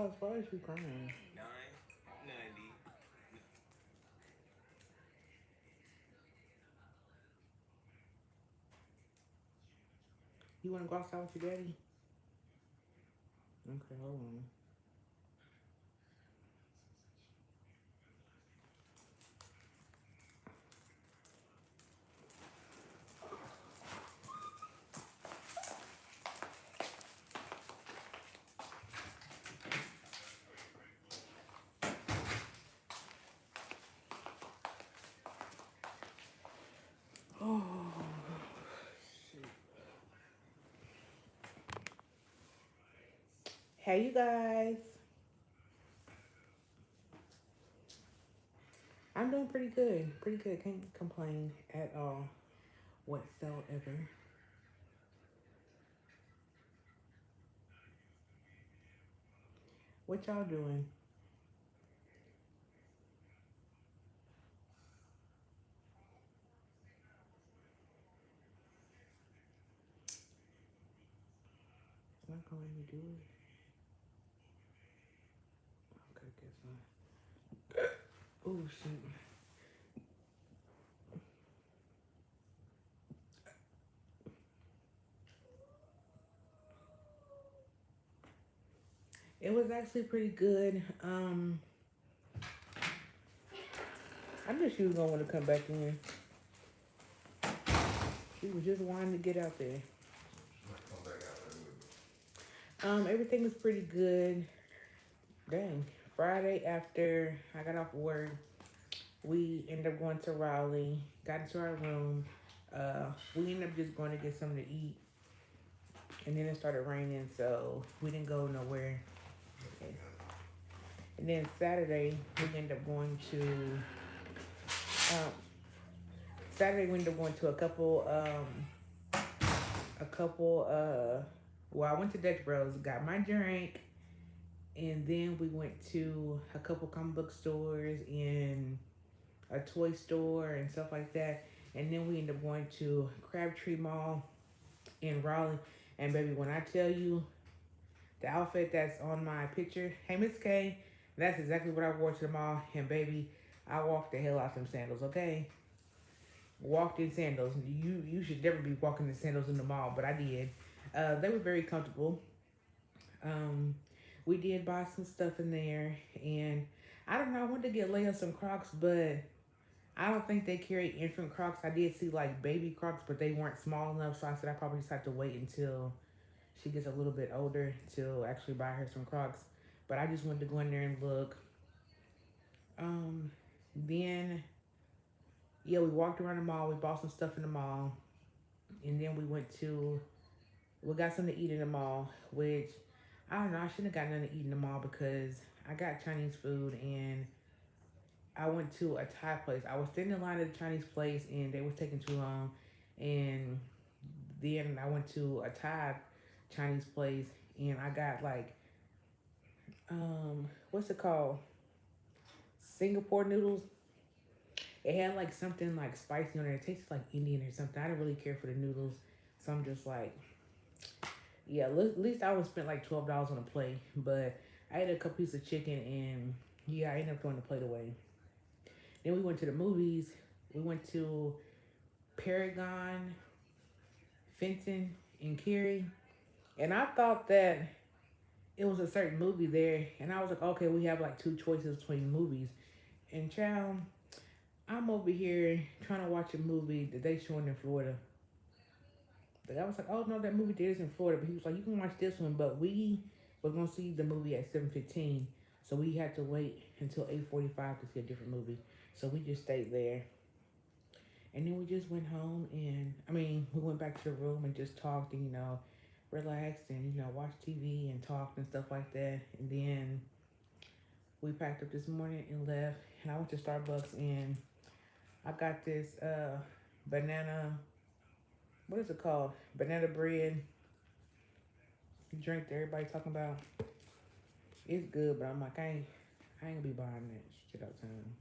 Oh, why is you crying? 990. You want to go outside with your daddy? Okay, hold on. Oh, shoot. Hey, you guys. I'm doing pretty good. Pretty good. Can't complain at all whatsoever. What y'all doing? It's not going to let me do it. Okay, guess not. Oh, shoot. It was actually pretty good. I knew she was going to want to come back in. She was just wanting to get out there. Everything was pretty good. Dang. Friday after I got off work, we ended up going to Raleigh, got into our room. We ended up just going to get something to eat. And then it started raining, so we didn't go nowhere. And then Saturday, we ended up going to um, Saturday we ended up going to a couple well, I went to Dutch Bros, got my drink, and then we went to a couple comic book stores and a toy store and stuff like that. And then we ended up going to Crabtree Mall in Raleigh. And baby, when I tell you the outfit that's on my picture, hey Miss K, that's exactly what I wore to the mall. And baby, I walked the hell out them sandals, okay? Walked in sandals. You should never be walking in sandals in the mall, but I did. They were very comfortable. Um, we did buy some stuff in there, and I don't know. I wanted to get Leia some Crocs, but I don't think they carry infant Crocs. I did see like baby Crocs, but they weren't small enough, so I said I probably just have to wait until she gets a little bit older to actually buy her some Crocs. But I just wanted to go in there and look. Um, then yeah, we walked around the mall. We bought some stuff in the mall, and then we got something to eat in the mall. Which I don't know. I shouldn't have got nothing to eat in the mall because I got Chinese food and I went to a Thai place. I was standing in line at the Chinese place and they was taking too long. And then I went to a Thai Chinese place and I got like what's it called? Singapore noodles. It had like something like spicy on it. It tasted like Indian or something. I didn't really care for the noodles. So I'm just like, yeah, at least I would spend like $12 on a plate. But I ate a couple pieces of chicken and yeah, I ended up throwing the plate away. Then we went to the movies. We went to Paragon, Fenton, and Cary. And I thought that it was a certain movie there. And I was like, okay, we have like two choices between movies. And child, I'm over here trying to watch a movie that they showing in Florida. The guy was like, oh no, that movie there is in Florida. But he was like, you can watch this one. But we were going to see the movie at 7:15. So we had to wait until 8:45 to see a different movie. So we just stayed there. And then we just went home and we went back to the room and just talked and relaxed and watched TV and talked and stuff like that. And then we packed up this morning and left. And I went to Starbucks and I got this banana. What is it called? Banana bread drink that everybody's talking about. It's good, but I'm like I ain't gonna be buying that shit all the time.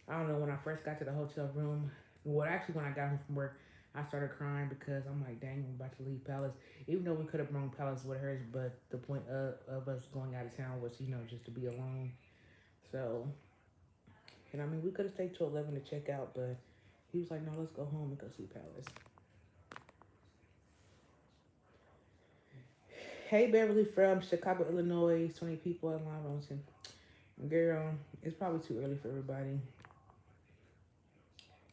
I don't know. When I first got to the hotel room, well, actually when I got home from work, I started crying because I'm like, dang, I'm about to leave Palace. Even though we could have brought Palace with hers, but the point of us going out of town was, just to be alone. So, and I mean, we could have stayed till 11 to check out, but he was like, no, let's go home and go see Palace. Hey, Beverly from Chicago, Illinois. 20 people in live on. Girl, it's probably too early for everybody.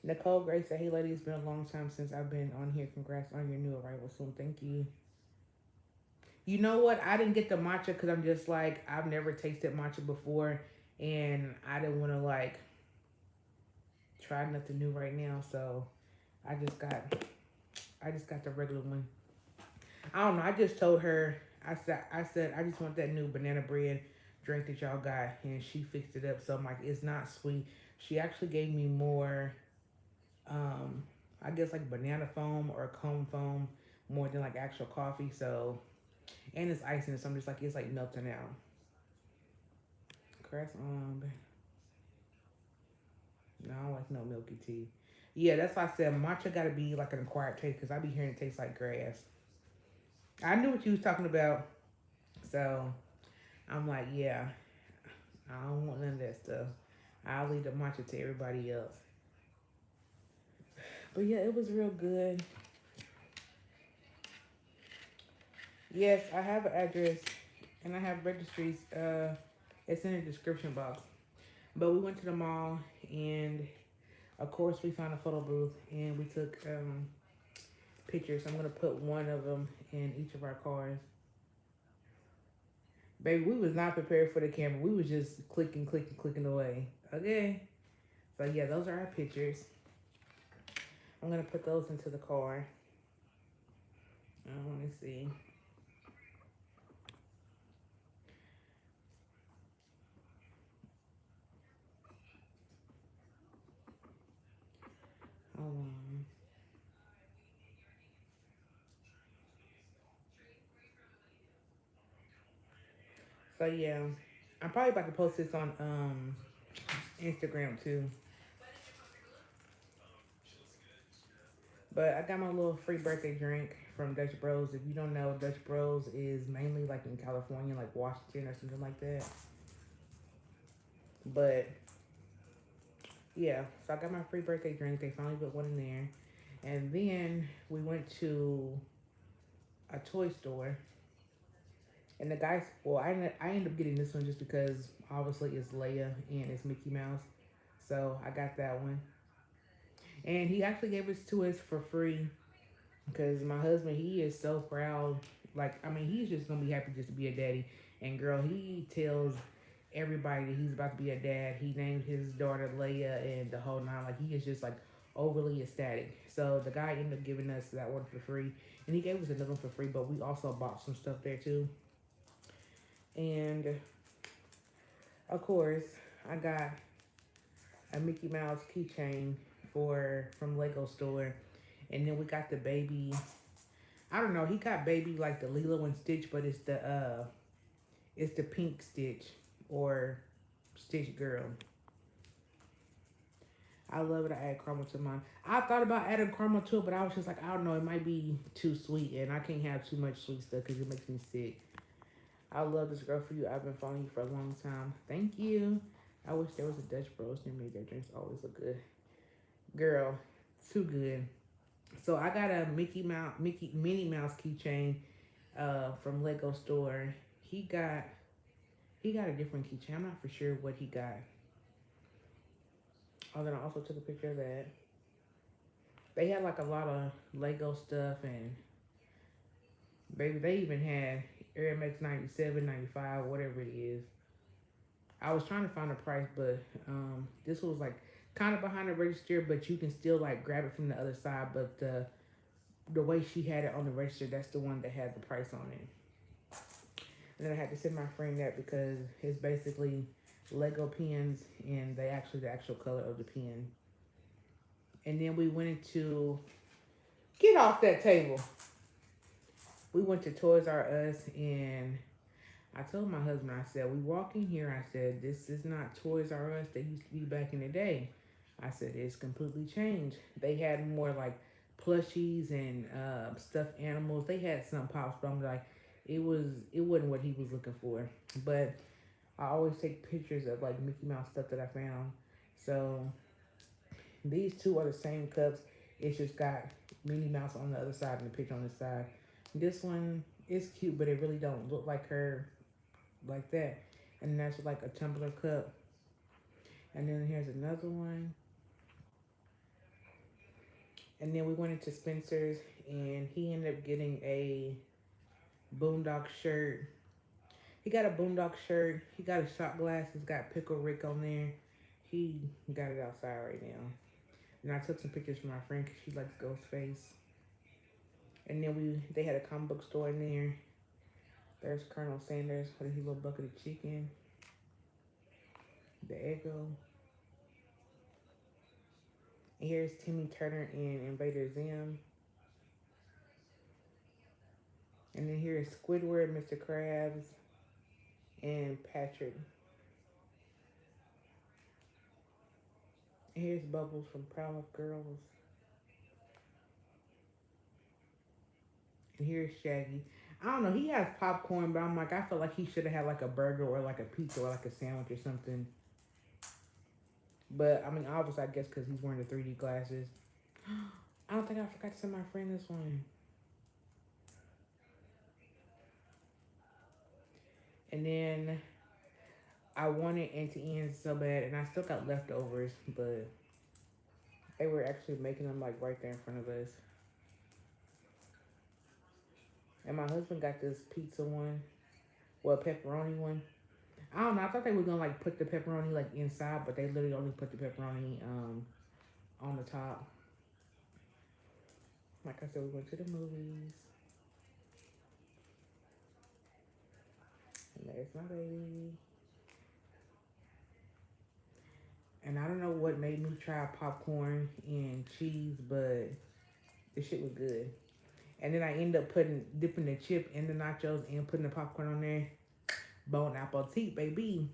Nicole Gray said, hey, lady, it's been a long time since I've been on here. Congrats on your new arrival soon. Thank you. You know what? I didn't get the matcha because I'm just like, I've never tasted matcha before. And I didn't want to like try nothing new right now. So I just got I just got the regular one. I don't know. I just told her, I said, I just want that new banana bread drink that y'all got. And she fixed it up. So I'm like, it's not sweet. She actually gave me more, um, I guess like banana foam or cone foam more than like actual coffee. So, and it's ice in it. So I'm just like, it's like melting out. Cress on. No, I don't like no milky tea. Yeah, that's why I said matcha got to be like an acquired taste because I be hearing it tastes like grass. I knew what you was talking about. So I'm like, yeah, I don't want none of that stuff. I'll leave the matcha to everybody else. But yeah, it was real good. Yes, I have an address and I have registries. It's in the description box. But we went to the mall and of course we found a photo booth and we took pictures. I'm gonna put one of them in each of our cars. Baby, we was not prepared for the camera. We was just clicking, clicking, clicking away. Okay. So yeah, those are our pictures. I'm gonna put those into the car. Let me see. Hold on. So yeah, I'm probably about to post this on Instagram too. But I got my little free birthday drink from Dutch Bros. If you don't know, Dutch Bros is mainly like in California, like Washington or something like that. But yeah, so I got my free birthday drink. They finally put one in there. And then we went to a toy store. And the guys, well, I ended up getting this one just because obviously it's Leia and it's Mickey Mouse. So I got that one. And he actually gave it to us for free because my husband, he is so proud. Like, I mean, he's just going to be happy just to be a daddy. And girl, he tells everybody that he's about to be a dad. He named his daughter Leia and the whole nine. Like, he is just like overly ecstatic. So the guy ended up giving us that one for free. And he gave us another one for free, but we also bought some stuff there too. And of course, I got a Mickey Mouse keychain for from Lego store. And then we got the baby. I don't know. He got baby like the Lilo and Stitch, but it's the pink Stitch or Stitch Girl. I love it. I add caramel to mine. I thought about adding caramel to it, but I was just like, I don't know. It might be too sweet, and I can't have too much sweet stuff because it makes me sick. I love this girl for you. I've been following you for a long time. Thank you. I wish there was a Dutch Bros near me. Their drinks always look good. Girl, too good. So I got a Minnie Mouse keychain from Lego store. He got he got a different keychain. I'm not for sure what he got. Oh, then I also took a picture of that. They had like a lot of Lego stuff and baby, they even had Air Max 97, 95, whatever it is. I was trying to find a price, but this was like kind of behind the register, but you can still like grab it from the other side. But the way she had it on the register, that's the one that had the price on it. And then I had to send my friend that because it's basically Lego pens and they actually the actual color of the pen. And then we went into get off that table. We went to Toys R Us and I told my husband, I said, we walk in here, I said, this is not Toys R Us that used to be back in the day. I said, it's completely changed. They had more like plushies and stuffed animals. They had some pops, but I'm like, it wasn't what he was looking for. But I always take pictures of like Mickey Mouse stuff that I found. So these two are the same cups. It's just got Minnie Mouse on the other side and the picture on the side. This one is cute, but it really don't look like her like that. And that's like a tumbler cup. And then here's another one. And then we went into Spencer's, and he ended up getting a Boondock shirt. He got a Boondock shirt. He got a shot glass. It's got Pickle Rick on there. He got it outside right now. And I took some pictures for my friend because she likes Ghostface. And then they had a comic book store in there. There's Colonel Sanders with his little bucket of chicken, the Eggo. And here's Timmy Turner and Invader Zim. And then here's Squidward, Mr. Krabs, and Patrick. And here's Bubbles from Proud Girls. And here's Shaggy. I don't know. He has popcorn, but I'm like, I feel like he should have had like a burger or like a pizza or like a sandwich or something. But I mean, obviously, I guess because he's wearing the 3D glasses. I don't think I forgot to send my friend this one. And then I wanted Auntie Anne's so bad, and I still got leftovers, but they were actually making them like right there in front of us. And my husband got this pizza one, well, pepperoni one. I don't know. I thought they were gonna like put the pepperoni like inside, but they literally only put the pepperoni on the top. Like I said, we went to the movies, and there's my baby. And I don't know what made me try popcorn and cheese, but the shit was good. And then I ended up dipping the chip in the nachos and putting the popcorn on there. Bon appetit, baby.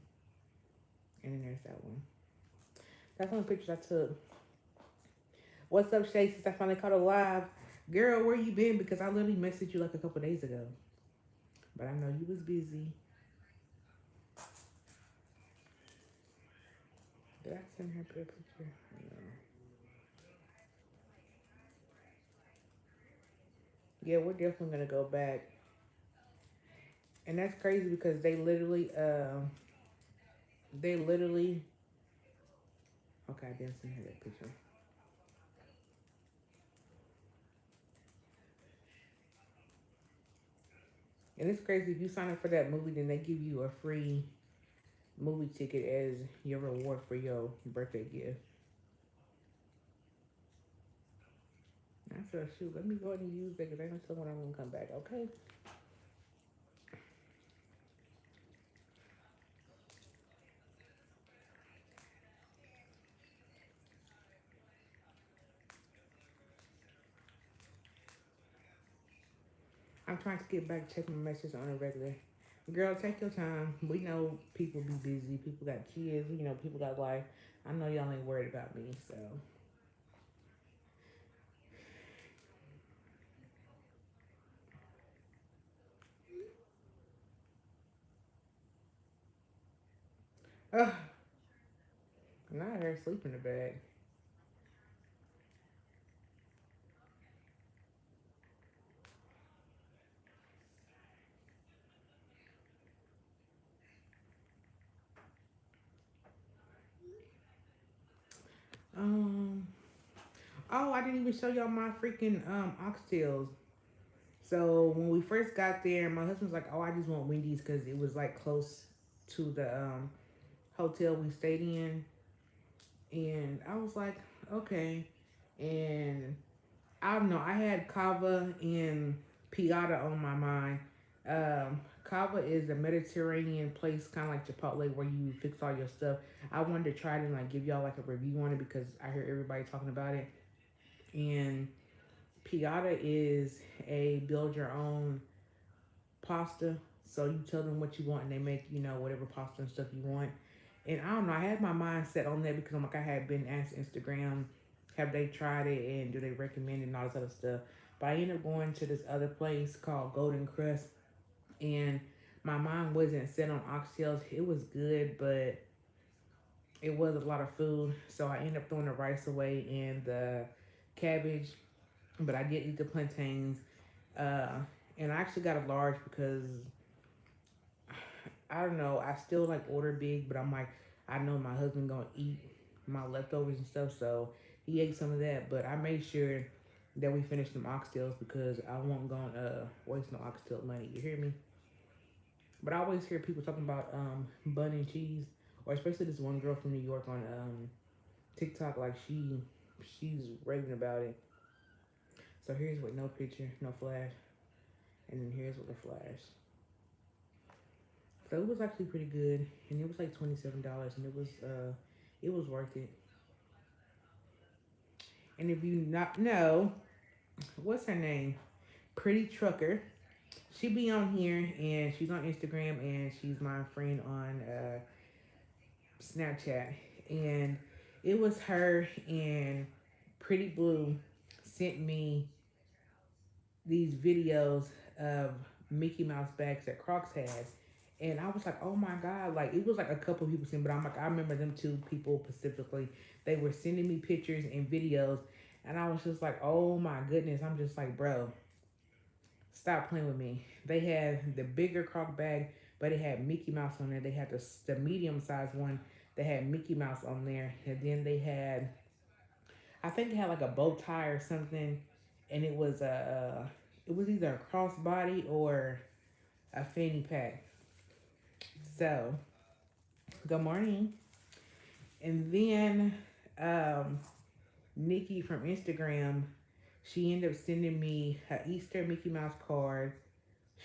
And then there's that one. That's one of the pictures I took. What's up, Shay? Since I finally caught a live. Girl, where you been? Because I literally messaged you like a couple days ago. But I know you was busy. Did I send her a picture? No. Yeah, we're definitely gonna go back. And that's crazy because they literally okay, I didn't send her that picture. And it's crazy if you sign up for that movie, then they give you a free movie ticket as your reward for your birthday gift. I said, shoot, let me go ahead and use that because I don't know when I'm gonna come back. Okay. I'm trying to get back, check my messages on a regular. Girl, take your time. We know people be busy. People got kids. You know, people got life. I know y'all ain't worried about me, so. Ugh. Now I heard sleep in the bed. Um. Oh, I didn't even show y'all my freaking oxtails. So when we first got there, my husband's like, "Oh, I just want Wendy's because it was like close to the hotel we stayed in." And I was like, "Okay." And I don't know. I had kava and piata on my mind. Kava is a Mediterranean place, kind of like Chipotle, where you fix all your stuff. I wanted to try it and like give y'all like a review on it because I hear everybody talking about it. And piata is a build your own pasta. So you tell them what you want and they make, whatever pasta and stuff you want. And I don't know, I had my mind set on that because I'm like, I had been asked Instagram have they tried it and do they recommend it and all this other stuff. But I ended up going to this other place called Golden Crust, and my mind wasn't set on oxtails. It was good, but it was a lot of food, so I ended up throwing the rice away and the cabbage. But I did eat the plantains, uh, and I actually got a large because I don't know. I still like order big, but I'm like, I know my husband gonna eat my leftovers and stuff, so he ate some of that. But I made sure that we finished them oxtails because I won't gonna waste no oxtail money. You hear me? But I always hear people talking about bun and cheese, or especially this one girl from New York on TikTok. Like she's raving about it. So here's with no picture, no flash, and then here's with the flash. So it was actually pretty good, and it was like $27, and it was worth it. And if you not know, what's her name? Pretty Trucker. She be on here, and she's on Instagram, and she's my friend on Snapchat, and it was her and Pretty Blue sent me these videos of Mickey Mouse bags that Crocs has. And I was like, oh my God. Like, it was like a couple people sent, but I'm like, I remember them two people specifically. They were sending me pictures and videos. And I was just like, oh my goodness. I'm just like, bro, stop playing with me. They had the bigger Croc bag, but it had Mickey Mouse on there. They had the medium sized one that had Mickey Mouse on there. And then they had, I think they had like a bow tie or something. And it was either a crossbody or a fanny pack. So, good morning. And then um, Nikki from Instagram, she ended up sending me her Easter Mickey Mouse card.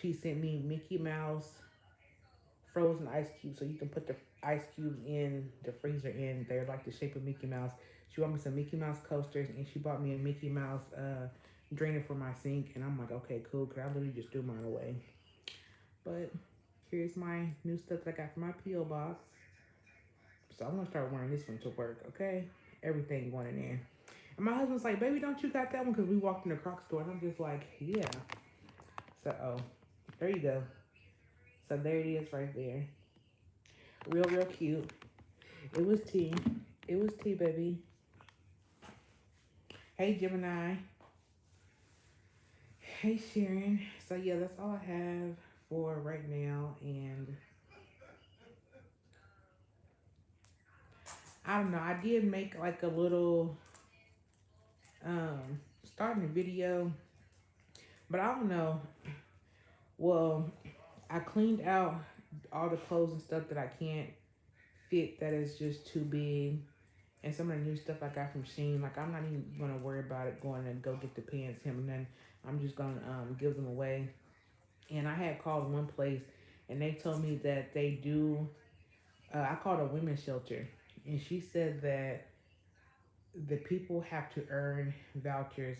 She sent me Mickey Mouse frozen ice cubes, so you can put the ice cubes in the freezer, and they're like the shape of Mickey Mouse. She bought me some Mickey Mouse coasters, and she bought me a Mickey Mouse drainer for my sink. And I'm like, okay, cool, because I literally just threw mine away. But here's my new stuff that I got from my P.O. box. So I'm gonna start wearing this one to work, okay? Everything going in there. And my husband's like, baby, don't you got that one? Because we walked in the Croc store, and I'm just like, yeah. So, oh, there you go. So there it is right there. Real, real cute. It was tea. It was tea, baby. Hey, Gemini. Hey, Sharon. So, yeah, that's all I have for right now. And I don't know. I did make like a little starting a video, but I don't know. Well, I cleaned out all the clothes and stuff that I can't fit that is just too big. And some of the new stuff I got from Shein, like I'm not even gonna worry about it going and go get the pants, him, and then I'm just gonna give them away. And I had called one place, and they told me that they do. I called a women's shelter, and she said that the people have to earn vouchers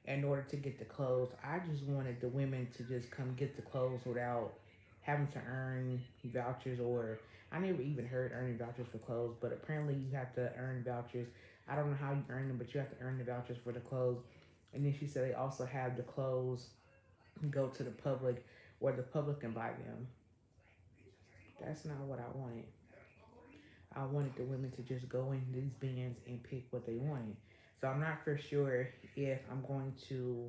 in order to get the clothes. I just wanted the women to just come get the clothes without having to earn vouchers, or I never even heard earning vouchers for clothes, but apparently you have to earn vouchers. I don't know how you earn them, but you have to earn the vouchers for the clothes. And then she said they also have the clothes go to the public where the public can buy them. That's not what I wanted. I wanted the women to just go in these bins and pick what they wanted. So I'm not for sure if I'm going to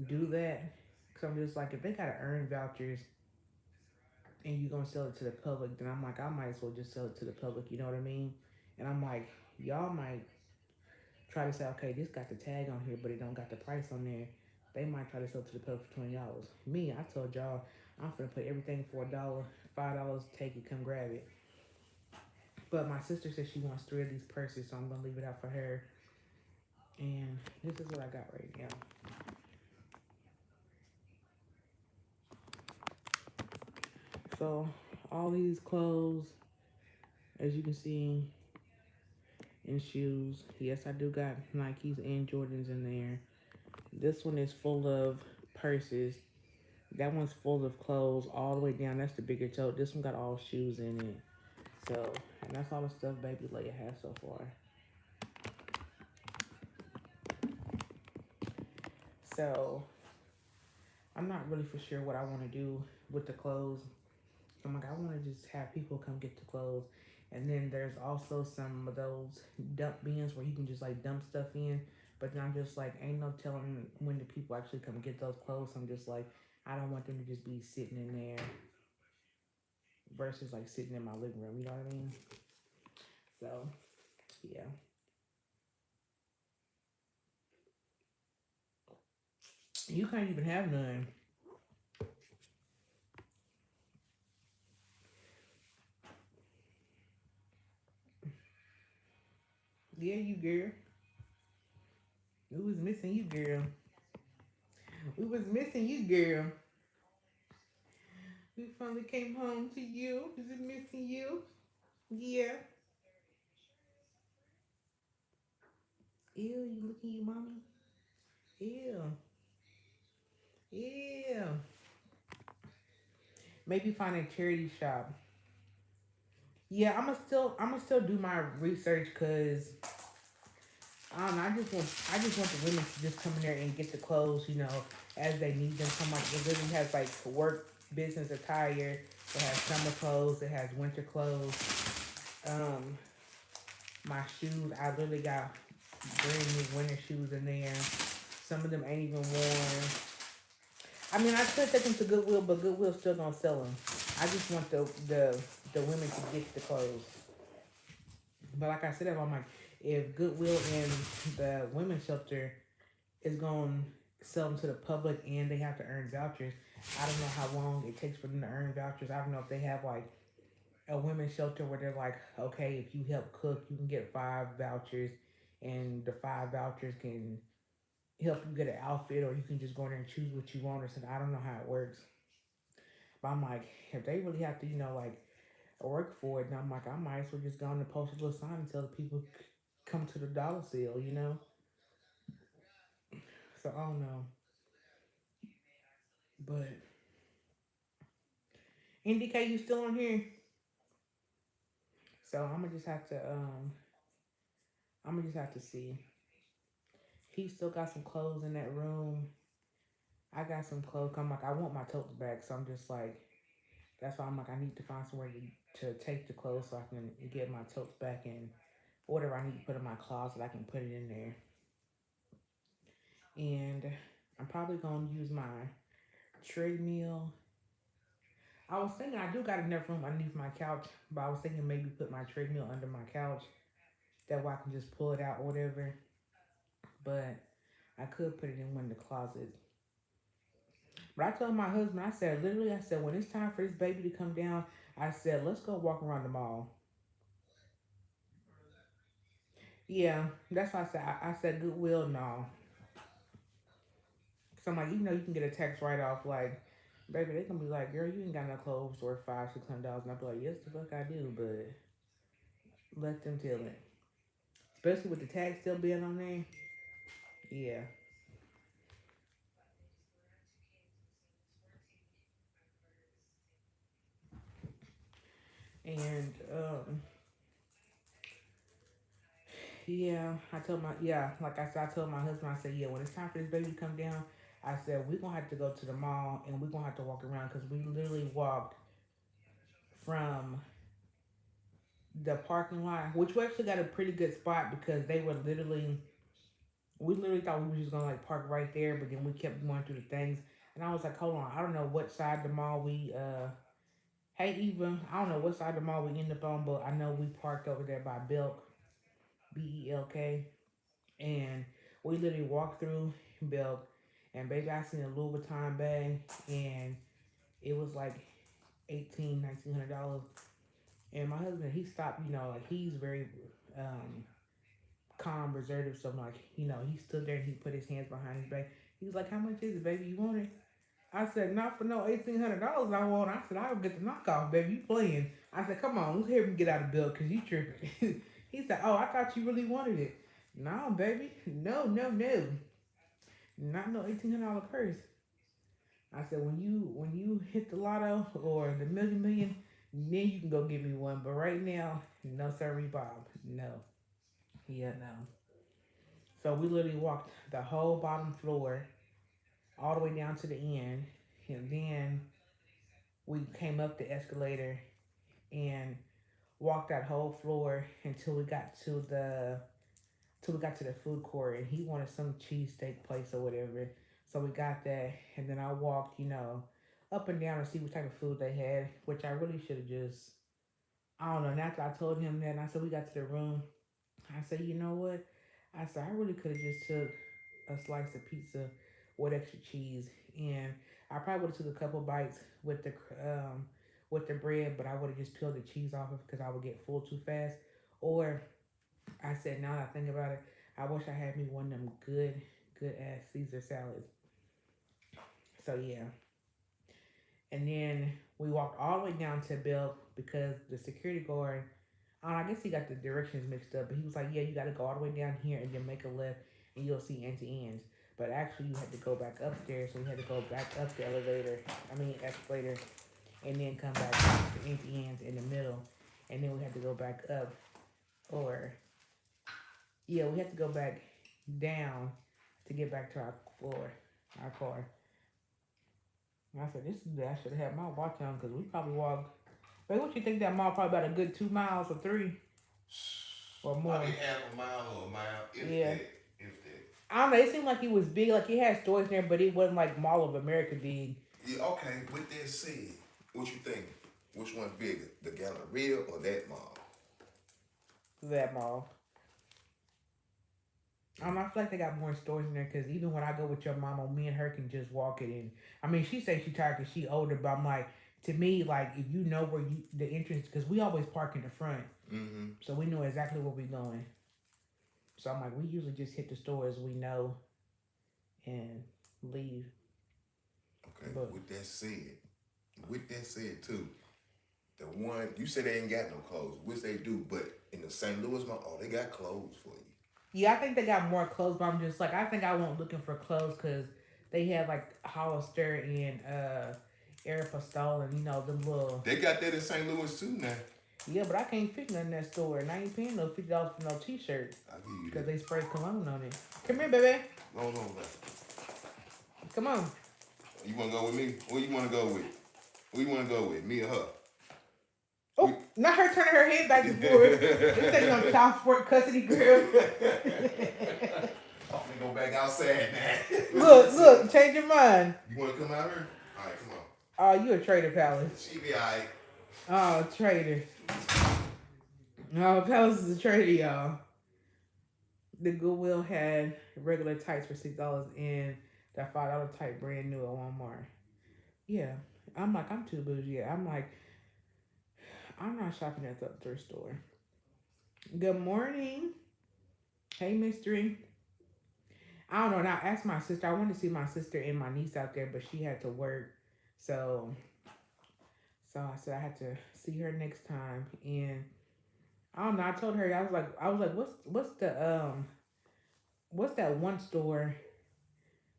do that. Because I'm just like, if they got to earn vouchers and you're going to sell it to the public, then I'm like, I might as well just sell it to the public. You know what I mean? And I'm like, y'all might try to say, okay, this got the tag on here, but it don't got the price on there. They might try to sell it to the public for $20. Me, I told y'all, I'm finna put everything for $1, $5, take it, come grab it. But my sister said she wants 3 of these purses, so I'm gonna leave it out for her. And this is what I got right now. So all these clothes, as you can see, and shoes. Yes, I do got Nikes and Jordans in there. This one is full of purses. That one's full of clothes all the way down. That's the bigger tote. This one got all shoes in it. So, and that's all the stuff Baby Leia has so far. So I'm not really for sure what I want to do with the clothes. I'm like, I want to just have people come get the clothes. And then there's also some of those dump bins where you can just like dump stuff in. But then I'm just like, ain't no telling when the people actually come get those clothes. I'm just like, I don't want them to just be sitting in there versus like sitting in my living room. You know what I mean? So, yeah. You can't even have none. Yeah, you girl. We was missing you, girl. We was missing you, girl. We finally came home to you. Was it missing you? Yeah. Ew, you looking at you, mommy? Ew. Ew. Maybe find a charity shop. Yeah, I'm gonna still do my research because I don't know. I just want the women to just come in there and get the clothes, as they need them. Come like it literally has like work business attire. It has summer clothes. It has winter clothes. Um, my shoes. I literally got brand new winter shoes in there. Some of them ain't even worn. I mean, I could take them to Goodwill, but Goodwill still gonna sell them. I just want the women to get the clothes. But like I said, I'm like, if Goodwill and the women's shelter is gonna sell them to the public and they have to earn vouchers, I don't know how long it takes for them to earn vouchers. I don't know if they have like a women's shelter where they're like, okay, if you help cook, you can get 5 vouchers, and the 5 vouchers can help you get an outfit, or you can just go in there and choose what you want or something. I don't know how it works. But I'm like, if they really have to, like work for it, and I'm like, I might as well just go on and post a little sign and tell the people come to the dollar sale. So I don't know, but NDK, you still on here? So I'm gonna just have to see. He still got some clothes in that room. I got some clothes. I'm like, I want my totes back, so I'm just like, that's why I'm like, I need to find somewhere to take the clothes so I can get my totes back, and whatever I need to put in my closet, I can put it in there. And I'm probably gonna use my treadmill. I was thinking I do got enough room underneath my couch, but I was thinking maybe put my treadmill under my couch. That way I can just pull it out or whatever. But I could put it in one of the closets. But I told my husband, I said, literally, I said, when it's time for this baby to come down, I said, let's go walk around the mall. Yeah, that's why I said, I said, Goodwill, no. So I'm like, you can get a text right off, like, baby, they gonna be like, girl, you ain't got no clothes worth $500-$600. And I'll be like, yes, the fuck I do, but let them tell it. Especially with the tag still being on there. Yeah. And yeah, like I said, I told my husband, I said, yeah, when it's time for this baby to come down, I said we're gonna have to go to the mall and we're gonna have to walk around because we literally walked from the parking lot, which we actually got a pretty good spot because we literally thought we were just gonna like park right there, but then we kept going through the things, and I was like, hold on, I don't know what side of the mall we hey Eva, I don't know what side of the mall we ended up on, but I know we parked over there by Belk, Belk, and we literally walked through Belk, and baby, I seen a Louis Vuitton bag, and it was like 1800-1900 dollars. And my husband, he stopped, like he's very um, calm, reserved. So I'm like, he stood there and he put his hands behind his back. He was like, "How much is it, baby? You want it?" I said, "Not for no $1,800. I want." I said, "I'll get the knockoff, baby. You playing?" I said, "Come on, let's hear him get out of the bill because you tripping." He said, "Oh, I thought you really wanted it." No, baby. No, no, no. Not no $1,800 purse. I said, when you hit the lotto or the million, then you can go get me one. But right now, no sorry, Bob. No. Yeah, no. So we literally walked the whole bottom floor all the way down to the end, and then we came up the escalator and walked that whole floor until we got to the food court, and he wanted some cheesesteak place or whatever. So we got that, and then I walked, up and down to see what type of food they had, which I really should have just, I don't know. And after I told him that, and I said we got to the room, I said, you know what? I said I really could have just took a slice of pizza with extra cheese, and I probably would have took a couple bites with the bread, but I would have just peeled the cheese off of because I would get full too fast. Or I said, now that I think about it, I wish I had me one of them good ass Caesar salads. So yeah, and then we walked all the way down to Bill because the security guard, I guess he got the directions mixed up, but he was like, yeah, you got to go all the way down here and then make a left, and you'll see Auntie Anne's. But actually, you had to go back upstairs, so we had to go back up the escalator, and then come back down to Auntie Anne's in the middle, and then we had to go back up, or yeah, we had to go back down to get back to our floor, our car. And I said, this is I should have had my watch on because we probably walked. Wait, what you think that mall probably about a good 2 miles or three or Probably more? half a mile or a mile, if Yeah. that, if that. I don't know. It seemed like it was big. Like it had stores there, but it wasn't like Mall of America big. Yeah, okay. With that said, what you think? Which one bigger, the Galleria or that mall? That mall. I don't know. I feel like they got more stores in there because even when I go with your mama, me and her can just walk it in. I mean, she says she tired because she older, but I'm like, to me, like if you know where you the entrance, because we always park in the front, Mm-hmm. so we know exactly where we going. So I'm like, we usually just hit the stores we know and leave. Okay. But With that said too, the one you said they ain't got no clothes, which they do, but in the St. Louis mall, oh, they got clothes for you. yeah, I think they got more clothes, but I'm just like, I think I went looking for clothes because they had like Hollister and Aeropostale and them little. They got that in St. Louis too now. Yeah, but I can't fit none in that store, and I ain't paying no $50 for no T-shirt I'll give you because that. they spray cologne on it. Come here, baby. Go on over. Come on. You wanna go with me? Where you wanna go with? Who you wanna go with? Me or her? We... Oh, not her turning her head back and forth. This ain't no child support custody, girl. I'm gonna go back outside now. Look, change your mind. You wanna come out here? Alright, come on. Oh, you a traitor, Palace. She be alright. Oh, traitor. Oh, Palace is a traitor, y'all. The Goodwill had regular tights for $6 and that $5 tight brand new at Walmart. Yeah. I'm like, I'm too bougie. I'm like, I'm not shopping at the thrift store. Good morning. Hey, mystery. I don't know. And I asked my sister. I wanted to see my sister and my niece out there, but she had to work. So, so I said I had to see her next time. And I don't know. I told her I was like, what's that one store?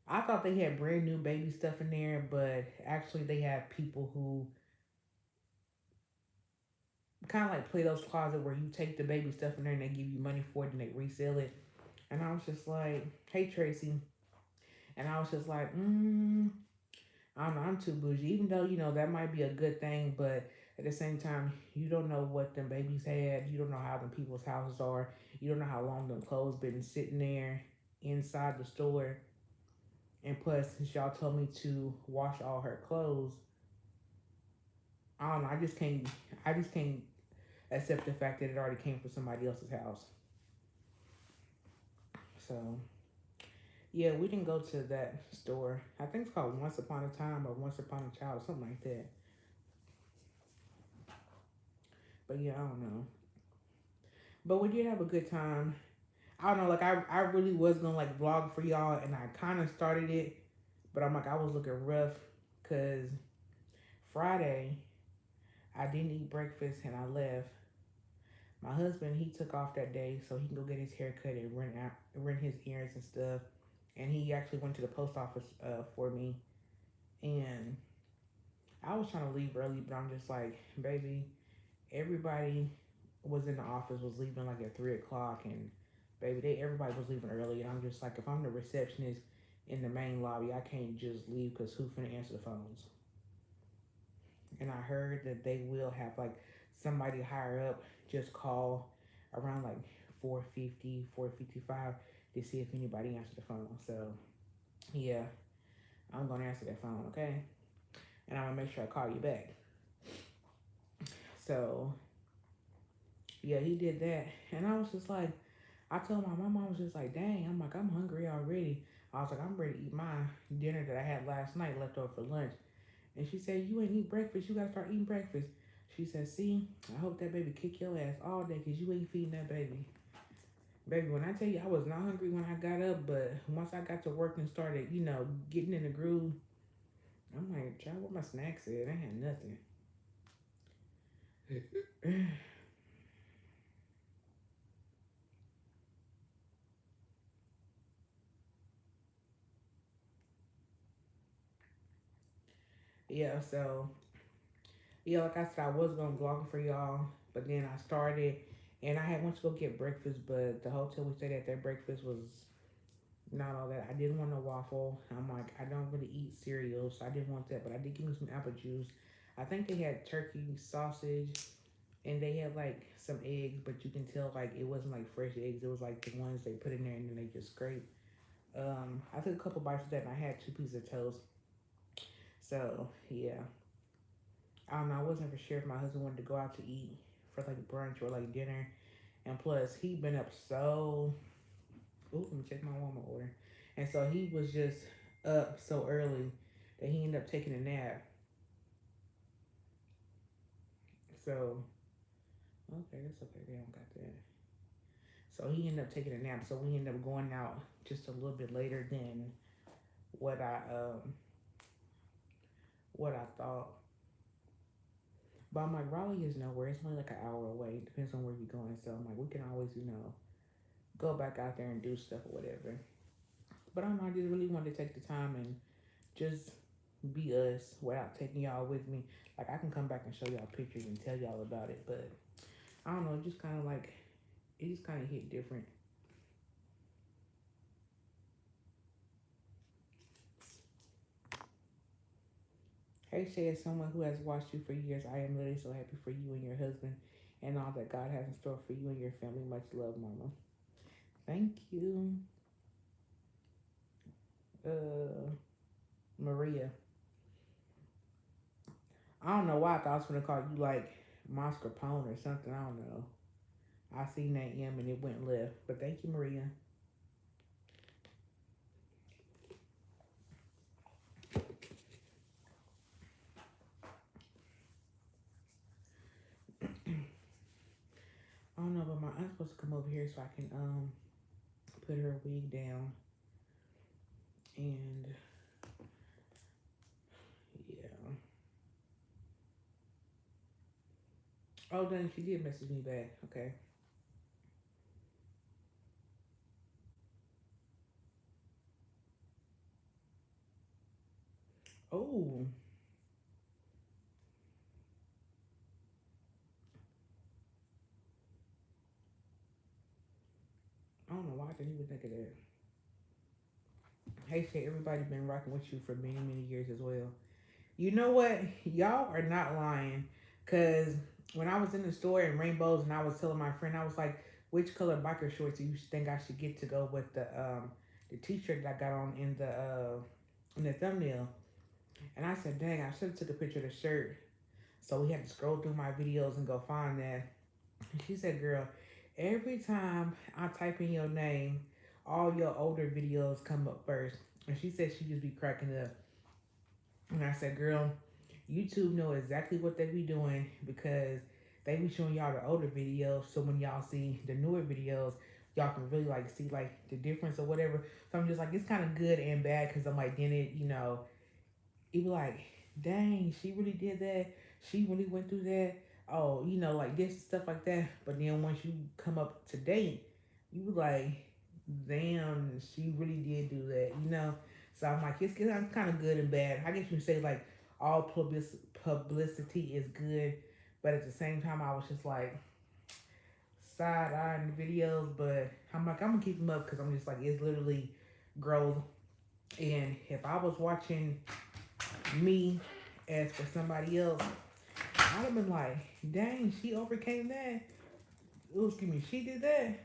I thought they had brand new baby stuff in there, but actually they have people who kind of like Plato's Closet where you take the baby stuff in there and they give you money for it and they resell it. And I was just like, hey Tracy. And I was just like, I don't know, I'm too bougie. Even though, that might be a good thing, but at the same time, you don't know what them babies had. You don't know how them people's houses are. You don't know how long them clothes been sitting there inside the store. And plus, since y'all told me to wash all her clothes, I don't know. I just can't accept the fact that it already came from somebody else's house. So yeah, we didn't go to that store. I think it's called Once Upon a Time or Once Upon a Child, something like that. But yeah, I don't know. But we did have a good time. I don't know, like I really was gonna like vlog for y'all, and I kind of started it, but I'm like I was looking rough because Friday I didn't eat breakfast and I left. My husband he took off that day so he can go get his hair cut and run his errands and stuff, and he actually went to the post office for me, and I was trying to leave early, but I'm just like, baby, everybody was in the office was leaving like at 3 o'clock, and baby, everybody was leaving early, and I'm just like, if I'm the receptionist, in the main lobby. I can't just leave because who finna answer the phones? And I heard that they will have like somebody higher up just call around like 4:50, 4:55 to see if anybody answered the phone. So yeah, I'm gonna answer that phone, okay? And I'm gonna make sure I call you back. So yeah, he did that, and I was just like, I told my mom, was just like, dang, I'm like, I'm hungry already. I was like, I'm ready to eat my dinner that I had last night left over for lunch. And she said, you ain't eat breakfast. You gotta start eating breakfast. She said, see, I hope that baby kick your ass all day because you ain't feeding that baby. Baby, when I tell you I was not hungry when I got up, but once I got to work and started, getting in the groove, I'm like, child, what my snacks at? I had nothing. Yeah, so yeah, like I said, I was gonna vlog for y'all, but then I started, and I had went to go get breakfast, but the hotel we stayed at, their breakfast was not all that. I didn't want no waffle. I'm like, I don't really eat cereal, so I didn't want that. But I did give me some apple juice. I think they had turkey sausage, and they had like some eggs, but you can tell like it wasn't like fresh eggs. It was like the ones they put in there and then they just scrape. I took a couple bites of that, and I had two pieces of toast. So yeah, I don't know. I wasn't for sure if my husband wanted to go out to eat for like brunch or like dinner. And plus, he'd been up so. Ooh, let me check my Walmart order. And so he was just up so early that he ended up taking a nap. So okay, that's okay. They don't got that. So he ended up taking a nap. So we ended up going out just a little bit later than what I um what I thought. But I'm like, Raleigh is nowhere. It's only like an hour away. It depends on where you're going. So I'm like, we can always, go back out there and do stuff or whatever. But I don't know, I just really wanted to take the time and just be us without taking y'all with me. Like I can come back and show y'all pictures and tell y'all about it, but I don't know, it just kind of like it just kind of hit different. Hey Shay, as someone who has watched you for years, I am really so happy for you and your husband and all that God has in store for you and your family. Much love, Mama. Thank you, uh, Maria. I don't know why I thought I was gonna call you like mascarpone or something. I don't know. I seen that M and it went left, but thank you, Maria. I don't know, but my aunt's supposed to come over here so I can put her wig down and yeah. Oh, dang, she did message me back. Okay. Oh, I don't know why I didn't even think of that. Hey, Shay, everybody been rocking with you for many, many years as well. You know what? Y'all are not lying. Because when I was in the store in Rainbows and I was telling my friend, I was like, which color biker shorts do you think I should get to go with the t-shirt that I got on in the thumbnail? And I said, dang, I should have took a picture of the shirt. So we had to scroll through my videos and go find that. And she said, girl, every time I type in your name, all your older videos come up first. And she said she just be cracking up. And I said, girl, YouTube know exactly what they be doing because they be showing y'all the older videos. So when y'all see the newer videos, y'all can really like see like the difference or whatever. So I'm just like, it's kind of good and bad because I'm like, then it be like, dang, she really did that. She really went through that. Oh, like this stuff like that. But then once you come up to date, you be like, damn, she really did do that. So I'm like, it's kind of good and bad. I guess you can say like all publicity is good, but at the same time, I was just like side eyeing the videos. But I'm like, I'm gonna keep them up because I'm just like, it's literally growth And if I was watching me as for somebody else, I'd have been like, dang, she overcame that. Oh, excuse me, she did that.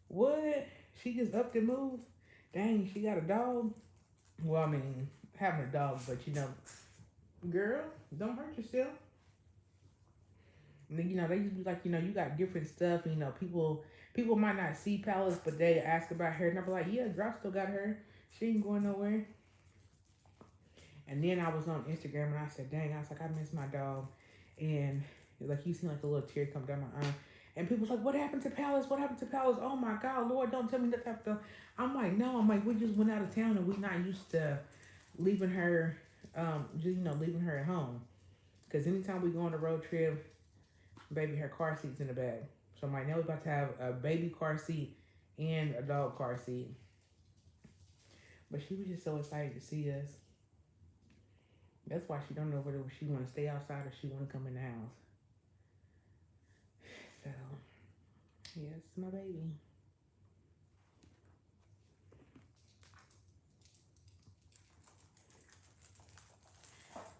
What? She just upped and moved. Dang, she got a dog. Well, I mean, having a dog, but girl, don't hurt yourself. And then, they just be like, you got different stuff. And, people might not see Palace, but they ask about her, and I be like, yeah, Drop still got her. She ain't going nowhere. And then I was on Instagram and I said, dang, I was like, I miss my dog. And like you seen like a little tear come down my eye. And people was like, what happened to Palace? What happened to Palace? Oh my God, Lord, don't tell me that type of stuff. I'm like, no, I'm like, we just went out of town and we not used to leaving her, leaving her at home. Because anytime we go on a road trip, baby, her car seat's in the bag. So I'm like, now we're about to have a baby car seat and a dog car seat. But she was just so excited to see us. That's why she don't know whether she want to stay outside or she want to come in the house. So, yes, my baby.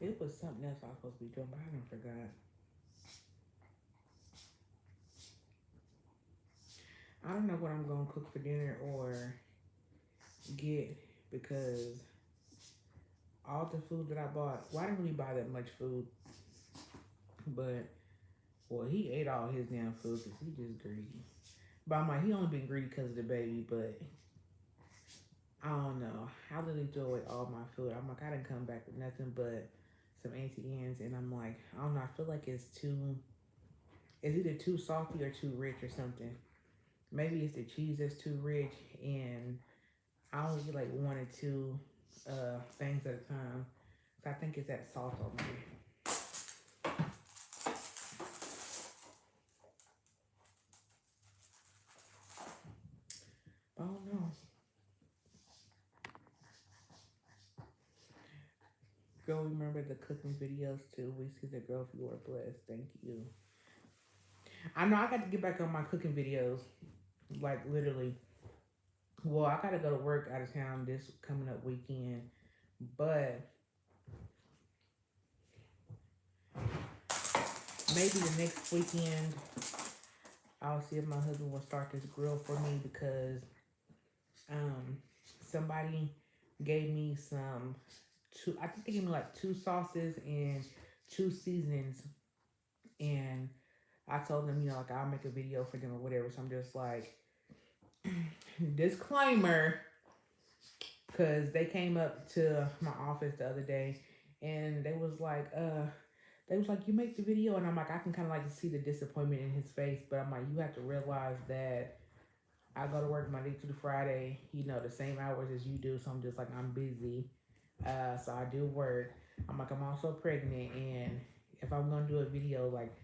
It was something else I was supposed to be doing, but I done forgot. I don't know what I'm gonna cook for dinner or get because all the food that I bought. Well, I didn't really buy that much food, but well, he ate all his damn food because he just greedy. But I'm like, he only been greedy because of the baby, but I don't know. I literally threw away all my food. I'm like, I didn't come back with nothing but some Auntie Anne's, and I'm like, I don't know. I feel like it's either too salty or too rich or something. Maybe it's the cheese that's too rich, and I only get like one or two things at a time. So I think it's that salt on there. I don't know. Girl, remember the cooking videos too. We see the girl, if you are blessed. Thank you. I know I got to get back on my cooking videos. Like literally. Well, I gotta go to work out of town this coming up weekend. But maybe the next weekend I'll see if my husband will start this grill for me because um somebody gave me some two I think they gave me like two sauces and two seasonings, and I told them, like I'll make a video for them or whatever. So I'm just like disclaimer, because they came up to my office the other day and they was like, you make the video, and I'm like, I can kind of like see the disappointment in his face, but I'm like, you have to realize that I go to work Monday through Friday, the same hours as you do. So I'm just like, I'm busy. So I do work. I'm like, I'm also pregnant, and if I'm gonna do a video, like,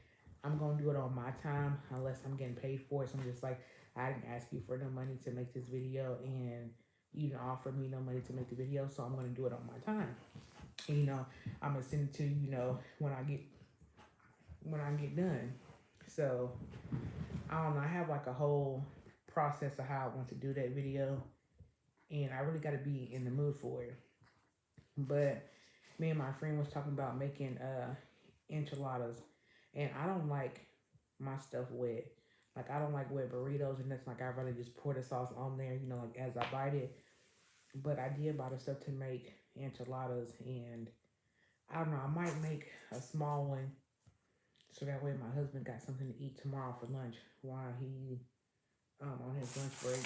I'm gonna do it on my time unless I'm getting paid for it. So I'm just like, I didn't ask you for no money to make this video, and you didn't offer me no money to make the video, so I'm gonna do it on my time. And, I'm gonna send it to you, when I get done. So I don't know. I have like a whole process of how I want to do that video, and I really got to be in the mood for it. But me and my friend was talking about making enchiladas, and I don't like my stuff wet. Like I don't like wet burritos, and that's like I rather just pour the sauce on there, like as I bite it. But I did buy the stuff to make enchiladas, and I don't know. I might make a small one so that way my husband got something to eat tomorrow for lunch while he on his lunch break.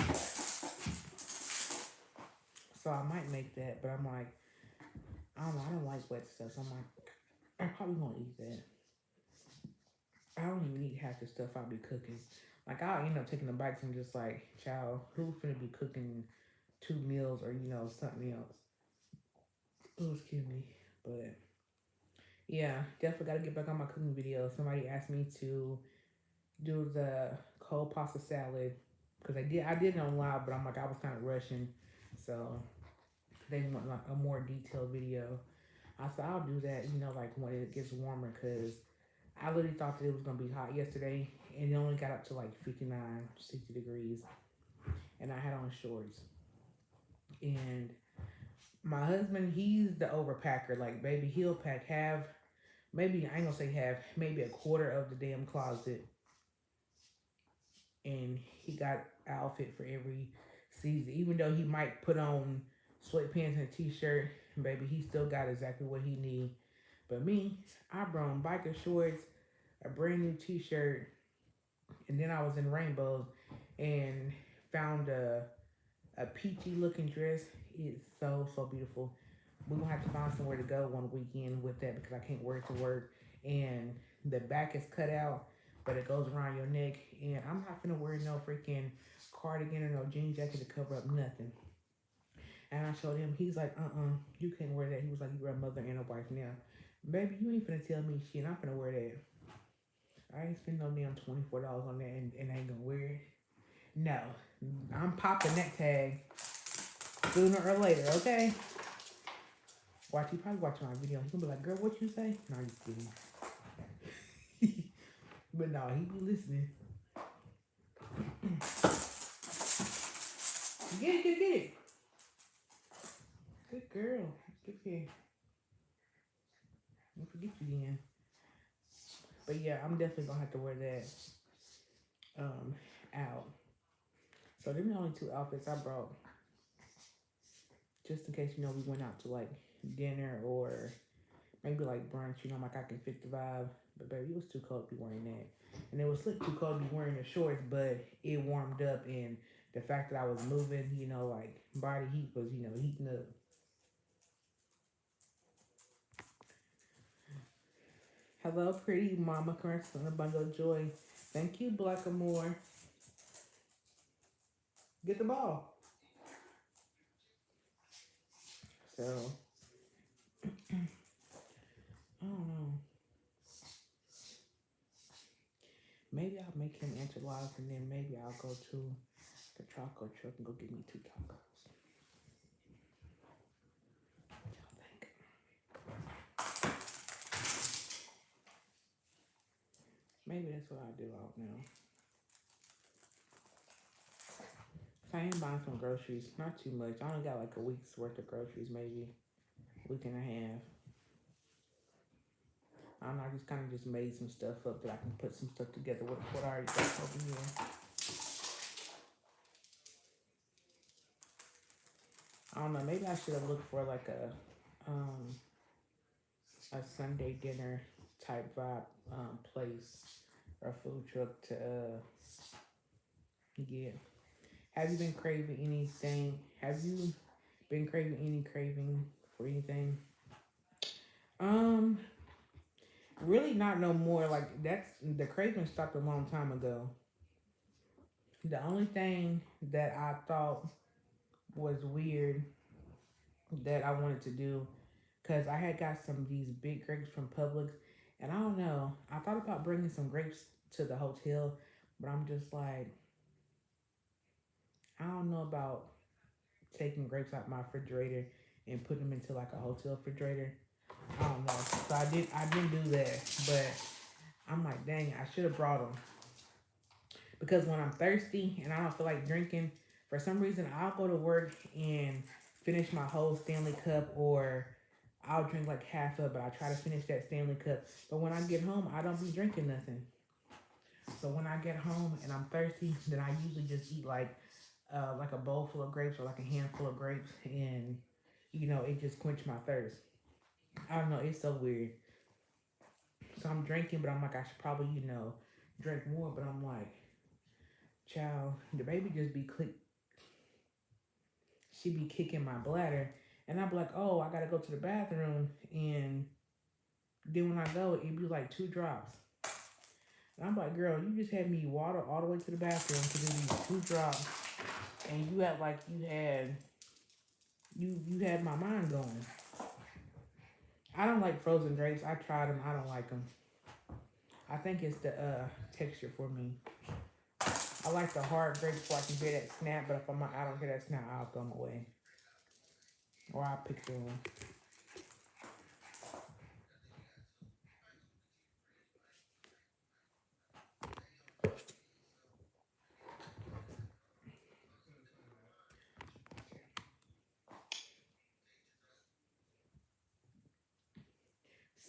So I might make that, but I'm like, I don't know. I don't like wet stuff. So I'm like, I probably won't eat that. I don't even eat half the stuff I'll be cooking. Like I'll end up taking the bites and just like, child, who's gonna be cooking two meals or something else? Oh, excuse me. But yeah, definitely got to get back on my cooking videos. Somebody asked me to do the cold pasta salad because I did it on live, but I'm like I was kind of rushing, so they want like a more detailed video. I said I'll do that, like when it gets warmer, because I literally thought that it was gonna be hot yesterday, and it only got up to like 59, 60 degrees, and I had on shorts, and My husband, he's the overpacker. Like, baby, he'll pack half, maybe, I ain't gonna say half, maybe a quarter of the damn closet. And he got outfit for every season. Even though he might put on sweatpants and a t-shirt, baby, he still got exactly what he need. But me, I brought him biker shorts, a brand new t-shirt, and then I was in rainbows and found a peachy looking dress. It's so so beautiful. We're gonna have to find somewhere to go one weekend with that because I can't wear it to work. And the back is cut out, but it goes around your neck. And I'm not gonna wear no freaking cardigan or no jean jacket to cover up nothing. And I showed him. He's like, you can't wear that. He was like, you're a mother and a wife now, baby. You ain't finna tell me shit. I'm finna wear that. I ain't spend no damn $24 on that and I ain't gonna wear it. No, I'm popping that tag sooner or later. Okay. Watch, he probably watching my video. He gonna be like, "Girl, what you say?" No, I'm just kidding. But no, he be listening. Get it. Good girl. Get here. Don't forget you again. But yeah, I'm definitely gonna have to wear that out. So them are the only two outfits I brought, just in case we went out to like dinner or maybe like brunch. Like I can fit the vibe. But baby, it was too cold to be wearing that, and it was too cold to be wearing the shorts. But it warmed up, and the fact that I was moving, like body heat was heating up. Hello, pretty mama, current son, a bundle of joy. Thank you, Blackamore. Get the ball. So I don't know. Maybe I'll make him enchiladas, and then maybe I'll go to the taco truck and go get me two tacos. What y'all think? Maybe that's what I'll do out now. So I am buying some groceries, not too much. I only got like a week's worth of groceries, maybe a week and a half. I don't know. I just kind of just made some stuff up that I can put some stuff together with what I already got over here. I don't know. Maybe I should have looked for like a Sunday dinner type vibe place or food truck to get. Have you been craving anything? Have you been craving any craving for anything? Um, really not no more. Like that's the craving stopped a long time ago. The only thing that I thought was weird that I wanted to do because I had got some of these big grapes from Publix, and I don't know. I thought about bringing some grapes to the hotel, but I'm just like, I don't know about taking grapes out my refrigerator and putting them into like a hotel refrigerator. I don't know. So I didn't do that, but I'm like, dang, I should have brought them because when I'm thirsty and I don't feel like drinking, for some reason I'll go to work and finish my whole Stanley Cup, or I'll drink like half of it. I try to finish that Stanley Cup, but when I get home, I don't be drinking nothing. So when I get home and I'm thirsty, then I usually just eat like a bowl full of grapes or like a handful of grapes, and it just quench my thirst. I don't know, it's so weird. So I'm drinking, but I'm like I should probably drink more, but I'm like, child, the baby just be click. She be kicking my bladder, and I be like, oh, I gotta go to the bathroom, and then when I go, it be like 2 drops. And I'm like, girl, you just had me water all the way to the bathroom to do these 2 drops, and you had like you had my mind going. I don't like frozen grapes. I tried them. I don't like them. I think it's the texture for me. I like the hard grapes so I can hear that snap, but if I don't hear that snap, I'll throw them away. Or I'll pick one.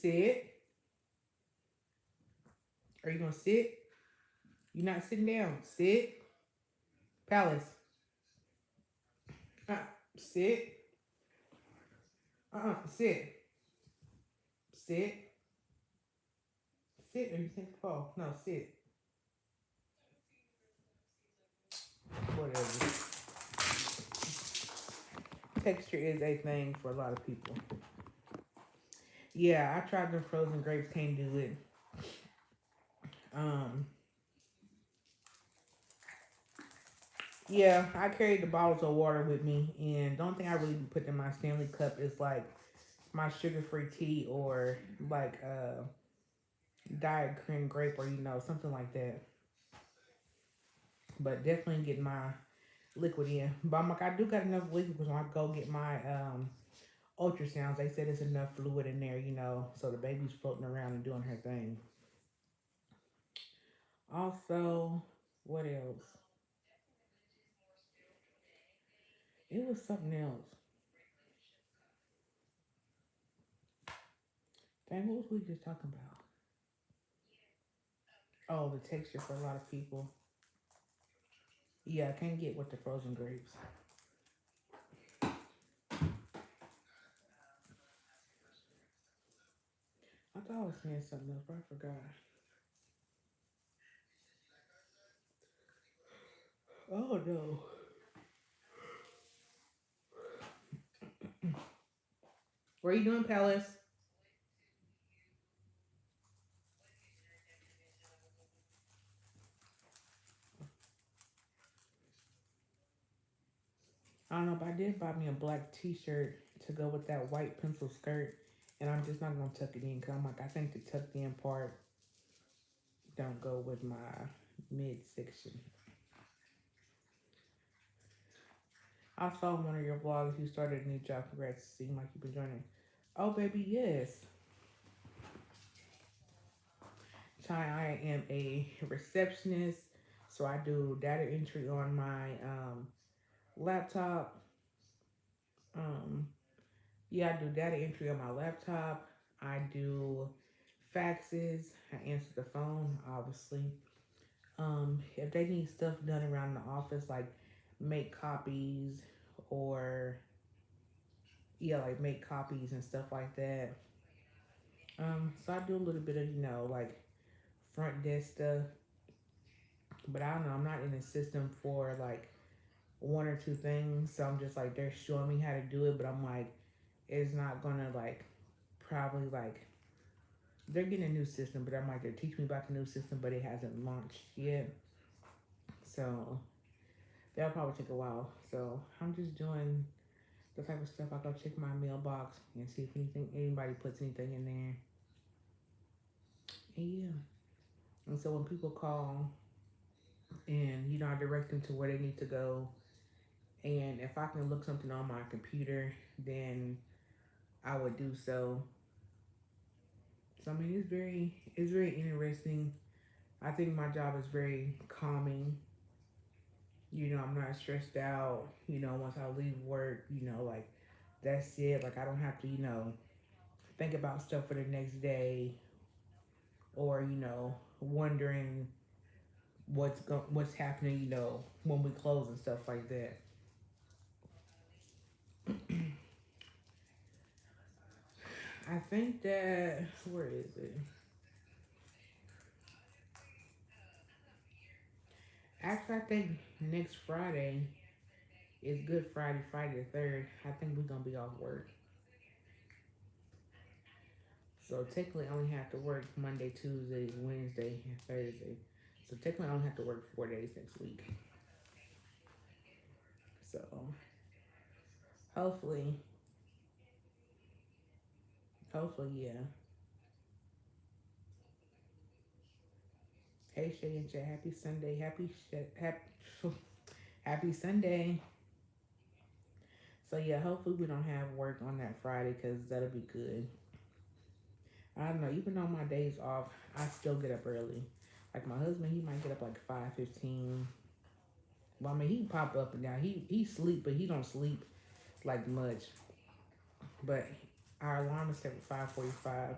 Sit. Are you gonna sit? You're not sitting down. Sit. Palace. Uh, sit. Sit. Sit. Sit. Or you think fall? No, sit. Whatever. Texture is a thing for a lot of people. Yeah, I tried the frozen grapes. Can't do it. Um. Yeah, I carried the bottles of water with me, and the only thing I really put in my Stanley cup is like my sugar-free tea or like diet cream grape or something like that. But definitely get my liquid in. But I'm like, I do got enough liquid because when I go get my ultrasounds, they said it's enough fluid in there, so the baby's floating around and doing her thing. Also, what else? It was something else. Dang, what was we just talking about? Oh, the texture for a lot of people. Yeah, I can't get with the frozen grapes. I thought I was saying something else, but I forgot. Oh no. What are you doing, Palace? I don't know, but I did buy me a black T-shirt to go with that white pencil skirt, and I'm just not gonna tuck it in because I'm like, I think the tucked in part don't go with my midsection. I saw one of your vlogs. You started a new job. Congrats. Seem like you've been joining. Oh, baby, yes. I am a receptionist, so I do data entry on my laptop. Um, yeah, I do data entry on my laptop. I do faxes. I answer the phone, obviously. If they need stuff done around the office, like make copies or yeah, like make copies and stuff like that. So I do a little bit of like front desk stuff, but I don't know. I'm not in the system for like one or two things, so I'm just like they're showing me how to do it, but I'm like it's not gonna like probably like they're getting a new system, but I'm like they're teaching me about the new system, but it hasn't launched yet, so that'll probably take a while. So I'm just doing the type of stuff. I go check my mailbox and see if anybody puts anything in there, and yeah. And so when people call and I direct them to where they need to go, and if I can look something on my computer, then I would do so. So I mean, it's very interesting. I think my job is very calming. I'm not stressed out. Once I leave work, like that's it. Like I don't have to, think about stuff for the next day or wondering what's happening. When we close and stuff like that. I think that where is it? Actually, I think next Friday is Good Friday, Friday the 3rd. I think we're gonna be off work. So technically, I only have to work Monday, Tuesday, Wednesday, and Thursday. So technically, I only have to work 4 days next week. So hopefully, yeah. Hey Shay and Jay, happy Sunday, happy Sunday. So yeah, hopefully we don't have work on that Friday because that'll be good. I don't know. Even on my days off, I still get up early. Like my husband, he might get up like 5:15. Well, I mean, he pop up and down. He sleep, but he don't sleep like much. But our alarm is set for 5:45.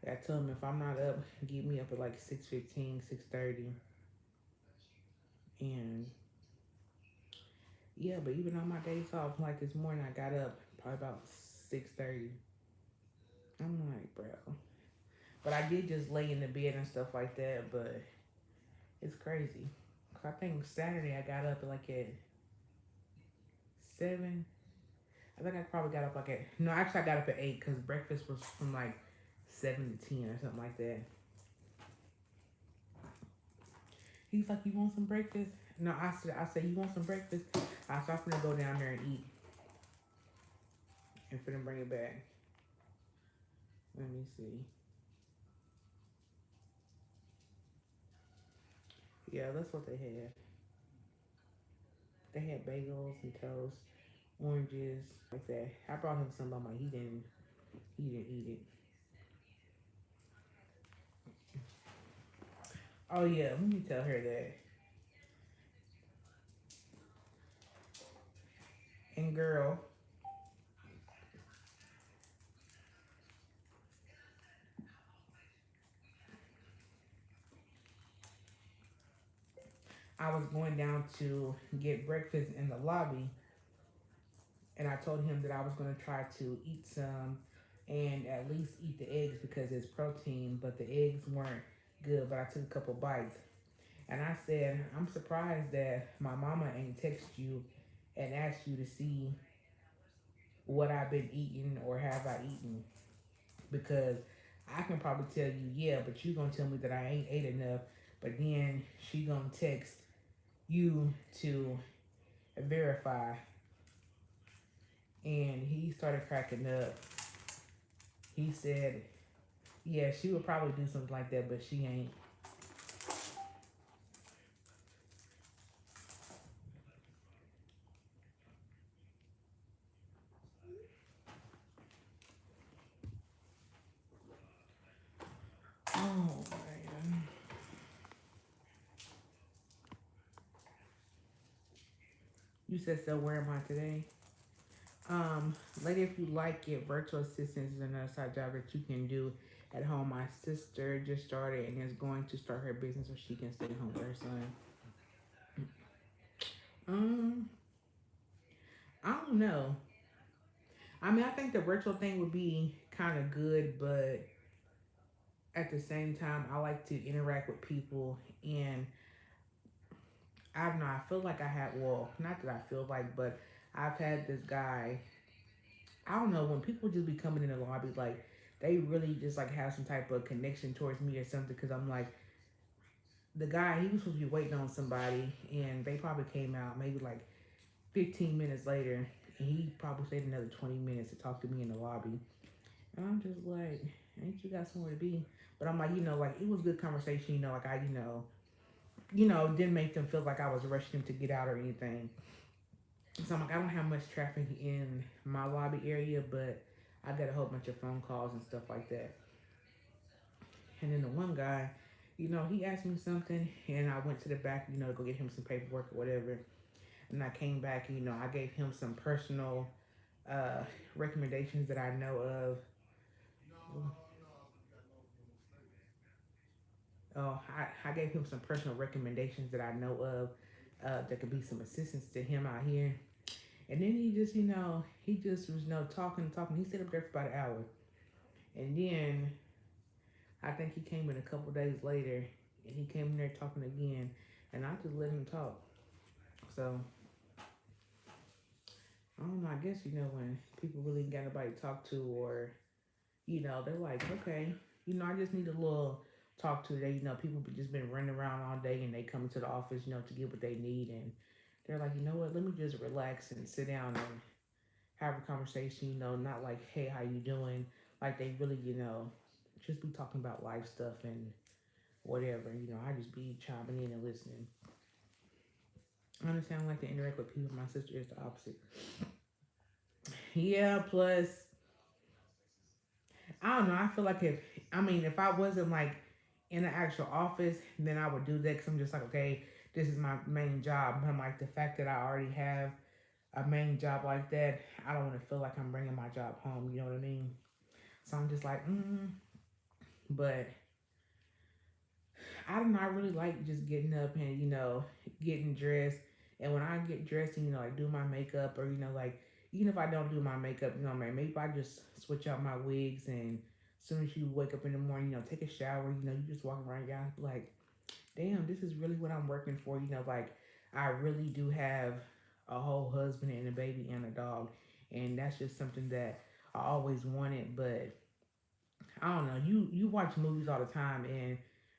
I told him if I'm not up, get me up at like 6:15, 6:30, and yeah. But even on my days off, like this morning, I got up probably about 6:30. I'm like, bro. But I did just lay in the bed and stuff like that. But it's crazy. I think Saturday I got up like at 7. I think I probably got up like at no, actually I got up at 8 because breakfast was from like 7 to 10 or something like that. He's like, "You want some breakfast?" No, I said, "You want some breakfast?" I said, "I'm finna go down there and eat and finna bring it back." Let me see. Yeah, that's what they had. They had bagels and toast, oranges, like that. I brought him some, but I'm like, he didn't eat it. Oh yeah, let me tell her that. And girl, I was going down to get breakfast in the lobby, and I told him that I was going to try to eat some and at least eat the eggs because it's protein, but the eggs weren't good. But I took a couple bites, and I said, "I'm surprised that my mama ain't text you and asked you to see what I've been eating or have I eaten, because I can probably tell you, yeah, but you gonna tell me that I ain't ate enough, but then she gonna text you to verify." And he started cracking up. He said, "Yeah, she would probably do something like that, but she ain't." Oh man. You said, "So where am I today?" Lady, if you like it, virtual assistance is another side job that you can do at home. My sister just started and is going to start her business so she can stay home with her son. Um, I don't know. I mean, I think the virtual thing would be kind of good, but at the same time, I like to interact with people, and I don't know. I feel like I had, well, not that I feel like, but I've had this guy. I don't know, when people just be coming in the lobby, like they really just like have some type of connection towards me or something. Because I'm like, the guy, he was supposed to be waiting on somebody, and they probably came out maybe like 15 minutes later, and he probably stayed another 20 minutes to talk to me in the lobby. And I'm just like, ain't you got somewhere to be? But I'm like, like it was good conversation, like I, didn't make them feel like I was rushing them to get out or anything. So I'm like, I don't have much traffic in my lobby area, but I got a whole bunch of phone calls and stuff like that. And then the one guy, he asked me something, and I went to the back, to go get him some paperwork or whatever. And I came back, and, I gave him some personal uh, recommendations that I know of. Oh, I gave him some personal recommendations that I know of, that could be some assistance to him out here. And then he just, he just was, talking, talking. He stayed up there for about an hour. And then I think he came in a couple days later, and he came in there talking again. And I just let him talk. So, I don't know. I guess, when people really got nobody to talk to, or, they're like, okay, I just need a little talk to today. People just been running around all day, and they come into the office, to get what they need. And they're like, you know what, let me just relax and sit down and have a conversation, not like, hey, how you doing? Like they really, just be talking about life stuff and whatever. I just be chiming in and listening. I understand I like to interact with people. My sister is the opposite. Yeah, plus, I don't know. I feel like if I wasn't like in the actual office, then I would do that because I'm just like, okay, this is my main job. But I'm like, the fact that I already have a main job like that, I don't want to feel like I'm bringing my job home. You know what I mean? So I'm just like, But I don't know. I really like just getting up and getting dressed. And when I get dressed and like do my makeup or like even if I don't do my makeup, maybe I just switch out my wigs and as soon as you wake up in the morning, take a shower. You just walk around your house like, damn, this is really what I'm working for. Like I really do have a whole husband and a baby and a dog, and that's just something that I always wanted. But I don't know. You watch movies all the time, and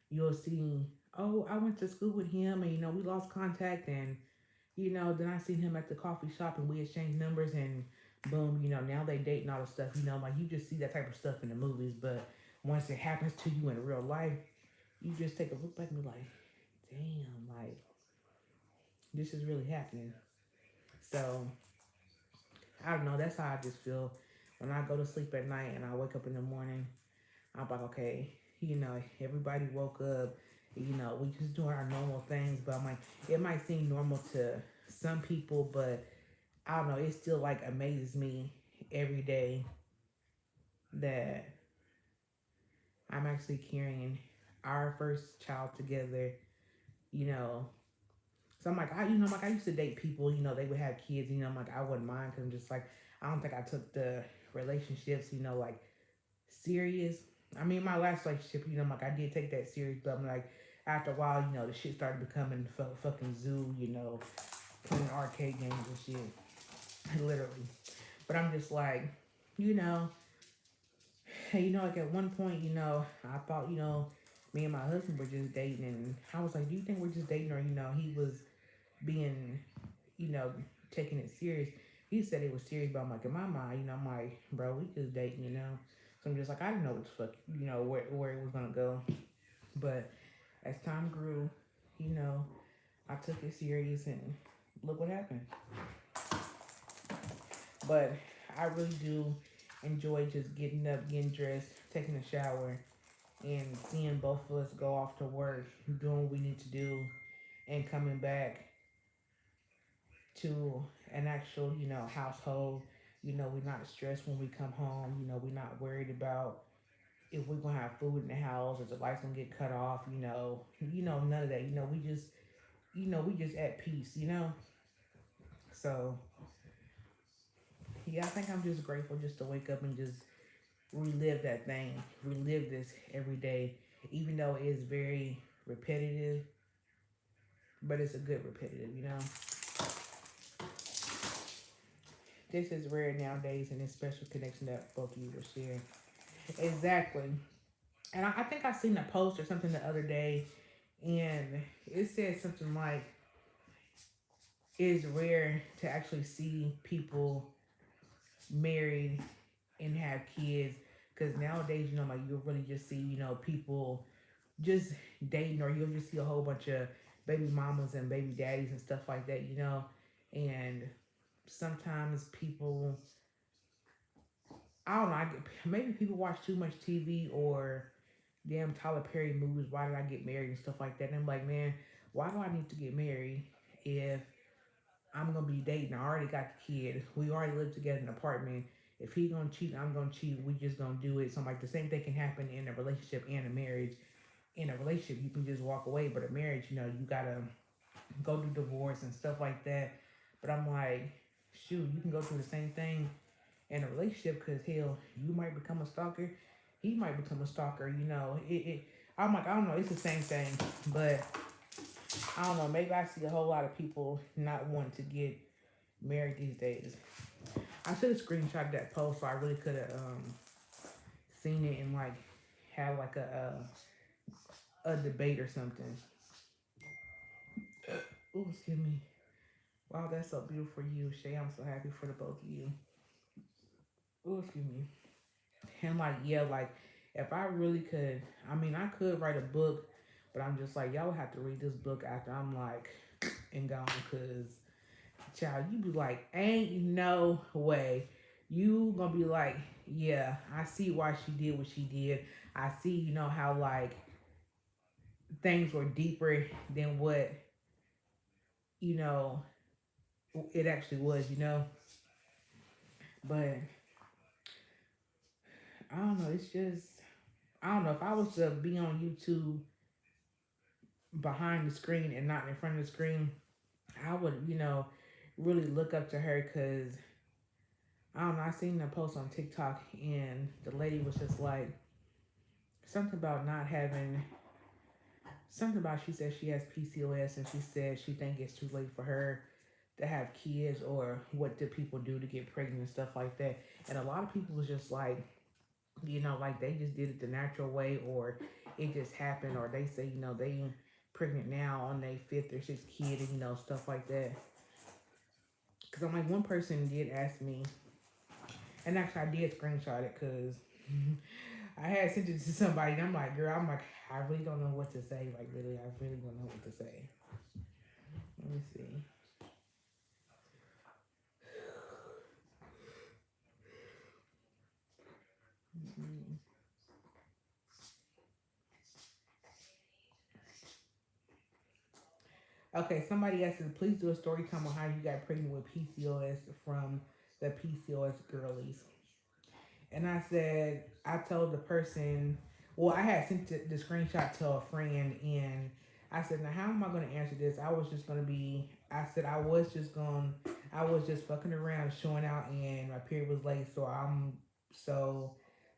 you'll see, oh, I went to school with him, and we lost contact, and then I seen him at the coffee shop, and we exchanged numbers, and boom, now they dating all the stuff. Like you just see that type of stuff in the movies, but once it happens to you in real life, you just take a look back and be like, damn, like this is really happening. So I don't know. That's how I just feel when I go to sleep at night and I wake up in the morning. I'm like, okay, everybody woke up. We just doing our normal things, but I'm like, it might seem normal to some people, but I don't know. It still like amazes me every day that I'm actually carrying our first child together. You know, so I'm like, I used to date people. They would have kids. I'm like, I wouldn't mind because I'm just like, I don't think I took the relationships. Like serious. I mean, my last relationship, I'm like, I did take that serious, but I'm like, after a while, the shit started becoming fucking zoo, playing arcade games and shit, literally. But I'm just like, you know, like at one point, I thought, me and my husband were just dating, and I was like, do you think we're just dating, or he was being, you know, taking it serious? He said it was serious, but I'm like, in my mind, I'm like, bro, we just dating. So I'm just like, I didn't know what the fuck, where it was gonna go. But as time grew, you know, I took it serious, and look what happened. But I really do enjoy just getting up, getting dressed, taking a shower, and seeing both of us go off to work, doing what we need to do, and coming back to an actual, household. We're not stressed when we come home. We're not worried about if we're gonna have food in the house, if the lights gonna get cut off. None of that. We just at peace. So yeah, I think I'm just grateful just to wake up and just relive that thing, relive this every day, even though it is very repetitive, but it's a good repetitive. This is rare nowadays, and this special connection that both of you will share. Exactly. And I think I seen a post or something the other day, and it said something like, it's rare to actually see people married and have kids, because nowadays, like you'll really just see, people just dating, or you'll just see a whole bunch of baby mamas and baby daddies and stuff like that. And sometimes people, I don't know, maybe people watch too much TV or damn Tyler Perry movies. Why did I get married and stuff like that? And I'm like, man, why do I need to get married if I'm gonna be dating? I already got the kid. We already live together in an apartment. If he gonna cheat, I'm gonna cheat. We just gonna do it. So I'm like, the same thing can happen in a relationship and a marriage. In a relationship, you can just walk away, but a marriage, you gotta go through divorce and stuff like that. But I'm like, shoot, you can go through the same thing in a relationship, because hell, you might become a stalker. He might become a stalker. I'm like, I don't know. It's the same thing, but I don't know. Maybe I see a whole lot of people not wanting to get married these days. I should have screenshotted that post so I really could have seen it and like have like a debate or something. Oh, excuse me. Wow, that's so beautiful for you, Shay. I'm so happy for the both of you. Oh, excuse me. And like, yeah, like if I really could, I mean, I could write a book, but I'm just like, y'all would have to read this book after I'm like and gone, because child, you be like, ain't no way. You gonna be like, yeah, I see why she did what she did. I see, how like things were deeper than what, you know, it actually was. But I don't know, it's just I don't know if I was to be on YouTube behind the screen and not in front of the screen, I would, really look up to her because I don't know. I seen a post on TikTok and the lady was just like something about not having something about she said she has PCOS and she said she think it's too late for her to have kids or what do people do to get pregnant and stuff like that. And a lot of people was just like, like they just did it the natural way or it just happened or they say, they pregnant now on their fifth or sixth kid and stuff like that. Because I'm like, one person did ask me, and actually I did screenshot it because I had sent it to somebody and I'm like, girl, I'm like, I really don't know what to say. Like, literally, I really don't know what to say. Let me see. Mm. Okay, somebody asked, please do a story time on how you got pregnant with PCOS from the PCOS girlies. And I said, I told the person, well, I had sent the screenshot to a friend, and I said, now how am I going to answer this? I was just going to be, I said, I was just fucking around, showing out, and my period was late, so,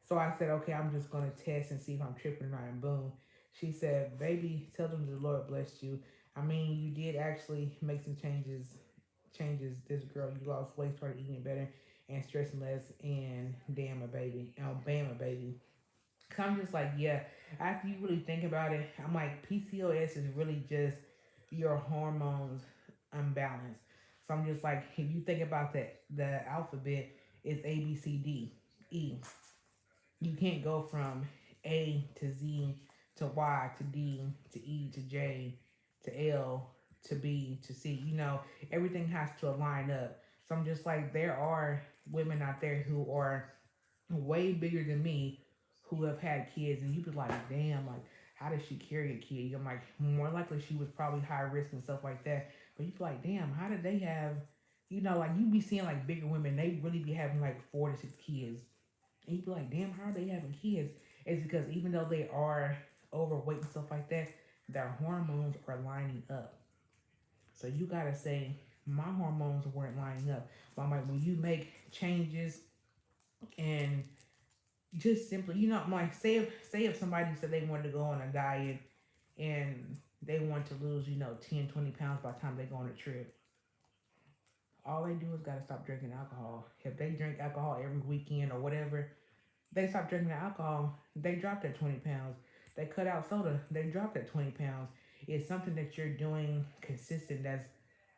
so I said, okay, I'm just going to test and see if I'm tripping or not, and boom. She said, baby, tell them the Lord blessed you. I mean, you did actually make some changes. This girl, you lost weight, started eating better, and stressing less, and damn a baby, oh bam a baby. Cause I'm just like, yeah. After you really think about it, I'm like, PCOS is really just your hormones unbalanced. So I'm just like, if you think about the alphabet is A B C D E. You can't go from A to Z to Y to D to E to J to L to B to C. Everything has to align up. So I'm just like, there are women out there who are way bigger than me who have had kids, and you be like, damn, like, how does she carry a kid? I'm like, more likely she was probably high risk and stuff like that. But you be like, damn, how did they have, like you be seeing like bigger women, they really be having like 4 to 6 kids. And you be like, damn, how are they having kids? It's because even though they are overweight and stuff like that, their hormones are lining up. So you gotta say, my hormones weren't lining up. But I'm like, when you make changes and just simply, I'm like, say if somebody said they wanted to go on a diet and they want to lose, 10, 20 pounds by the time they go on a trip. All they do is gotta stop drinking alcohol. If they drink alcohol every weekend or whatever, they stop drinking the alcohol, they drop that 20 pounds. They cut out soda, they drop that 20 pounds. It's something that you're doing consistent that's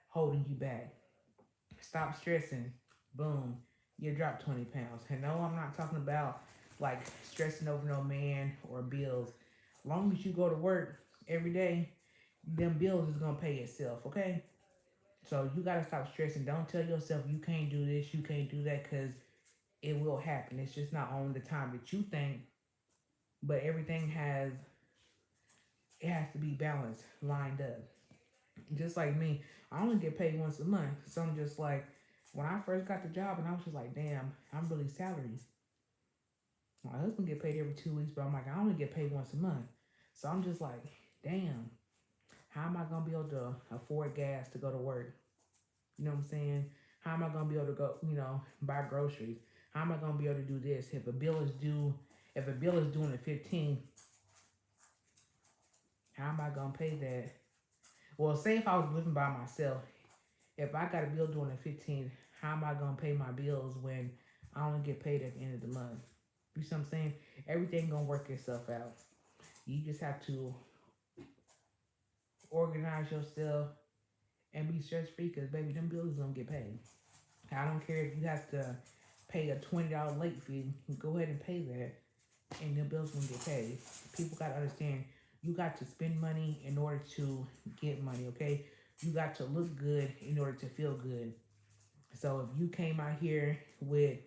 holding you back. Stop stressing, boom, you drop 20 pounds. And no, I'm not talking about like stressing over no man or bills. As long as you go to work every day, them bills is gonna pay itself, okay? So you gotta stop stressing. Don't tell yourself you can't do this, you can't do that, because it will happen. It's just not on the time that you think, but everything it has to be balanced, lined up. Just like me, I only get paid once a month. So I'm just like, when I first got the job, and I was just like, damn, I'm really salary. My husband get paid every 2 weeks, but I'm like, I only get paid once a month. So I'm just like, damn, how am I gonna be able to afford gas to go to work? You know what I'm saying? How am I gonna be able to go, buy groceries? How am I gonna be able to do this? If a bill is due on the 15th, how am I gonna pay that? Well, say if I was living by myself, if I got a bill due on the 15th, how am I gonna pay my bills when I only get paid at the end of the month? You see what I'm saying? Everything gonna work itself out. You just have to organize yourself and be stress free, because baby, them bills don't get paid. I don't care if you have to pay a $20 late fee. Go ahead and pay that, and your bills gonna get paid. People gotta understand, you got to spend money in order to get money. Okay, you got to look good in order to feel good. So if you came out here with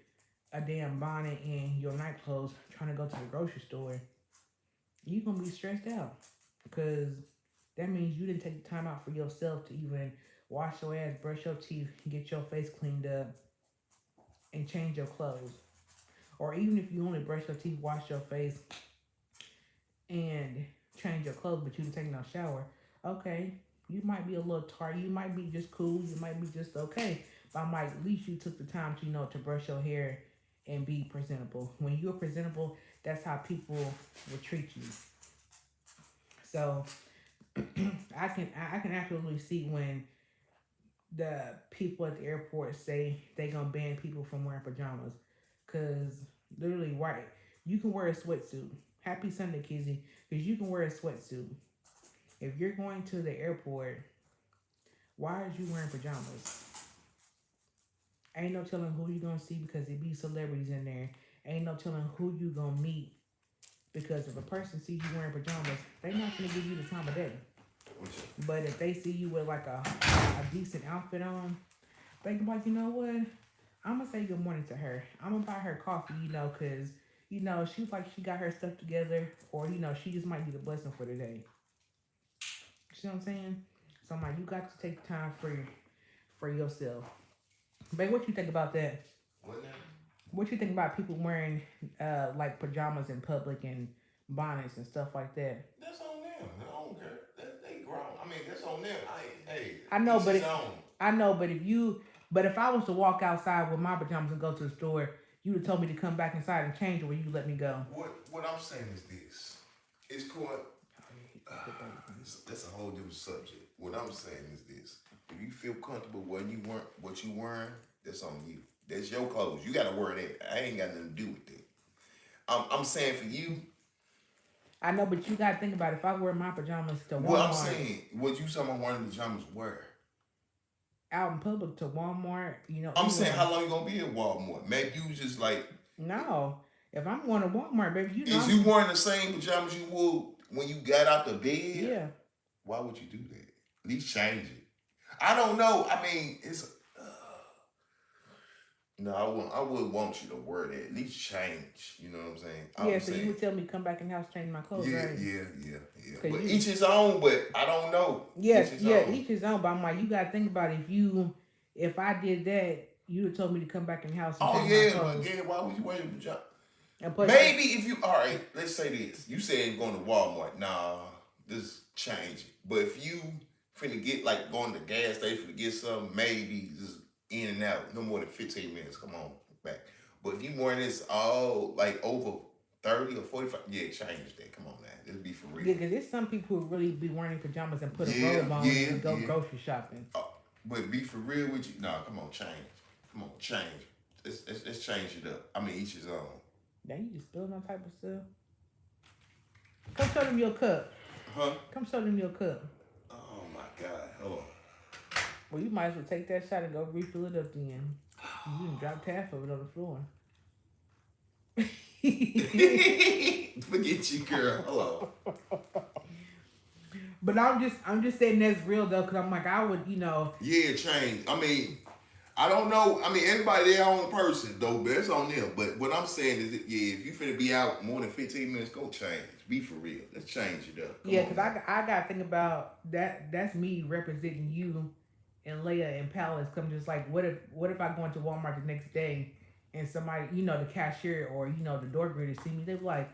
a damn bonnet and your night clothes trying to go to the grocery store, you gonna be stressed out, because that means you didn't take the time out for yourself to even wash your ass, brush your teeth, get your face cleaned up, and change your clothes. Or even if you only brush your teeth, wash your face, and change your clothes, but you didn't take no shower. Okay, you might be a little tired. You might be just cool. You might be just okay. But I'm like, at least you took the time to to brush your hair and be presentable. When you're presentable, that's how people will treat you. So I can absolutely see when the people at the airport say they gonna ban people from wearing pajamas, cause literally, right? You can wear a sweatsuit. Happy Sunday, Kizzy, cause you can wear a sweatsuit. If you're going to the airport, why are you wearing pajamas? Ain't no telling who you gonna see because it be celebrities in there. Ain't no telling who you gonna meet because if a person sees you wearing pajamas, they not gonna give you the time of day. But if they see you with like a decent outfit on, they can be like, you know what? I'm gonna say good morning to her. I'm gonna buy her coffee, cause she was like she got her stuff together, or she just might need a blessing for the day. You see what I'm saying? So I'm like, you got to take time for yourself. Babe, what you think about that? What now? What you think about people wearing like pajamas in public and bonnets and stuff like that? That's on them. I don't care. They grown. I mean, that's on them. Hey, I know, each but his own. I know, but if I was to walk outside with my pajamas and go to the store, you would have told me to come back inside and change, or you let me go. What I'm saying is this. It's called. That's a whole different subject. What I'm saying is this: if you feel comfortable when you weren't what you wearing, that's on you. That's your clothes. You gotta wear that. I ain't got nothing to do with that. I'm saying for you, I know, but you gotta think about it. If I wear my pajamas to what I'm Walmart, saying, what you talking about wearing pajamas where? out in public to Walmart, I'm saying anywhere. how long you gonna be at Walmart? Maybe you was just like, No, if I'm going to Walmart, baby, is you wearing the same pajamas you would when you got out the bed? yeah, Why would you do that? At least change it. I don't know. I mean, it's no. I would want you to wear that. At least change. You know what I'm saying? yeah. I'm So you saying. would tell me to come back in the house, change my clothes, Yeah, right? yeah, yeah, yeah. Cause But you, each his own. But I don't know. yeah, Each his yeah, own. each his own. But I'm like, you gotta think about it. If I did that, you'd have told me to come back in the house and Oh change my yeah, but clothes. yeah, why would you wear your pajamas? And plus, Maybe if you all right, let's say this. You saying going to Walmart. Nah, just change it. But if you finna get like going to the gas station to get something, maybe just in and out. No more than 15 minutes. Come on, back. But if you wearing this all like over 30 or 45, yeah, change that. Come on now. Let's be for real. yeah, because there's some people who really be wearing pajamas and put a Yeah, robe on yeah, and go yeah. grocery shopping. But be for real with you. Nah, come on, change. Come on, change. Let's change it up. I mean, each his own. Now you just spilling that type of stuff. Come show them your cup. Huh? Come show them your cup. Oh my God. Hold on. Well, you might as well take that shot and go refill it up then. You done dropped half of it on the floor. Forget you, girl. Hello. But I'm just saying that's real though, cause I'm like I would, Yeah, change. I mean, I don't know. I mean, everybody their own person though, but it's on them. But what I'm saying is, that, yeah, if you finna be out more than 15 minutes, go change. Be for real. Let's change it up. Come yeah, on cause now. I gotta think about that. That's me representing you and Leia and Palace. Come just like what if I go into Walmart the next day and somebody, the cashier or the door greeter see me, they be like,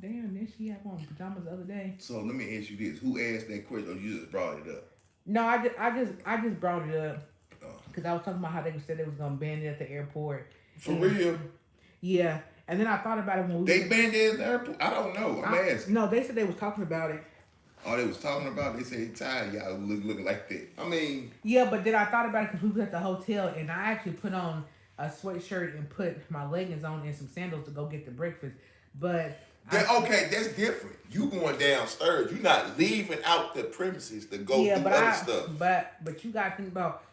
damn, did she have on pajamas the other day? So let me ask you this: who asked that question, or you just brought it up? No, I just brought it up Uh, because I was talking about how they said they was gonna ban it at the airport. for And real? yeah, and then I thought about it when we They banned it at the airport. I don't know. I'm asking. no, they said they was talking about it. All they was talking about, they said, tired y'all looking like that. I mean, Yeah, but then I thought about it because we was at the hotel and I actually put on a sweatshirt and put my leggings on and some sandals to go get the breakfast. But okay, that's different. You going downstairs. You're not leaving out the premises to go yeah, do but other stuff. but you gotta think about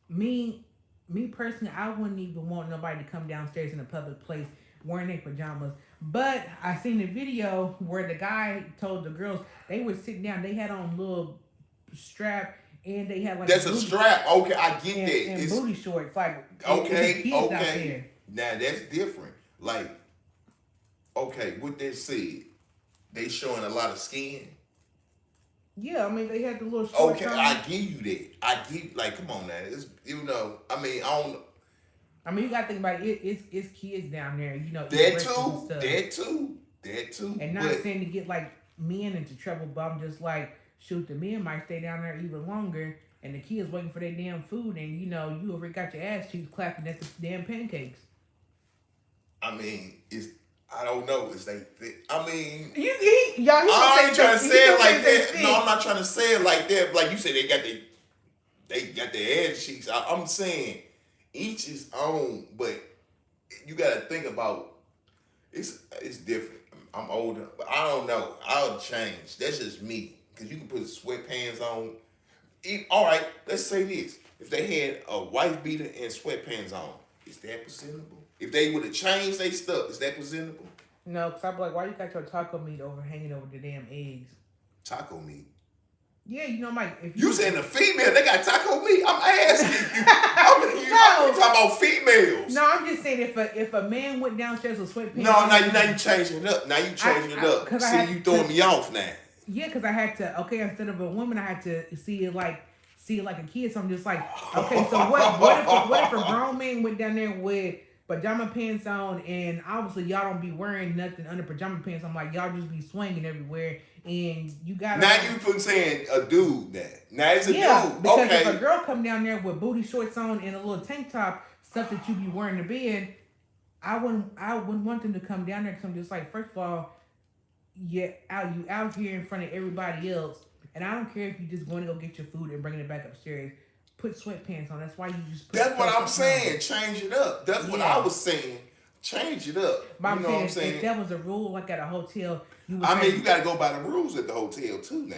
me. Me personally, I wouldn't even want nobody to come downstairs in a public place wearing their pajamas. But I seen a video where the guy told the girls they were sitting down. They had on little strap and they had like That's a strap. Okay, I get and, that. and It's booty shorts. Like okay, kids out okay. there. Now that's different. Like, okay, with that said, they showing a lot of skin. Yeah, I mean they had the little short. Okay, I give you that. I give like, come on now. It's I mean, I don't. I mean, you gotta think about it. It's kids down there, eating That breakfast and too. stuff. That too. That too. And not But saying to get like men into trouble, but I'm just like, shoot, the men might stay down there even longer, and the kids waiting for their damn food, and you already got your ass cheeks clapping at the damn pancakes. I mean, it's I don't know. It's they thick. I mean, Y'all, he gonna I say ain't trying to he say it gonna say like they that. No, I'm thick. not trying to say it like that. Like you said, they got their ass cheeks. I'm saying each is own, but you got to think about it's different. I'm older, but I don't know. I'll change. That's just me. Cause you can put sweatpants on. All right, let's say this: if they had a wife beater and sweatpants on, is that presentable? If they would have changed their stuff, is that presentable? No, cause I'm like, why you got your taco meat over hanging over the damn eggs? Taco meat. Yeah, I'm like, if You you saying the female they got taco meat? I'm asking you. I'm no, talking about females. no, I'm just saying if a man went downstairs with No, sweatpants on, now you changing it up. Now you changing it up. cause I See, had, you throwing me off now. yeah, cause I had to. Okay, instead of a woman, I had to see it like a kid. So I'm just like, okay, so what if a grown man went down there with pajama pants on, and obviously y'all don't be wearing nothing under pajama pants. I'm like, y'all just be swinging everywhere, and you got Now you put saying a dude that. Now it's a yeah, dude. because if a Okay. girl come down there with booty shorts on and a little tank top, stuff that you be wearing to bed, I wouldn't want them to come down there because I'm just like, first of all, you out here in front of everybody else, and I don't care if you just want to go get your food and bring it back upstairs. Put sweatpants on. That's why you just That's what I'm something on. saying. Change it up. That's what I Yeah, was saying. Change it up. but You I'm know what saying I'm if saying? that was a rule, like at a hotel, you would I mean, you say, got to go by the rules at the hotel too. Now,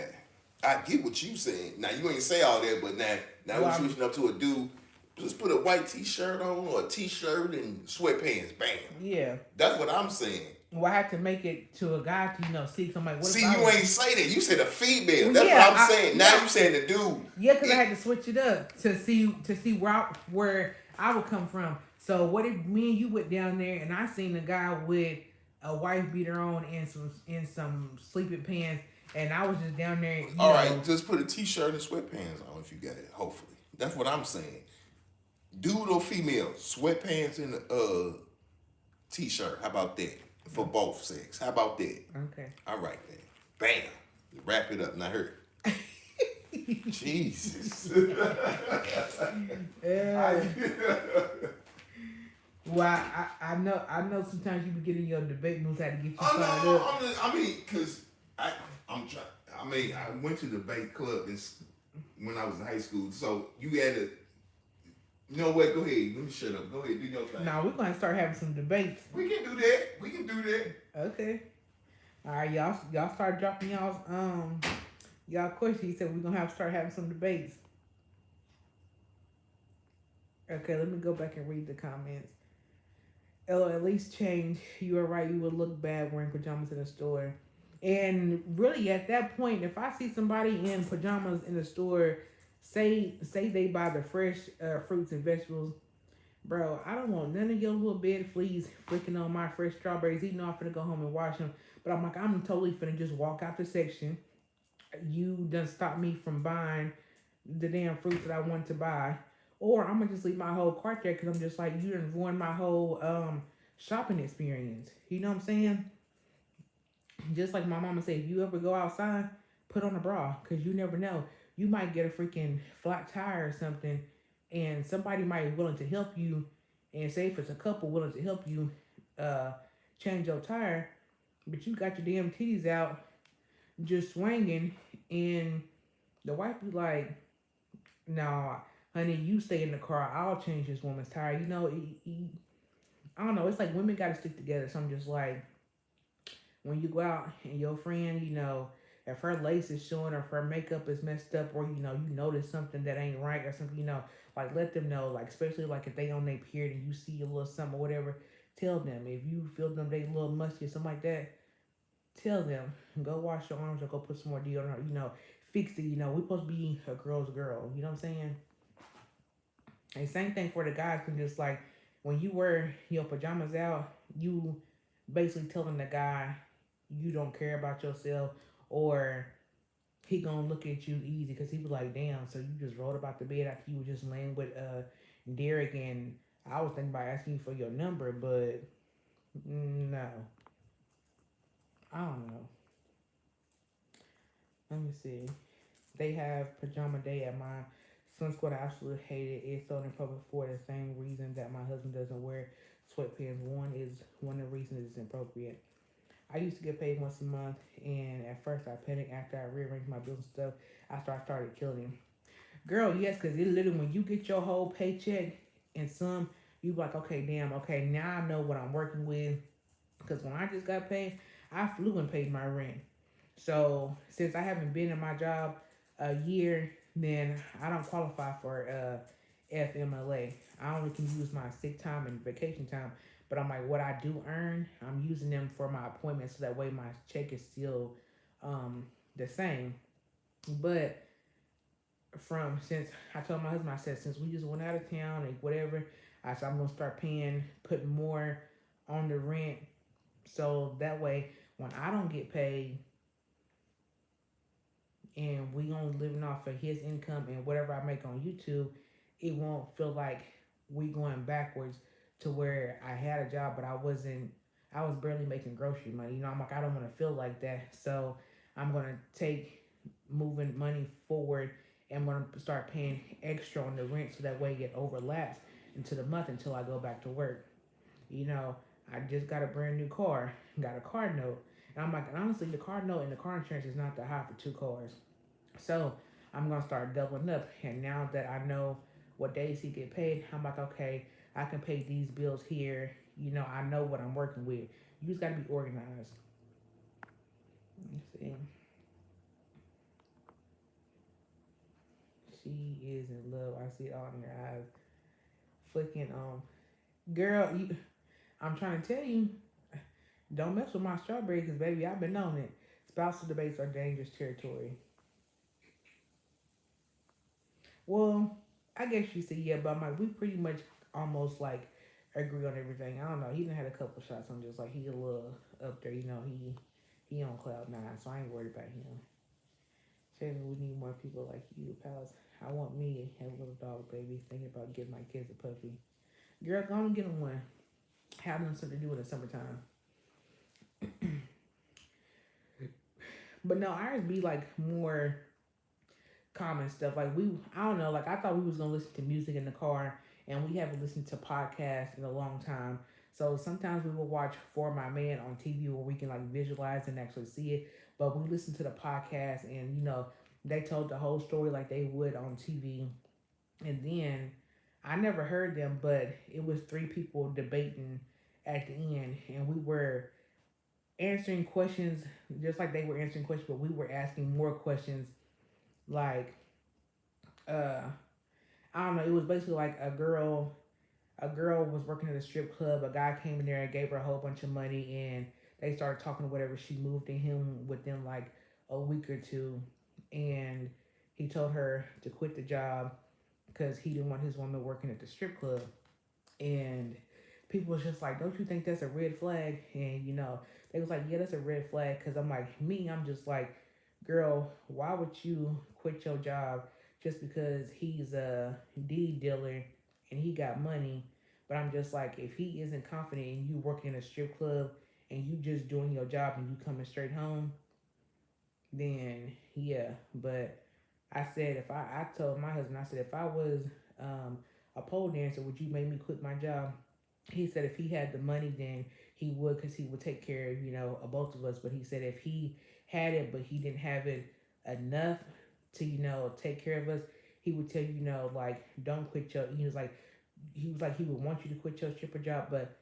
I get what you saying. Now you ain't say all that, but now we well, switching up to a dude. Just put a white t-shirt on or a t-shirt and sweatpants. Bam. yeah. That's what I'm saying. Well, I had to make it to a guy to see. Cause I'm like, what if See, I you was? ain't say that. You said a female. Well, That's what yeah, I'm saying. Now yeah. you saying the dude. Yeah, because I It, had to switch it up to see where I would come from. So what if me and you went down there and I seen a guy with a wife beater on and some sleeping pants, and I was just down there, all right, just put a t-shirt and sweatpants on if you got it. Hopefully, that's what I'm saying. Dude or female, sweatpants and a t-shirt. How about that for both sex? How about that? Okay. All right then. Bam. Wrap it up. Now hurt. Jesus. Uh, well, I know sometimes you be getting your debate moves had to get you Oh fired no, up. I mean, cause I'm trying. I mean, I went to the debate club when I was in high school. So you had to. You know what? Go ahead. Let me shut up. Go ahead. Do your thing. Now we're gonna start having some debates. We can do that. We can do that. Okay. All right, y'all start dropping y'all questions. He said we're gonna start having some debates. Okay, let me go back and read the comments. It'll at least change. You are right. You would look bad wearing pajamas in a store. And really, at that point, if I see somebody in pajamas in the store, say they buy the fresh fruits and vegetables, bro, I don't want none of your little bed fleas flicking on my fresh strawberries. Even though I'm finna go home and wash them, but I'm like, I'm totally finna just walk out the section. You done stop me from buying the damn fruits that I want to buy, or I'm gonna just leave my whole cart there because I'm just like, you done ruined my whole shopping experience. You know what I'm saying? Just like my mama said, if you ever go outside, put on a bra because you never know. You might get a freaking flat tire or something, and somebody might be willing to help you. And say if it's a couple willing to help you uh, change your tire, but you got your damn titties out just swinging, and the wife be like, "No, honey, you stay in the car. I'll change this woman's tire." I don't know. It's like women got to stick together. So I'm just like, when you go out and your friend, if her lace is showing or if her makeup is messed up or you notice something that ain't right or something, like let them know, like especially like if they on their period and you see a little something or whatever, tell them. If you feel them they a little musty or something like that, tell them go wash your arms or go put some more deodorant, fix it. We supposed to be a girl's girl, you know what I'm saying? And same thing for the guys, can just like when you wear your pajamas out, you basically telling the guy you don't care about yourself, or he gonna look at you easy because he was like, damn, so you just rolled about the bed after you were just laying with Derek, and I was thinking about asking you for your number, but no, I don't know. Let me see. They have pajama day at my son's school. I absolutely hate it. It's so inappropriate for the same reason that my husband doesn't wear sweatpants. One of the reasons it's inappropriate. I used to get paid once a month, and at first I panicked. After I rearranged my bills and stuff, started killing him. Girl, yes, because it literally, when you get your whole paycheck and some, you be like, okay, damn, okay, now I know what I'm working with. Because when I just got paid, I flew and paid my rent. So since I haven't been in my job a year, then I don't qualify for FMLA. I only can use my sick time and vacation time. But I'm like, what I do earn, I'm using them for my appointments, so that way my check is still the same. But from since I told my husband, I said, since we just went out of town and whatever, I said I'm gonna start putting more on the rent, so that way when I don't get paid and we only living off of his income and whatever I make on YouTube, it won't feel like we going backwards to where I had a job but I was barely making grocery money. I'm like, I don't want to feel like that. So I'm gonna take moving money forward, and I'm gonna start paying extra on the rent, so that way it overlaps into the month until I go back to work. You know, I just got a brand new car, got a car note. And I'm like, honestly, the car note and the car insurance is not that high for two cars. So I'm gonna start doubling up. And now that I know what days he get paid, I'm like, okay, I can pay these bills here. I know what I'm working with. You just gotta be organized. Let's see. She is in love. I see it all in her eyes. Flicking girl, I'm trying to tell you, don't mess with my strawberry, because baby, I've been on it. Spousal debates are dangerous territory. Well, I guess you say yeah, but I'm like, we pretty much almost like agree on everything. I don't know. He done had a couple shots. I'm just like, he a little up there. He on cloud nine, so I ain't worried about him. Saying we need more people like you, pals. I want me a little dog, baby. Thinking about giving my kids a puppy. Girl, go and get them one. Have them something to do in the summertime. But no, ours be like more common stuff. Like I don't know. Like I thought we was gonna listen to music in the car, and we haven't listened to podcasts in a long time. So sometimes we will watch For My Man on TV, where we can like visualize and actually see it. But we listen to the podcast, and they told the whole story like they would on TV. And then I never heard them, but it was three people debating at the end, and we were answering questions just like they were answering questions, but we were asking more questions. Like, uh, I don't know. It was basically like a girl was working at a strip club. A guy came in there and gave her a whole bunch of money, and they started talking whatever. She moved to him within like a week or two, and he told her to quit the job because he didn't want his woman working at the strip club. And people was just like, don't you think that's a red flag? And they was like, yeah, that's a red flag. Because I'm like, I'm just like, girl, why would you quit your job just because he's a deed dealer and he got money? But I'm just like, if he isn't confident in you working in a strip club and you just doing your job and you coming straight home, then yeah. But I said, I told my husband, I said, if I was a pole dancer, would you make me quit my job? He said if he had the money, then he would, because he would take care of of both of us. But he said if he had it, but he didn't have it enough to take care of us, he would tell you, like, don't quit your. He was like he would want you to quit your stripper job, but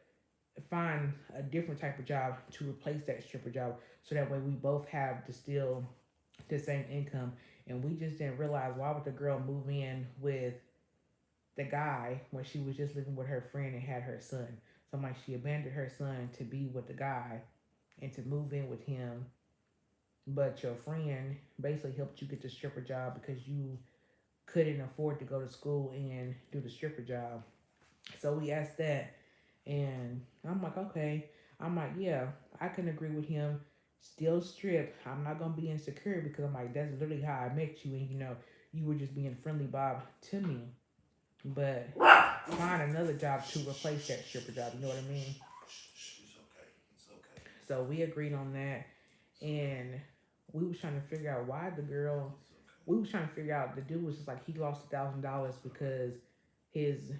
find a different type of job to replace that stripper job, so that way we both have the still the same income. And we just didn't realize, why would the girl move in with the guy when she was just living with her friend and had her son? So I'm like, she abandoned her son to be with the guy and to move in with him, but your friend basically helped you get the stripper job because you couldn't afford to go to school and do the stripper job. So we asked that, and I'm like, okay. I'm like, yeah, I can agree with him. Still strip. I'm not gonna be insecure, because I'm like, that's literally how I met you, and you were just being friendly Bob to me. But find another job to replace that stripper job. You know what I mean? It's okay. It's okay. So we agreed on that, and we was trying to figure out why the girl. We was trying to figure out the dude was just like he lost $1,000 because his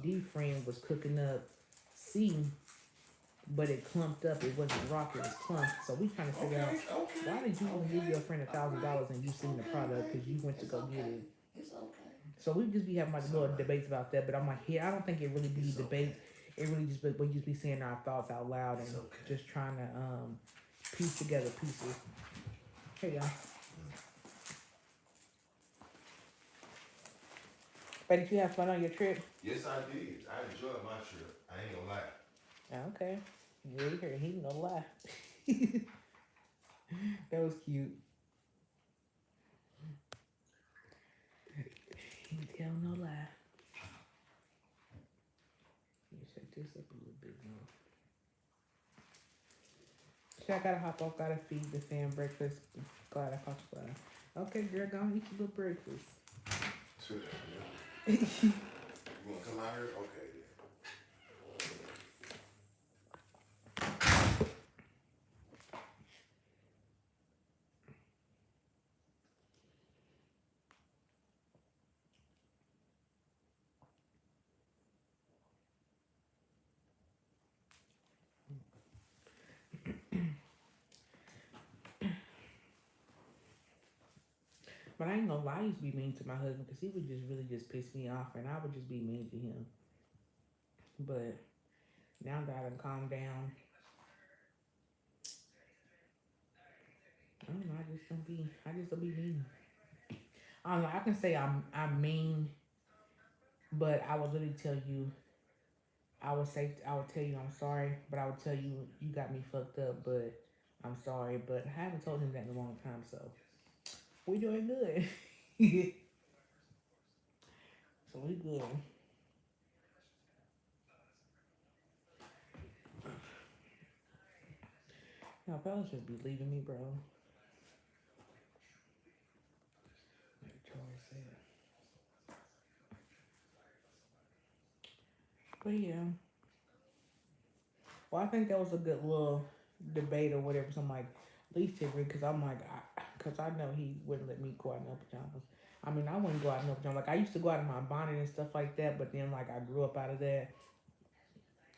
D friend was cooking up C, but it clumped up. It wasn't rock, it was clumped. So we trying to figure out Okay, okay, why did you even give okay. your friend All right. $1,000 and you seen the Okay, product okay. because you went to It's go get okay. it. It's okay. So we just be having like It's all little right. debates about that. But I'm like, yeah, I don't think it really be It's okay. debates. It really just be we just be saying our thoughts out loud It's and okay. just trying to piece together pieces. Hey y'all. But did you have fun on your trip? Yes, I did. I enjoyed my trip. I ain't gonna lie. Okay. Yeah, you heard he ain't gonna lie. That was cute. He ain't tell no lie. Let me shut this up a little bit more. Shit, I gotta hop off, gotta feed the fam breakfast. Glad I caught you glad. Okay, girl, go and eat your little breakfast. Sure, yeah. You wanna come out here? Okay, then. But I ain't gonna lie, I used to be mean to my husband because he would just really just piss me off and I would just be mean to him. But now that I done calmed down, I don't know, I just don't be mean. I don't know, I can say I'm mean, but I would literally tell you, I would tell you I'm sorry, but I would tell you you got me fucked up, but I'm sorry. But I haven't told him that in a long time, so we doing good. So we good. Now fellas just be leaving me, bro. Like Troy said. But yeah. Well, I think that was a good little debate or whatever. So I'm like, least agree because I'm like, because I know he wouldn't let me go out in no pajamas. I mean, I wouldn't go out in no pajamas. Like I used to go out in my bonnet and stuff like that, but then like I grew up out of that.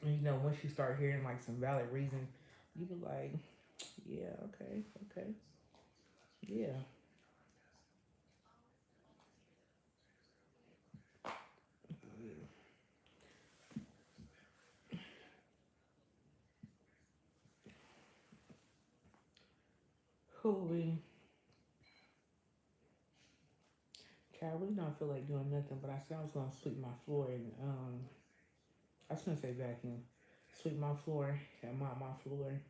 And you know, once you start hearing like some valid reason, you be like, yeah, okay, okay, yeah, holy. I really don't feel like doing nothing, but I said I was gonna sweep my floor and I was gonna say vacuum, sweep my floor and mop my floor.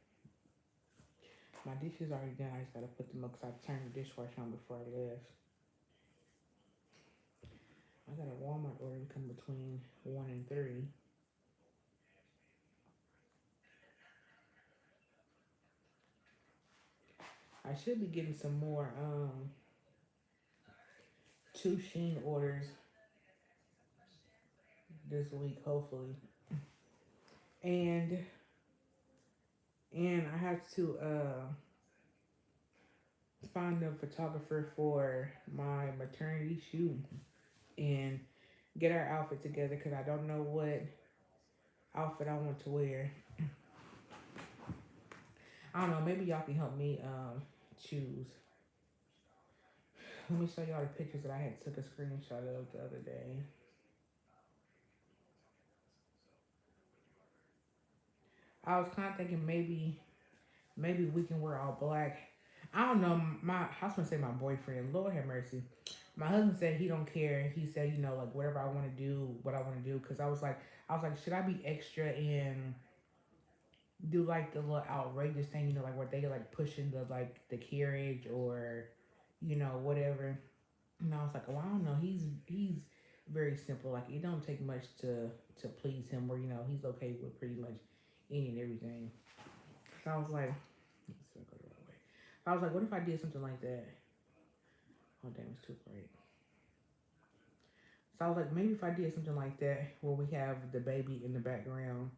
My dishes already done. I just gotta put them up because I turned the dishwasher on before I left. I got a Walmart order to come between 1 and 3. I should be getting some more two Sheen orders this week, hopefully. And I have to find a photographer for my maternity shoot and get our outfit together because I don't know what outfit I want to wear. I don't know. Maybe y'all can help me choose. Let me show y'all the pictures that I had took a screenshot of the other day. I was kind of thinking maybe we can wear all black. I don't know. I was gonna say my boyfriend. Lord have mercy. My husband said he don't care. He said like whatever I want to do, what I want to do. Cause I was like, should I be extra and do like the little outrageous thing? Like where they like pushing the carriage or whatever. And I was like, well, I don't know. He's very simple. Like it don't take much to please him. Where he's okay with pretty much any and everything. So I was like, I was like, what if I did something like that? Oh damn, it's too bright. So I was like, maybe if I did something like that, where we have the baby in the background,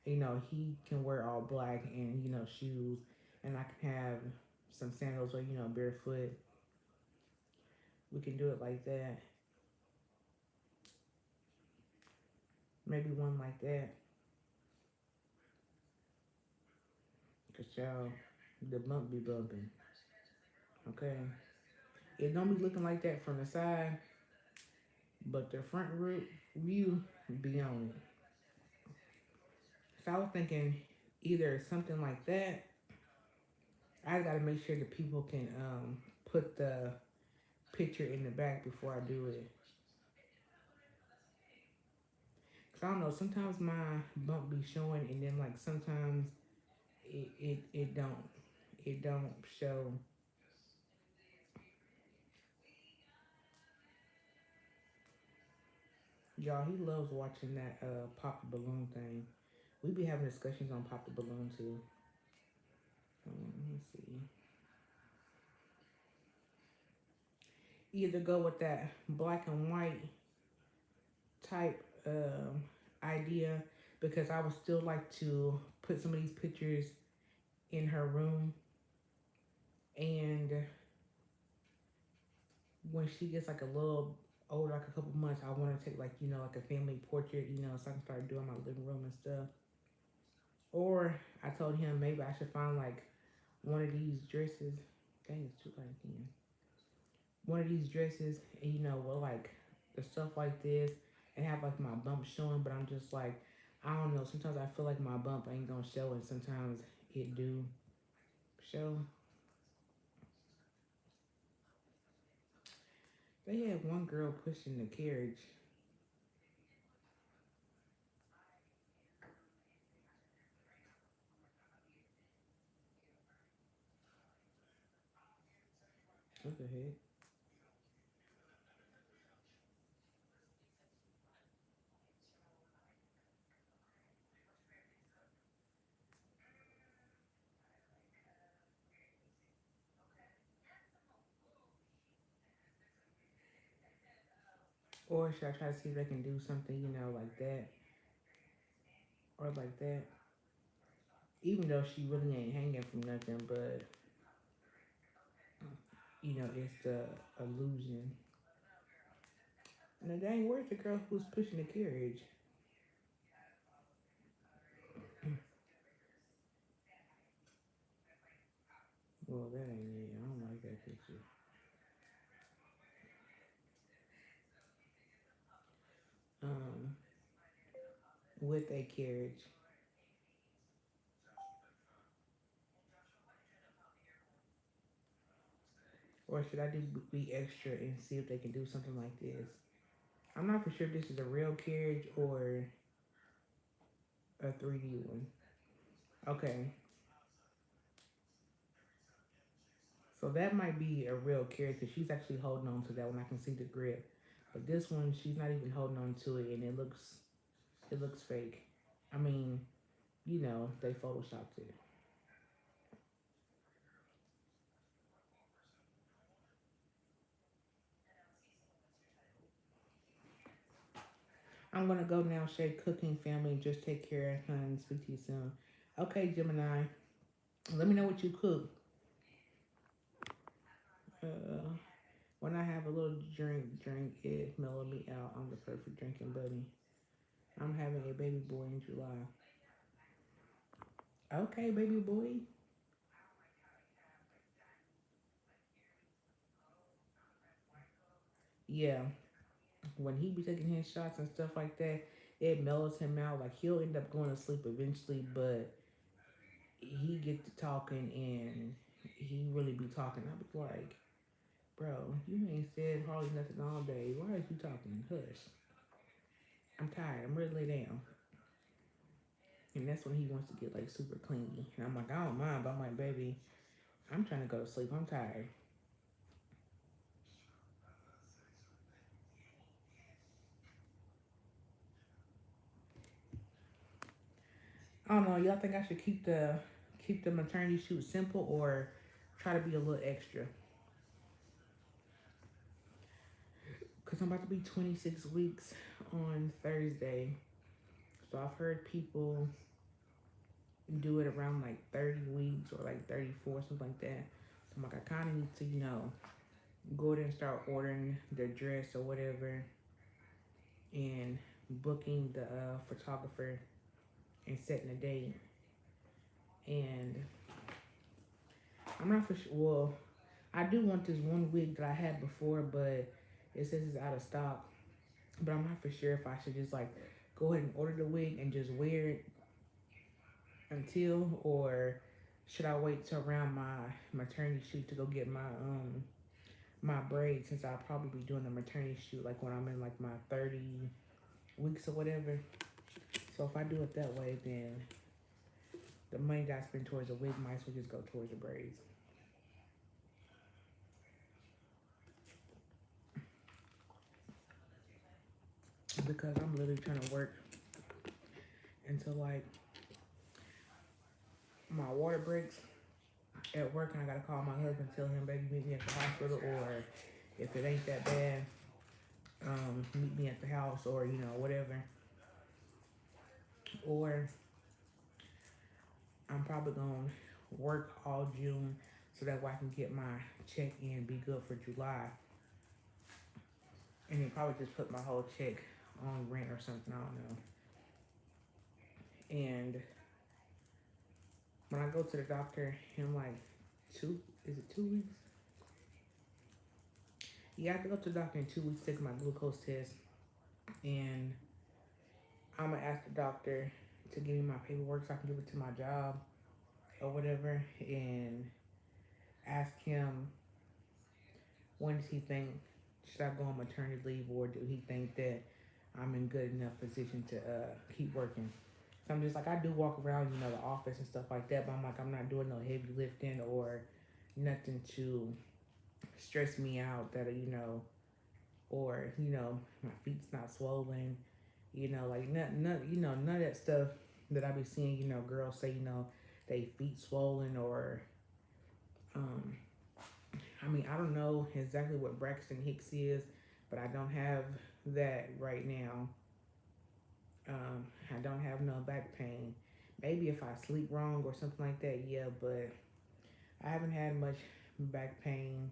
he can wear all black and shoes, and I can have some sandals or barefoot. We can do it like that. Maybe one like that. Cause y'all, the bump be bumping. Okay. It don't be looking like that from the side, but the front view be on it. So I was thinking either something like that. I gotta make sure that people can put the picture in the back before I do it. Cause I don't know. Sometimes my bump be showing, and then like sometimes it don't. It don't show. Y'all, he loves watching that pop the balloon thing. We be having discussions on pop the balloon too. Let me see. Either go with that black and white type idea because I would still like to put some of these pictures in her room, and when she gets like a little older, like a couple months, I want to take like like a family portrait, so I can start doing my living room and stuff. Or I told him maybe I should find like one of these dresses. Dang, it's too light again. One of these dresses, and with like the stuff like this, and have like my bump showing. But I'm just like, I don't know. Sometimes I feel like my bump ain't gonna show, and sometimes it do show. They had one girl pushing the carriage. What the heck? Or should I try to see if they can do something, like that or like that? Even though she really ain't hanging from nothing, but it's the illusion. Now, dang, where's the girl who's pushing the carriage? Well, that ain't it. I don't like that picture. Um, with a carriage. Or should I do be extra and see if they can do something like this? I'm not for sure if this is a real carriage or a 3D one. Okay, so that might be a real carriage because she's actually holding on to that one. I can see the grip, but this one she's not even holding on to it, and it looks fake. I mean, they photoshopped it. I'm gonna go now, Shay. Cooking family. Just take care, honey. Speak to you soon. Okay, Gemini. Let me know what you cook. Uh, when I have a little drink it mellow me out. I'm the perfect drinking buddy. I'm having a baby boy in July. Okay, baby boy. Yeah, when he be taking his shots and stuff like that, it mellows him out. Like he'll end up going to sleep eventually, but he get to talking and he really be talking. I be like, bro, you ain't said hardly nothing all day. Why is you talking? Hush. I'm tired. I'm ready to lay down. And that's when he wants to get like super clingy. And I'm like, I don't mind, but I'm like, baby, I'm trying to go to sleep. I'm tired. I don't know. Y'all think I should keep the maternity shoot simple or try to be a little extra? Cause I'm about to be 26 weeks on Thursday, so I've heard people do it around like 30 weeks or like 34, something like that. I'm like, I kind of need to, go ahead and start ordering the dress or whatever and booking the photographer and setting a date. And I'm not for sure. Well, I do want this one wig that I had before, but it says it's out of stock. But I'm not for sure if I should just like go ahead and order the wig and just wear it until, or should I wait till around my maternity shoot to go get my braids, since I'll probably be doing the maternity shoot like when I'm in like my 30 weeks or whatever. So if I do it that way, then the money that I spend towards the wig might as well just go towards the braids. Because I'm literally trying to work until like my water breaks at work, and I gotta call my husband, tell him, baby, meet me at the hospital, or if it ain't that bad, meet me at the house, or whatever. Or I'm probably gonna work all June so that way I can get my check in, be good for July, and then probably just put my whole check on rent or something. I don't know. And when I go to the doctor in like is it 2 weeks? Yeah, I have to go to the doctor in 2 weeks to take my glucose test, and I'm gonna ask the doctor to give me my paperwork so I can give it to my job or whatever, and ask him, when does he think, should I go on maternity leave, or do he think that I'm in good enough position to keep working? So I'm just like, I do walk around, the office and stuff like that, but I'm like, I'm not doing no heavy lifting or nothing to stress me out that, or, my feet's not swollen, like none of that stuff that I be seeing, girls say, they feet swollen, or, I mean, I don't know exactly what Braxton Hicks is, but I don't have that right now. I don't have no back pain. Maybe if I sleep wrong or something like that, yeah, but I haven't had much back pain,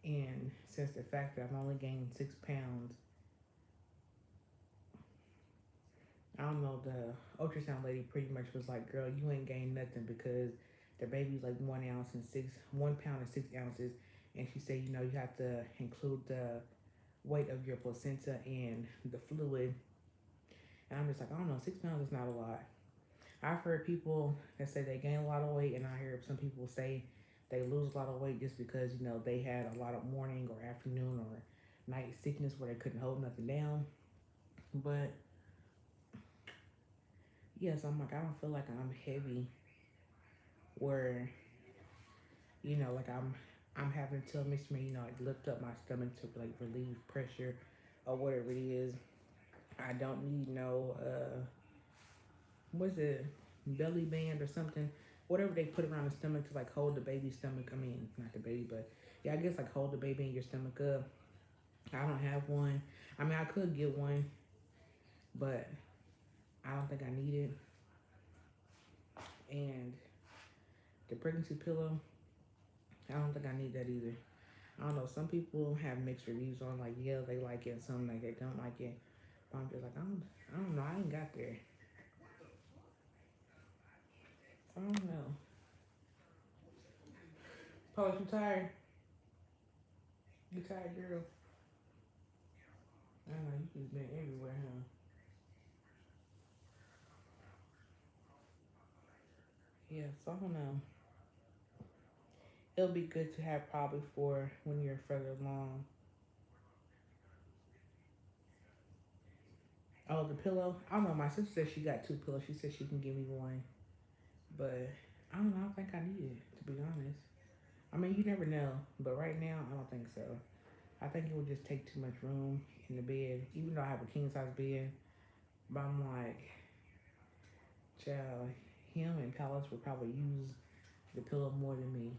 and since the fact that I've only gained 6 pounds, I don't know, the ultrasound lady pretty much was like, girl, you ain't gained nothing because the baby's like 1 pound and 6 ounces. And she said, you have to include the weight of your placenta and the fluid. And I'm just like, I don't know, 6 pounds is not a lot. I've heard people that say they gain a lot of weight, and I hear some people say they lose a lot of weight just because, they had a lot of morning or afternoon or night sickness where they couldn't hold nothing down. But yes, I'm like, I don't feel like I'm heavy where, like I'm having to tell Miss Me, like lift up my stomach to like relieve pressure or whatever it is. I don't need no what's it, belly band or something. Whatever they put around the stomach to like hold the baby's stomach. I mean, not the baby, but yeah, I guess like hold the baby in your stomach up. I don't have one. I mean, I could get one, but I don't think I need it. And the pregnancy pillow, I don't think I need that either. I don't know. Some people have mixed reviews on, like, yeah, they like it, some like they don't like it. But I'm just like, I don't know. I ain't got there. I don't know. Paula, you tired? You tired, girl? I know you just been everywhere, huh? Yeah. So I don't know. It'll be good to have probably for when you're further along. Oh, the pillow. I don't know. My sister said she got two pillows. She said she can give me one, but I don't know. I don't think I need it, to be honest. I mean, you never know, but right now I don't think so. I think it would just take too much room in the bed, even though I have a king size bed. But I'm like, child, him and Palace would probably use the pillow more than me,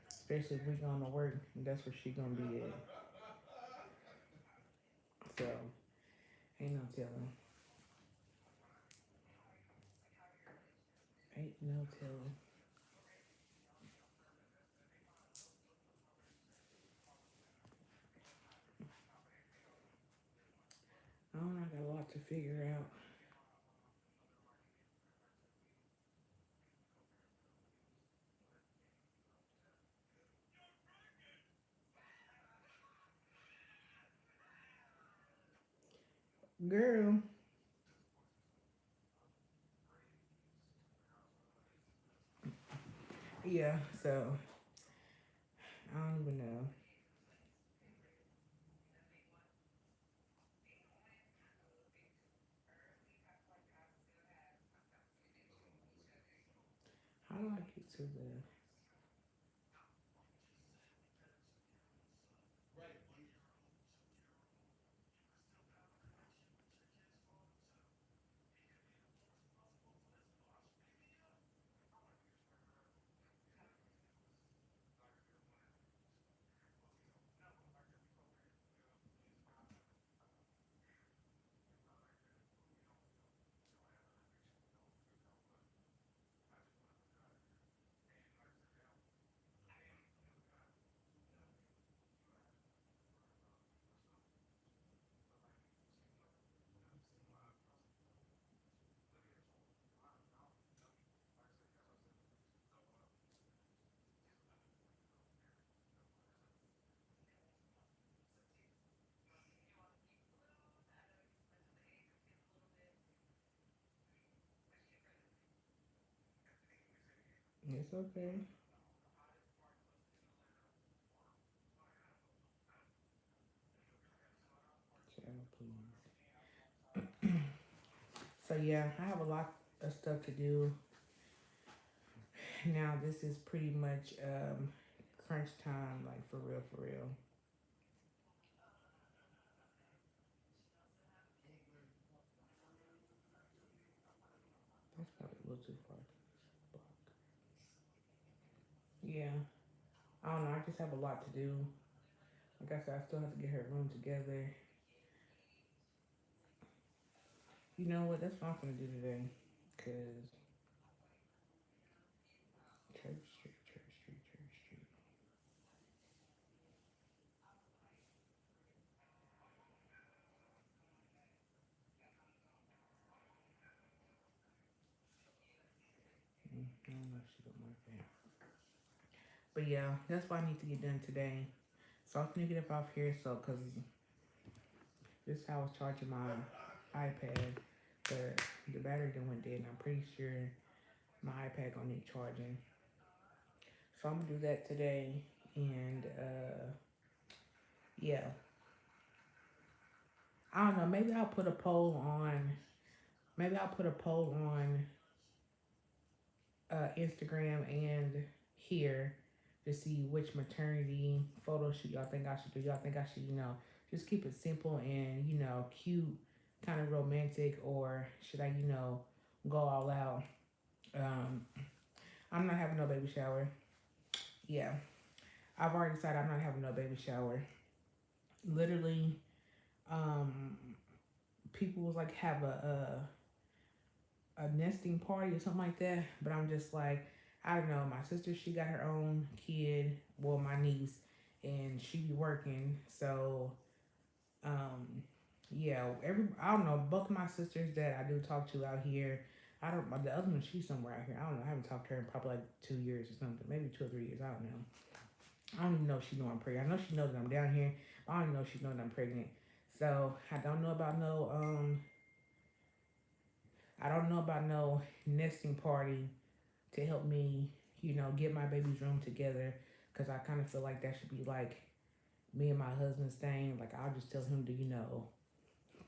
especially if we going to work. That's where she gonna be at. So ain't no telling. Ain't no telling. figure out. Girl, yeah, so I don't even know. How do I get to the. It's okay. Child, please. So yeah, I have a lot of stuff to do. Now this is pretty much crunch time, like for real, for real. That's probably a little too far. Yeah, I don't know. I just have a lot to do. Like I said, I still have to get her room together. You know what? That's what I'm gonna do today. Cause Church Street, Church Street, Church Street. I don't know if she don't like that. But yeah, that's what I need to get done today. So I'm gonna get up off here. So cause this is how I was charging my iPad, but the battery done went dead, and I'm pretty sure my iPad gonna need charging. So I'm gonna do that today, and yeah, I don't know. Maybe I'll put a poll on. Maybe I'll put a poll on Instagram and here to see which maternity photo shoot y'all think I should do. Y'all think I should, just keep it simple and cute, kind of romantic, or should I, go all out? Um, I'm not having no baby shower. Yeah, I've already decided I'm not having no baby shower. Literally, um, people was like have a nesting party or something like that. But I'm just like, I don't know. My sister, she got her own kid. Well, my niece, and she be working. So, um, yeah. I don't know. Both of my sisters that I do talk to out here. I don't. The other one, she's somewhere out here. I don't know. I haven't talked to her in probably like 2 years or something. Maybe 2 or 3 years. I don't know. I don't even know if she know I'm pregnant. I know she knows that I'm down here. But I don't even know if she knows that I'm pregnant. So I don't know about no I don't know about no nesting party to help me, get my baby's room together. Cause I kind of feel like that should be like me and my husband's thing. Like I'll just tell him to,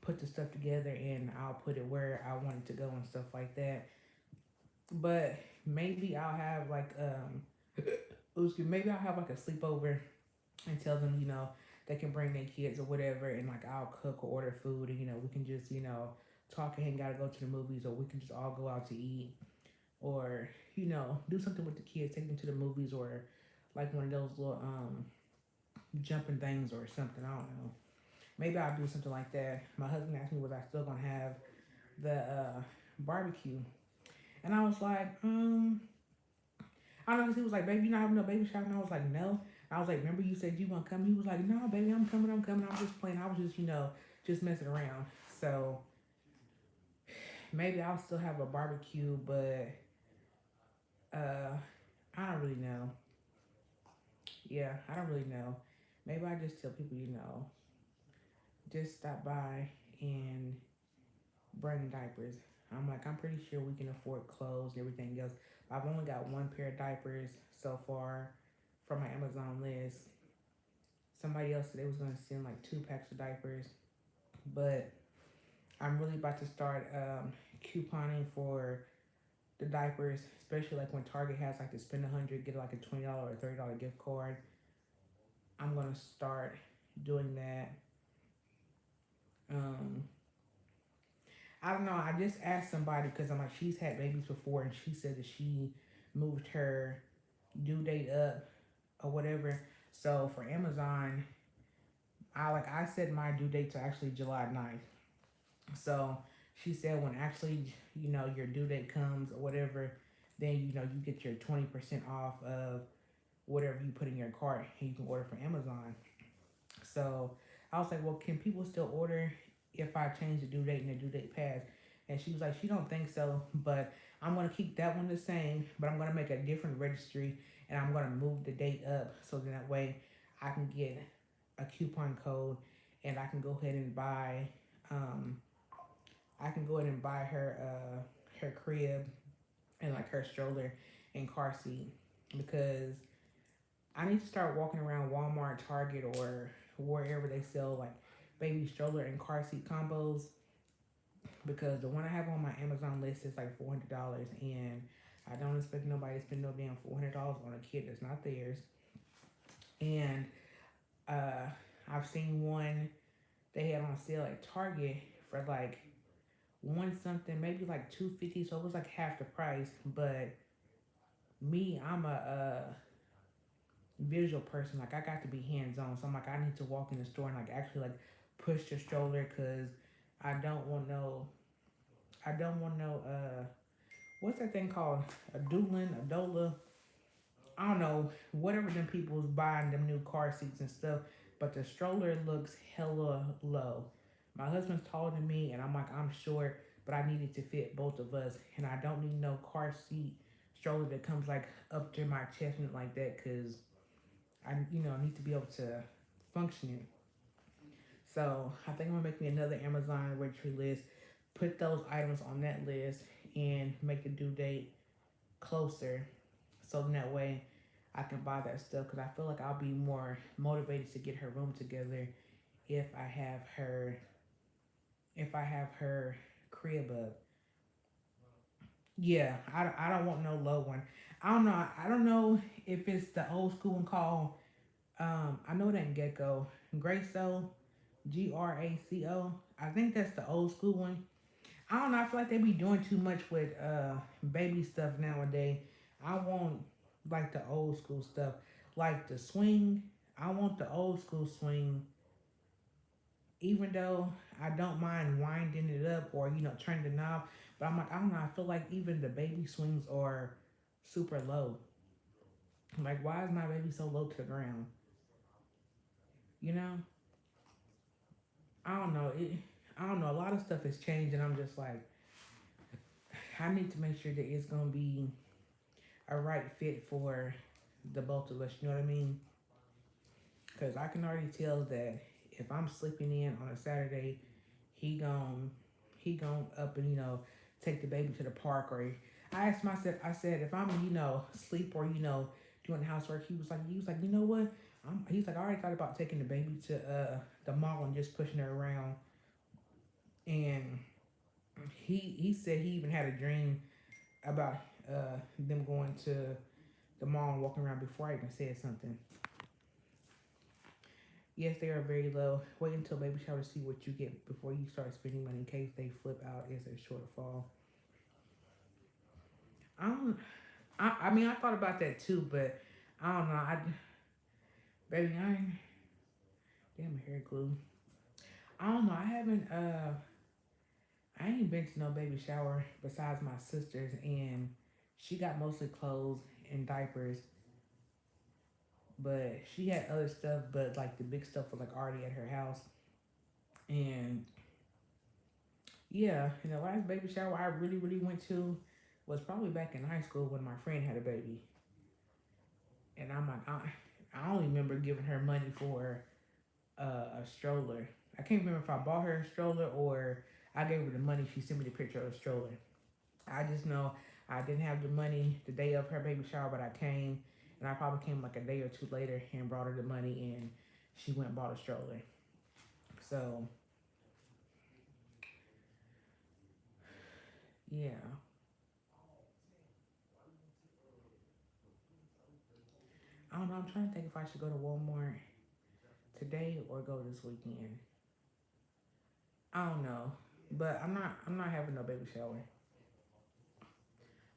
put the stuff together and I'll put it where I want it to go and stuff like that. But maybe I'll have like maybe I'll have like a sleepover and tell them, they can bring their kids or whatever, and like I'll cook or order food, and we can just, talk and hang out, go to the movies, or we can just all go out to eat, or do something with the kids, take them to the movies, or like one of those little jumping things or something. I don't know. Maybe I'll do something like that. My husband asked me was I still gonna have the barbecue, and I was like, I don't know. He was like, baby, you not having no baby shower, and I was like, no. I was like, remember you said you want to come? He was like, no, baby, I'm coming, I'm coming. I was just playing. I was just, just messing around. So maybe I'll still have a barbecue, but uh, I don't really know. Yeah, I don't really know. Maybe I just tell people, just stop by and bring diapers. I'm like, I'm pretty sure we can afford clothes and everything else. I've only got one pair of diapers so far from my Amazon list. Somebody else said they was gonna send like 2 packs of diapers, but I'm really about to start couponing for the diapers, especially like when Target has like to spend 100, get like a $20 or $30 gift card. I'm gonna start doing that. Um, I don't know. I just asked somebody because I'm like, she's had babies before, and she said that she moved her due date up or whatever. So for Amazon, I set my due date to actually July 9th. So she said when actually your due date comes or whatever, then you get your 20% off of whatever you put in your cart and you can order from Amazon. So I was like, well, can people still order if I change the due date and the due date passed? And she was like, she don't think so, but I'm gonna keep that one the same, but I'm gonna make a different registry and I'm gonna move the date up so that way I can get a coupon code and I can go ahead and buy um her crib and like her stroller and car seat because I need to start walking around Walmart, Target, or wherever they sell like baby stroller and car seat combos because the one I have on my Amazon list is like $400 and I don't expect nobody to spend no damn $400 on a kid that's not theirs. And uh, I've seen one they had on sale at Target for like one something, maybe like 250, so it was like half the price. But me, I'm a visual person. Like I got to be hands on. So I'm like, I need to walk in the store and like actually like push the stroller because I don't want no, I don't want no, what's that thing called? A doolin, a dola. I don't know, whatever them people's buying them new car seats and stuff. But the stroller looks hella low. My husband's taller than me, and I'm like, I'm short, but I need it to fit both of us, and I don't need no car seat stroller that comes like up to my chest and like that, cause I need to be able to function it. So I think I'm gonna make me another Amazon registry list, put those items on that list, and make the due date closer, so in that way I can buy that stuff. Cause I feel like I'll be more motivated to get her room together if I have her if I have her crib up. Yeah, I don't want no low one. I don't know. I don't know if it's the old school one called. I know it ain't Gecko. Graco, Graco. I think that's the old school one. I don't know. I feel like they be doing too much with baby stuff nowadays. I want like the old school stuff, like the swing. I want the old school swing, even though I don't mind winding it up or turning the knob. But I'm like, I don't know. I feel like even the baby swings are super low. I'm like, why is my baby so low to the ground? You know, I don't know. I don't know. A lot of stuff has changed, and I'm just like, I need to make sure that it's gonna be a right fit for the both of us. You know what I mean? Because I can already tell that if I'm sleeping in on a Saturday, he gon' he gon' up and take the baby to the park. Or I asked myself, I said if I'm sleep or doing housework, he was like you know what? He's like I already thought about taking the baby to the mall and just pushing her around. And he said he even had a dream about them going to the mall and walking around before I even said something. Yes, they are very low. Wait until baby shower to see what you get before you start spending money in case they flip out as a shortfall. I don't. I mean, I thought about that too, but I don't know. Baby, I ain't damn hair glue. I don't know. I ain't been to no baby shower besides my sister's, and she got mostly clothes and diapers, but she had other stuff, but like the big stuff was like already at her house, and Yeah, and the last baby shower I really, really went to was probably back in high school when my friend had a baby. And I'm like, I only remember giving her money for a stroller. I can't remember if I bought her a stroller or I gave her the money. She sent me the picture of the stroller. I just know I didn't have the money the day of her baby shower, but I came, and I probably came like a day or two later and brought her the money, and she went and bought a stroller. So yeah, I don't know. I'm trying to think if I should go to Walmart today or go this weekend. I don't know, but I'm not having no baby shower.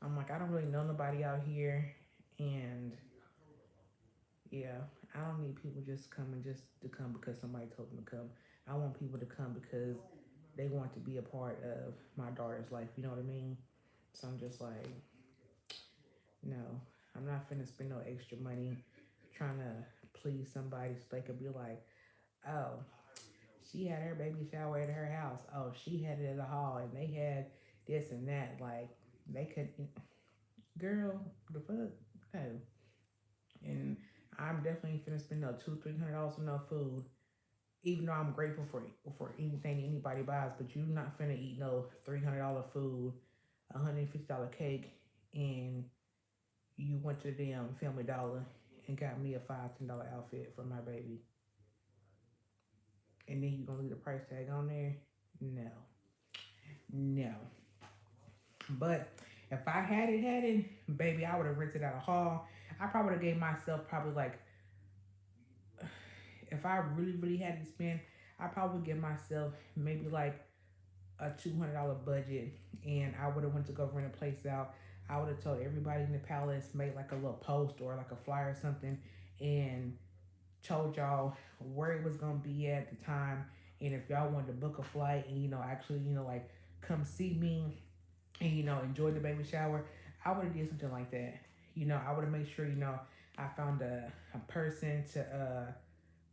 I'm like I don't really know nobody out here, and yeah, I don't need people just coming just to come because somebody told them to come. I want people to come because they want to be a part of my daughter's life. You know what I mean? So I'm just like, no, I'm not finna spend no extra money trying to please somebody so they could be like, oh, she had her baby shower at her house. Oh, she had it at the hall and they had this and that. Like, they could, girl, the fuck? No. And I'm definitely finna spend no $200-300 on no food. Even though I'm grateful for anything anybody buys, but you're not finna eat no $300 food, $150 cake, and you went to the damn Family Dollar and got me a $5-10 outfit for my baby, and then you gonna leave the price tag on there? No, no. But if I had it, baby, I would have rented out a hall. I probably would have gave myself probably like, if I really really had to spend, I probably would give myself maybe like a $200 budget, and I would have went to go rent a place out. I would have told everybody in the palace, made like a little post or like a flyer or something, and told y'all where it was gonna be at the time, and if y'all wanted to book a flight and actually like come see me and enjoy the baby shower, I would have did something like that. I would have made sure I found a person to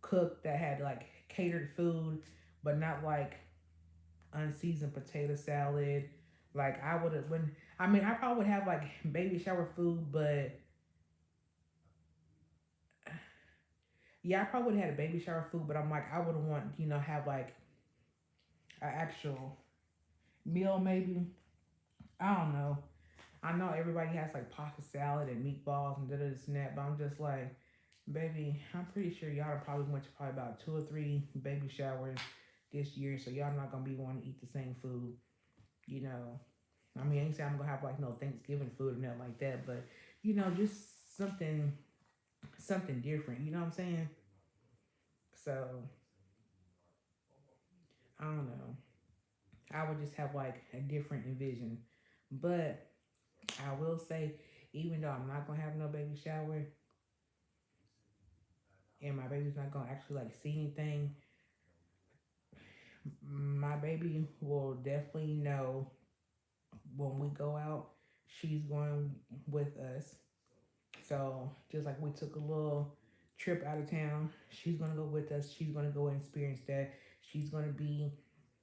cook that had like catered food, but not like unseasoned potato salad. Like I would have when I mean I probably would have like baby shower food, but yeah, I probably would have had a baby shower food, but I'm like I would want have like an actual meal maybe. I don't know. I know everybody has like pasta salad and meatballs and this and that, but I'm just like, baby, I'm pretty sure y'all probably went to probably about 2 or 3 baby showers this year, so y'all not gonna be wanting to eat the same food, you know. I mean, I ain't say I'm gonna have like no Thanksgiving food or nothing like that, but just something different. You know what I'm saying? So I don't know. I would just have like a different envision, but I will say, even though I'm not gonna have no baby shower and my baby's not gonna actually like see anything, my baby will definitely know when we go out. She's going with us. So just like we took a little trip out of town, she's gonna go with us. She's gonna go and experience that. She's gonna be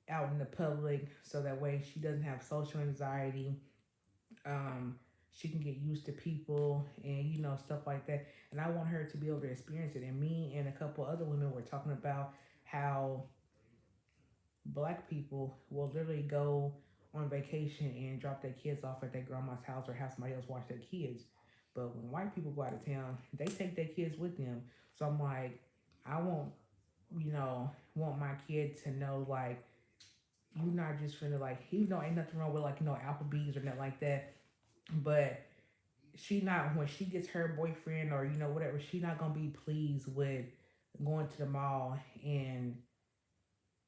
out in the public, so that way she doesn't have social anxiety. Um, she can get used to people and stuff like that. And I want her to be able to experience it. And me and a couple other women were talking about how black people will literally go on vacation and drop their kids off at their grandma's house or have somebody else watch their kids. But when white people go out of town, they take their kids with them. So I'm like, I want my kid to know like you not just finna like even though ain't nothing wrong with like Applebee's or nothing like that, but she not when she gets her boyfriend or whatever, she not gonna be pleased with going to the mall and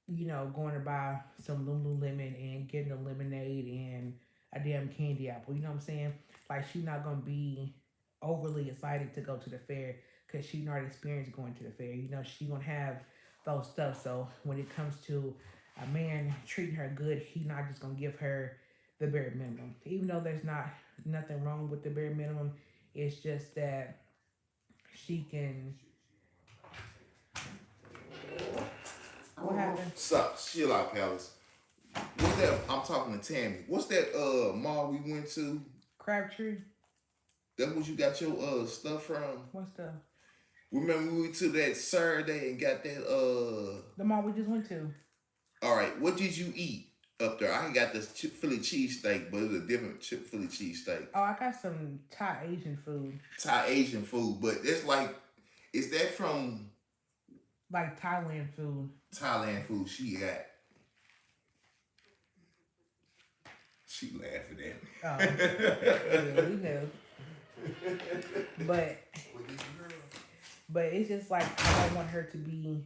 going to buy some Lululemon and getting a lemonade and a damn candy apple. You know what I'm saying? Like she's not gonna be overly excited to go to the fair because she not experienced going to the fair. She gonna have those stuff. So when it comes to a man treating her good, he not just gonna give her the bare minimum. Even though there's not nothing wrong with the bare minimum, it's just that she can. What happened? Stop. Chill out, Palace. What's that? I'm talking to Tammy. What's that mall we went to? Crabtree. That was you got your stuff from? What's Remember we went to that Saturday and got that the mall we just went to? all right, what did you eat up there? I got this chip Philly cheesesteak, but it was a different chip Philly cheesesteak. Oh, I got some Thai Asian food, Thai Asian food, but it's like is that from like Thailand food. Thailand food she laughing Oh, at yeah, me. we know. But it's just like I don't want her to be.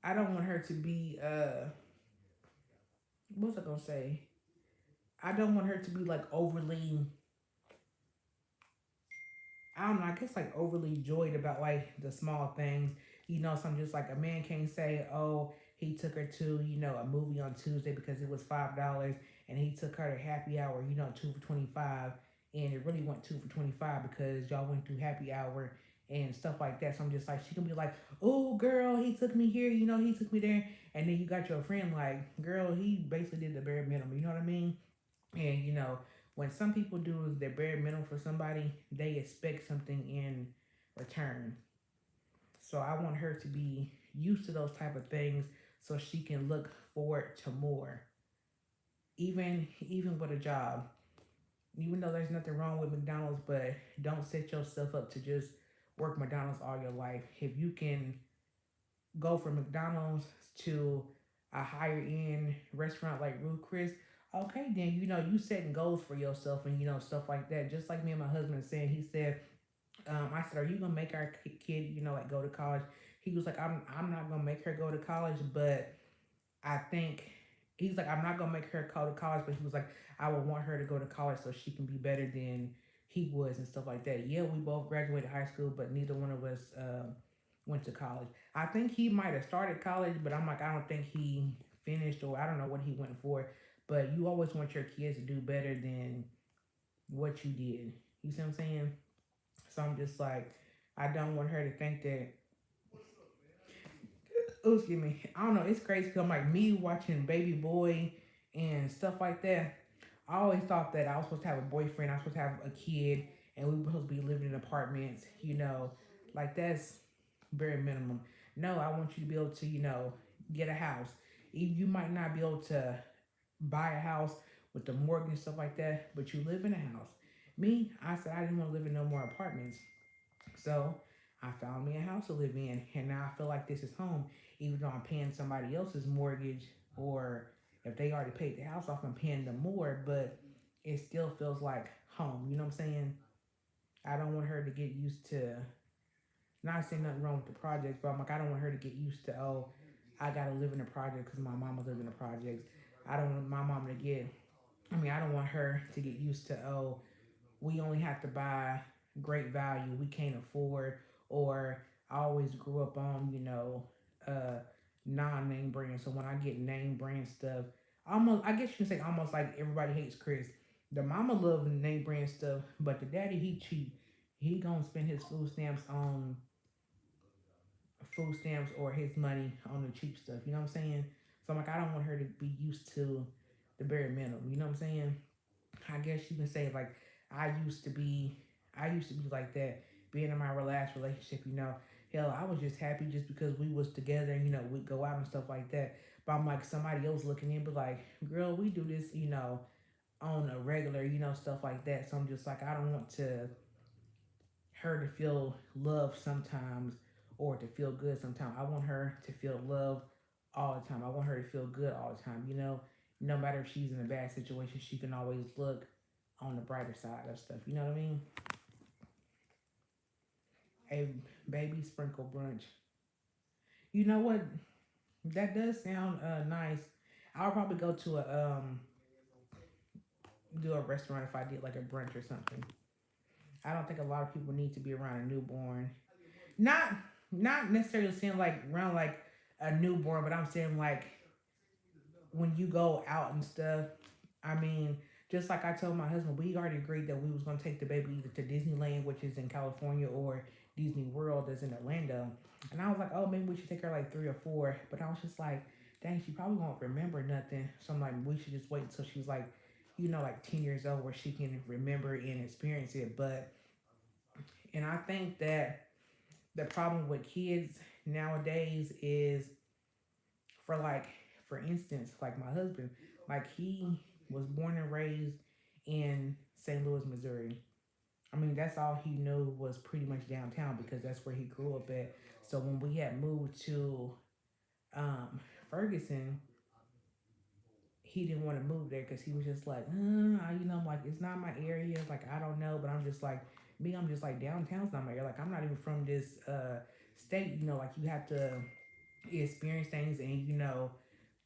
I don't want her to be. What's I gonna say? I don't want her to be like overly. I don't know. I guess like overly joyed about like the small things. Some just like a man can't say, "Oh, he took her to a movie on Tuesday because it was $5, and he took her to happy hour, 2 for 25, and it really went 2 for 25 because y'all went through happy hour and stuff like that." So I'm just like, she can be like, "Oh, girl, he took me here, he took me there," and then you got your friend like, "Girl, he basically did the bare minimum." You know what I mean? And when some people do their bare minimum for somebody, they expect something in return. So I want her to be used to those type of things so she can look forward to more. Even with a job. Even though there's nothing wrong with McDonald's, but don't set yourself up to just work McDonald's all your life. If you can go from McDonald's to a higher end restaurant like Ruth Chris, okay, then you setting goals for yourself and stuff like that. Just like me and my husband said, he said, I said, "Are you gonna make our kid, like go to college?" He was like, I'm not gonna make her go to college, but I think he's like, I'm not gonna make her go to college, but he was like, I would want her to go to college so she can be better than he was and stuff like that. Yeah, we both graduated high school, but neither one of us went to college. I think he might have started college, but I'm like, I don't think he finished, or I don't know what he went for. But you always want your kids to do better than what you did. You see what I'm saying? So I'm just like, I don't want her to think that. Oh, excuse me. I don't know. It's crazy because I'm like me watching Baby Boy and stuff like that. I always thought that I was supposed to have a boyfriend. I was supposed to have a kid, and we were supposed to be living in apartments. Like that's bare minimum. No, I want you to be able to get a house. You might not be able to buy a house with the mortgage and stuff like that, but you live in a house. Me, I said I didn't want to live in no more apartments. So I found me a house to live in, and now I feel like this is home, even though I'm paying somebody else's mortgage, or if they already paid the house off, I'm paying them more, but it still feels like home. You know what I'm saying? I don't want her to get used to, not saying nothing wrong with the projects, but I'm like, I don't want her to get used to, oh, I gotta live in a project because my mama lived in the projects. I don't want my mom to get, I don't want her to get used to, oh, we only have to buy great value we can't afford, or I always grew up on uh non-name brand, so when I get name brand stuff, almost, I guess you can say, almost like everybody hates Chris. The mama love name brand stuff, but the daddy, he cheap. He gonna spend his food stamps or his money on the cheap stuff, you know what I'm saying? So I'm like, I don't want her to be used to the bare minimum, you know what I'm saying? I guess you can say like I used to be I used to be like that, being in my last relationship, hell, I was just happy just because we was together and we'd go out and stuff like that. But I'm like, somebody else looking in, but like, girl, we do this, on a regular, stuff like that. So I'm just like, I don't want to her to feel love sometimes, or to feel good sometimes. I want her to feel love all the time. I want her to feel good all the time. No matter if she's in a bad situation, she can always look on the brighter side of stuff. You know what I mean? A baby sprinkle brunch. You know what? That does sound nice. I'll probably go to a do a restaurant if I did like a brunch or something. I don't think a lot of people need to be around a newborn. Not not necessarily saying like around like a newborn, but I'm saying like when you go out and stuff. I mean, just like I told my husband, we already agreed that we was gonna take the baby either to Disneyland, which is in California, or Disney World, that's in Orlando. And I was like, oh, maybe we should take her like 3 or 4. But I was just like, dang, she probably won't remember nothing. So I'm like, we should just wait until she's like, like 10 years old where she can remember and experience it. And I think that the problem with kids nowadays is for like, for instance, like my husband, like he was born and raised in St. Louis, Missouri. I mean, that's all he knew was pretty much downtown because that's where he grew up at. So when we had moved to um, Ferguson, he didn't want to move there because he was just like, I'm like, it's not my area. Like, I don't know, but I'm just like, me, I'm just like, downtown's not my area. Like, I'm not even from this state. Like you have to experience things and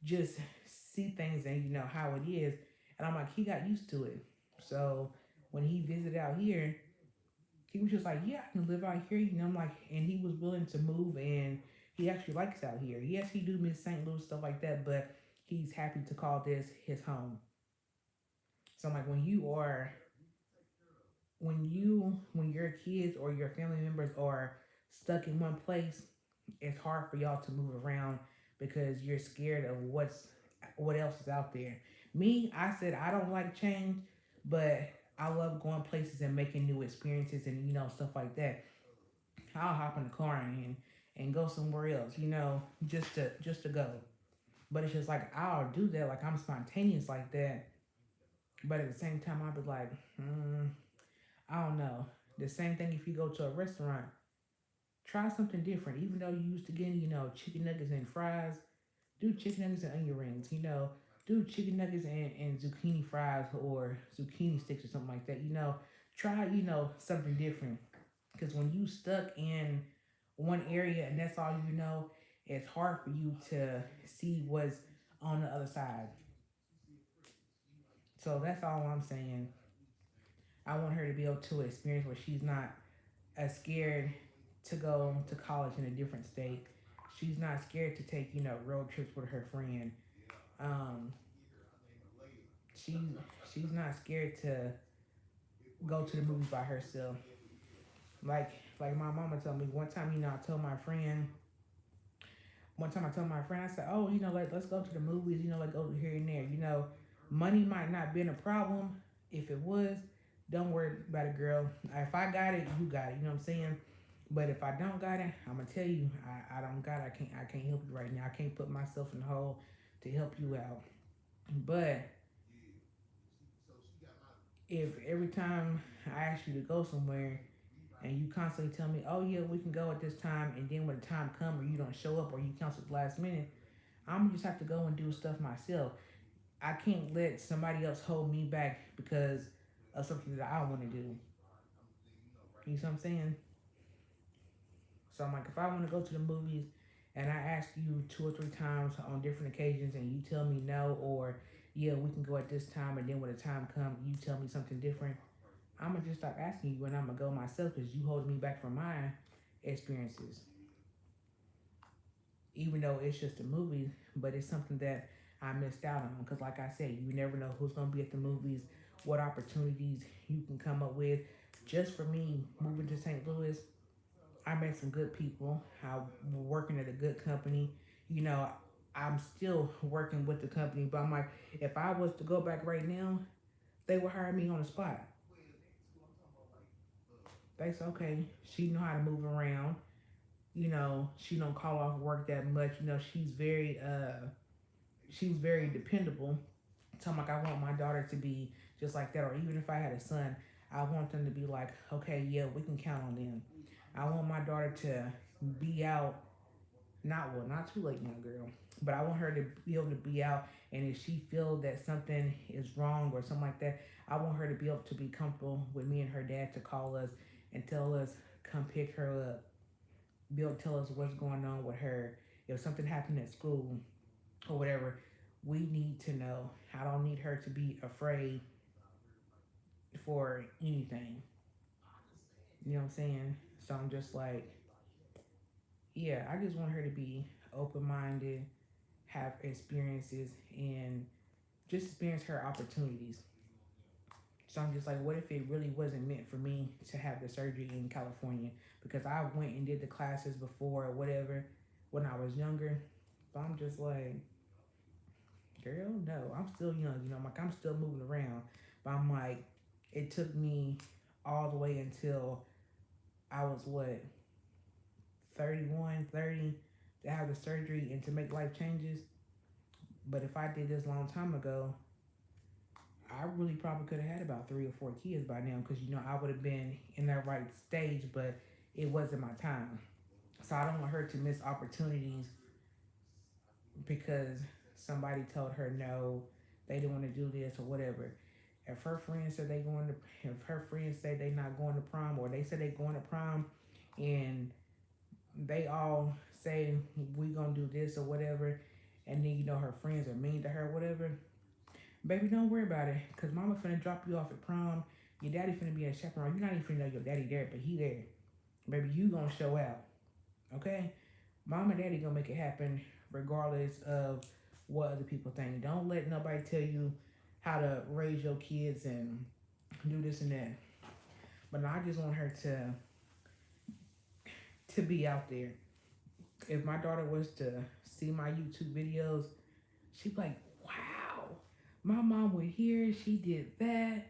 just see things and how it is. And I'm like, he got used to it. So when he visited out here, he was just like, yeah, I can live out here. I'm like, and he was willing to move, and he actually likes out here. Yes, he do miss St. Louis stuff like that, but he's happy to call this his home. So I'm like, when your kids or your family members are stuck in one place, it's hard for y'all to move around because you're scared of what else is out there. Me, I said I don't like change, but I love going places and making new experiences and stuff like that. I'll hop in the car and go somewhere else, just to go. But it's just like I'll do that, like I'm spontaneous like that. But at the same time, I'll be like, I don't know. The same thing if you go to a restaurant, try something different. Even though you used to getting, chicken nuggets and fries, do chicken nuggets and onion rings. Do chicken nuggets and zucchini fries or zucchini sticks or something like that. Try something different. Because when you stuck in one area and that's all it's hard for you to see what's on the other side. So that's all I'm saying. I want her to be able to experience where she's not as scared to go to college in a different state. She's not scared to take, road trips with her friend. Um, she she's not scared to go to the movies by herself. Like like my mama told me one time, I told my friend, I said, oh, let's go to the movies, like go here and there. Money might not been a problem. If it was, don't worry about it, girl. If I got it, you got it. You know what I'm saying? But if I don't got it, I'm gonna tell you, I don't got it. I can't help you right now. I can't put myself in the hole to help you out. But if every time I ask you to go somewhere and you constantly tell me, oh yeah, we can go at this time, and then when the time comes or you don't show up or you cancel at the last minute, I'm gonna just have to go and do stuff myself. I can't let somebody else hold me back because of something that I want to do. You know what I'm saying? So I'm like, if I want to go to the movies and I ask you 2 or 3 times on different occasions and you tell me no, or yeah, we can go at this time, and then when the time comes, you tell me something different, I'm gonna just stop asking you and I'm gonna go myself because you hold me back from my experiences. Even though it's just a movie, but it's something that I missed out on. Because, like I said, you never know who's going to be at the movies, what opportunities you can come up with. Just for me, moving to St. Louis, I met some good people. I was working at a good company. You know, I'm still working with the company, but I'm like, if I was to go back right now, they would hire me on the spot. They say, okay, she know how to move around. She don't call off work that much. She's very dependable. So I'm like, I want my daughter to be just like that. Or even if I had a son, I want them to be like, okay, yeah, we can count on them. I want my daughter to be out, not too late now, girl. But I want her to be able to be out, and if she feel that something is wrong or something like that, I want her to be able to be comfortable with me and her dad to call us and tell us, come pick her up, be able to tell us what's going on with her. If something happened at school or whatever, we need to know. I don't need her to be afraid for anything. You know what I'm saying? So I'm just like, yeah, I just want her to be open minded, have experiences, and just experience her opportunities. So I'm just like, what if it really wasn't meant for me to have the surgery in California? Because I went and did the classes before or whatever when I was younger. But I'm just like, Girl, no, I'm still young. I'm like, I'm still moving around. But I'm like, it took me all the way until I was what, 31, 30 to have the surgery and to make life changes. But if I did this a long time ago, I really probably could have had about 3 or 4 kids by now because I would have been in that right stage, but it wasn't my time. So I don't want her to miss opportunities because somebody told her no, they didn't want to do this or whatever. If her friends said if her friends say they not going to prom or they say they going to prom, and they all say we gonna do this or whatever, and then her friends are mean to her, whatever. Baby, don't worry about it, cause mama finna drop you off at prom. Your daddy finna be a chaperone. You're not even finna know your daddy there, but he there. Baby, you gonna show out, okay? Mom and daddy gonna make it happen regardless of what other people think. Don't let nobody tell you how to raise your kids and do this and that. But I just want her to be out there. If my daughter was to see my YouTube videos, she'd be like, "Wow, my mom went here. She did that.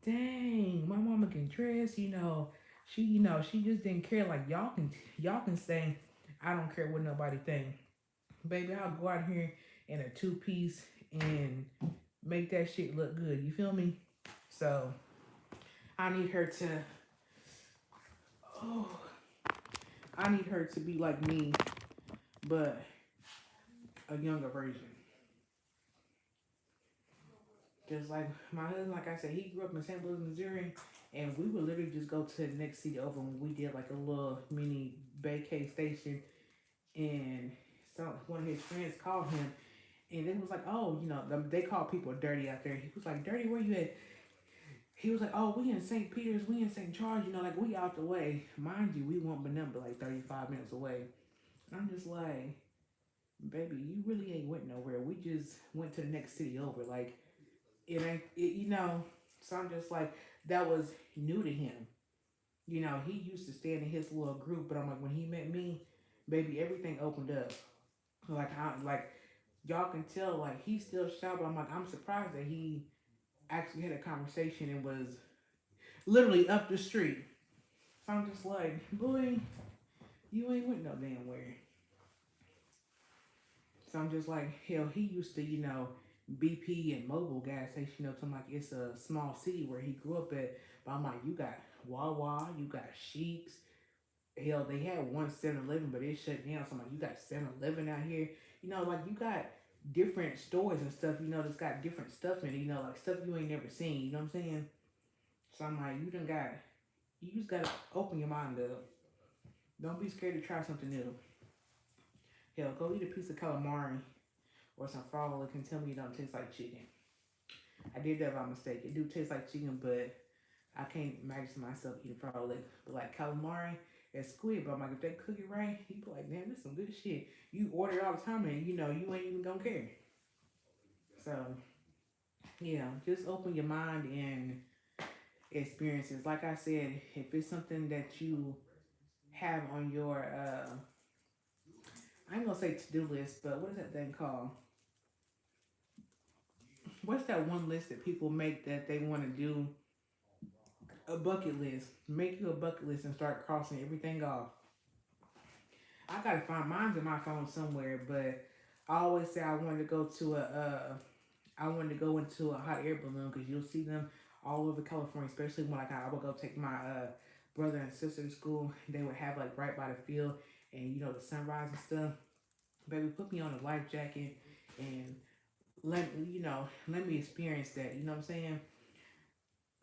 Dang, my mama can dress. She just didn't care. Like y'all can say, I don't care what nobody think. Baby, I'll go out here in a 2 piece and make that shit look good. You feel me? So I need her to. Oh, I need her to be like me, but a younger version. Just like my husband, like I said, he grew up in St. Louis, Missouri, and we would literally just go to the next city over when we did like a little mini vacay station. And one of his friends called him, and it was like, oh, they call people dirty out there. He was like, dirty, where you at? He was like, oh, we in St. Peter's, we in St. Charles, like we out the way. Mind you, we won't be number like 35 minutes away. I'm just like, baby, you really ain't went nowhere. We just went to the next city over. Like, it ain't, So I'm just like, that was new to him. He used to stand in his little group, but I'm like, when he met me, baby, everything opened up. Like y'all can tell, like he's still shy, but I'm like, I'm surprised that he actually had a conversation and was literally up the street. So I'm just like, boy, you ain't went no damn where. So I'm just like, hell, he used to, BP and Mobile gas station, talking like it's a small city where he grew up at. But I'm like, you got Wawa, you got Sheiks. Hell, they had one 7-Eleven, but it shut down. So I'm like, you got 7-Eleven out here. Like you got different stores and stuff, that's got different stuff in it, like stuff you ain't never seen, you know what I'm saying? So I'm like, you just gotta open your mind up. Don't be scared to try something new. Hell, go eat a piece of calamari or some frog leg and tell me it don't taste like chicken. I did that by mistake. It do taste like chicken, but I can't imagine myself eating frog leg. But like calamari and squid, but I'm like, if they cook it right, you be like, damn, this is some good shit. You order it all the time and you ain't even gonna care. So yeah, just open your mind and experiences. Like I said, if it's something that you have on your I ain't gonna say to do list, but what is that thing called? What's that one list that people make that they want to do? A bucket list. Make you a bucket list and start crossing everything off. I gotta find mine's in my phone somewhere, but I always say I wanted to go to I wanted to go into a hot air balloon because you'll see them all over California, especially when like I would go take my brother and sister to school. They would have like right by the field and the sunrise and stuff. Baby, put me on a life jacket and let me experience that. You know what I'm saying?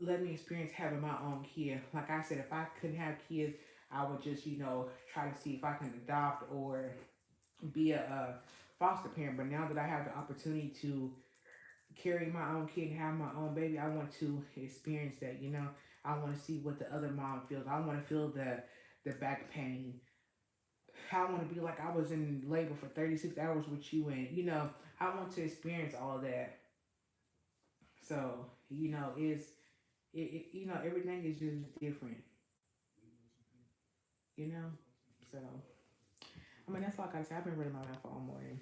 Let me experience having my own kid. Like I said, if I couldn't have kids, I would just try to see if I can adopt or be a foster parent. But now that I have the opportunity to carry my own kid and have my own baby, I want to experience that. I want to see what the other mom feels. I want to feel the back pain. I want to be like I was in labor for 36 hours with you, and I want to experience all of that. So everything is just different. You know. So I mean that's all I gotta say. I've been reading my mouth all morning.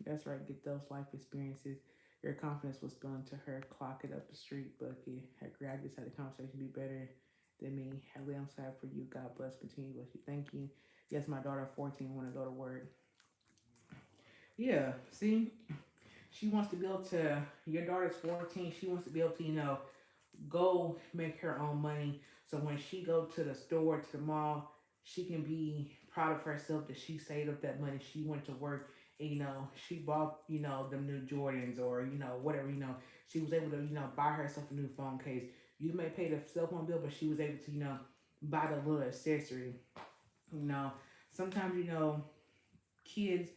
That's right. Get those life experiences. Your confidence was spilling to her. Clock it up the street bucket. Her grad just had a conversation. Be better than me. Heavily on side for you. God bless. Continue. Bless you. Thank you. Yes, my daughter 14 want to go to work. Yeah. See, she wants to be able to. Your daughter's 14. She wants to be able to, go make her own money. So when she go to the store, to the mall, she can be proud of herself that she saved up that money. She went to work and, she bought, them new Jordans or, whatever, she was able to, buy herself a new phone case. You may pay the cell phone bill, but she was able to, buy the little accessory. You know, sometimes, kids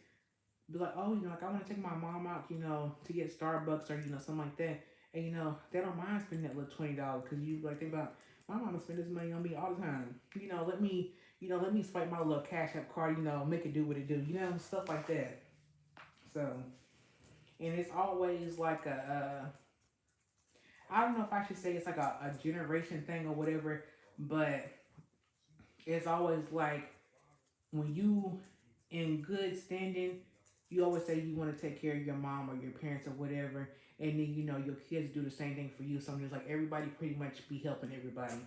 be like, oh, like I want to take my mom out, to get Starbucks or something like that, and they don't mind spending that little $20 because you like think about my mama spend this money on me all the time. Let me swipe my little Cash App card, make it do what it do, stuff like that. So, and it's always like I don't know if I should say it's like a generation thing or whatever, but it's always like when you in good standing, you always say you want to take care of your mom or your parents or whatever, and then your kids do the same thing for you. So I'm just like everybody pretty much be helping everybody.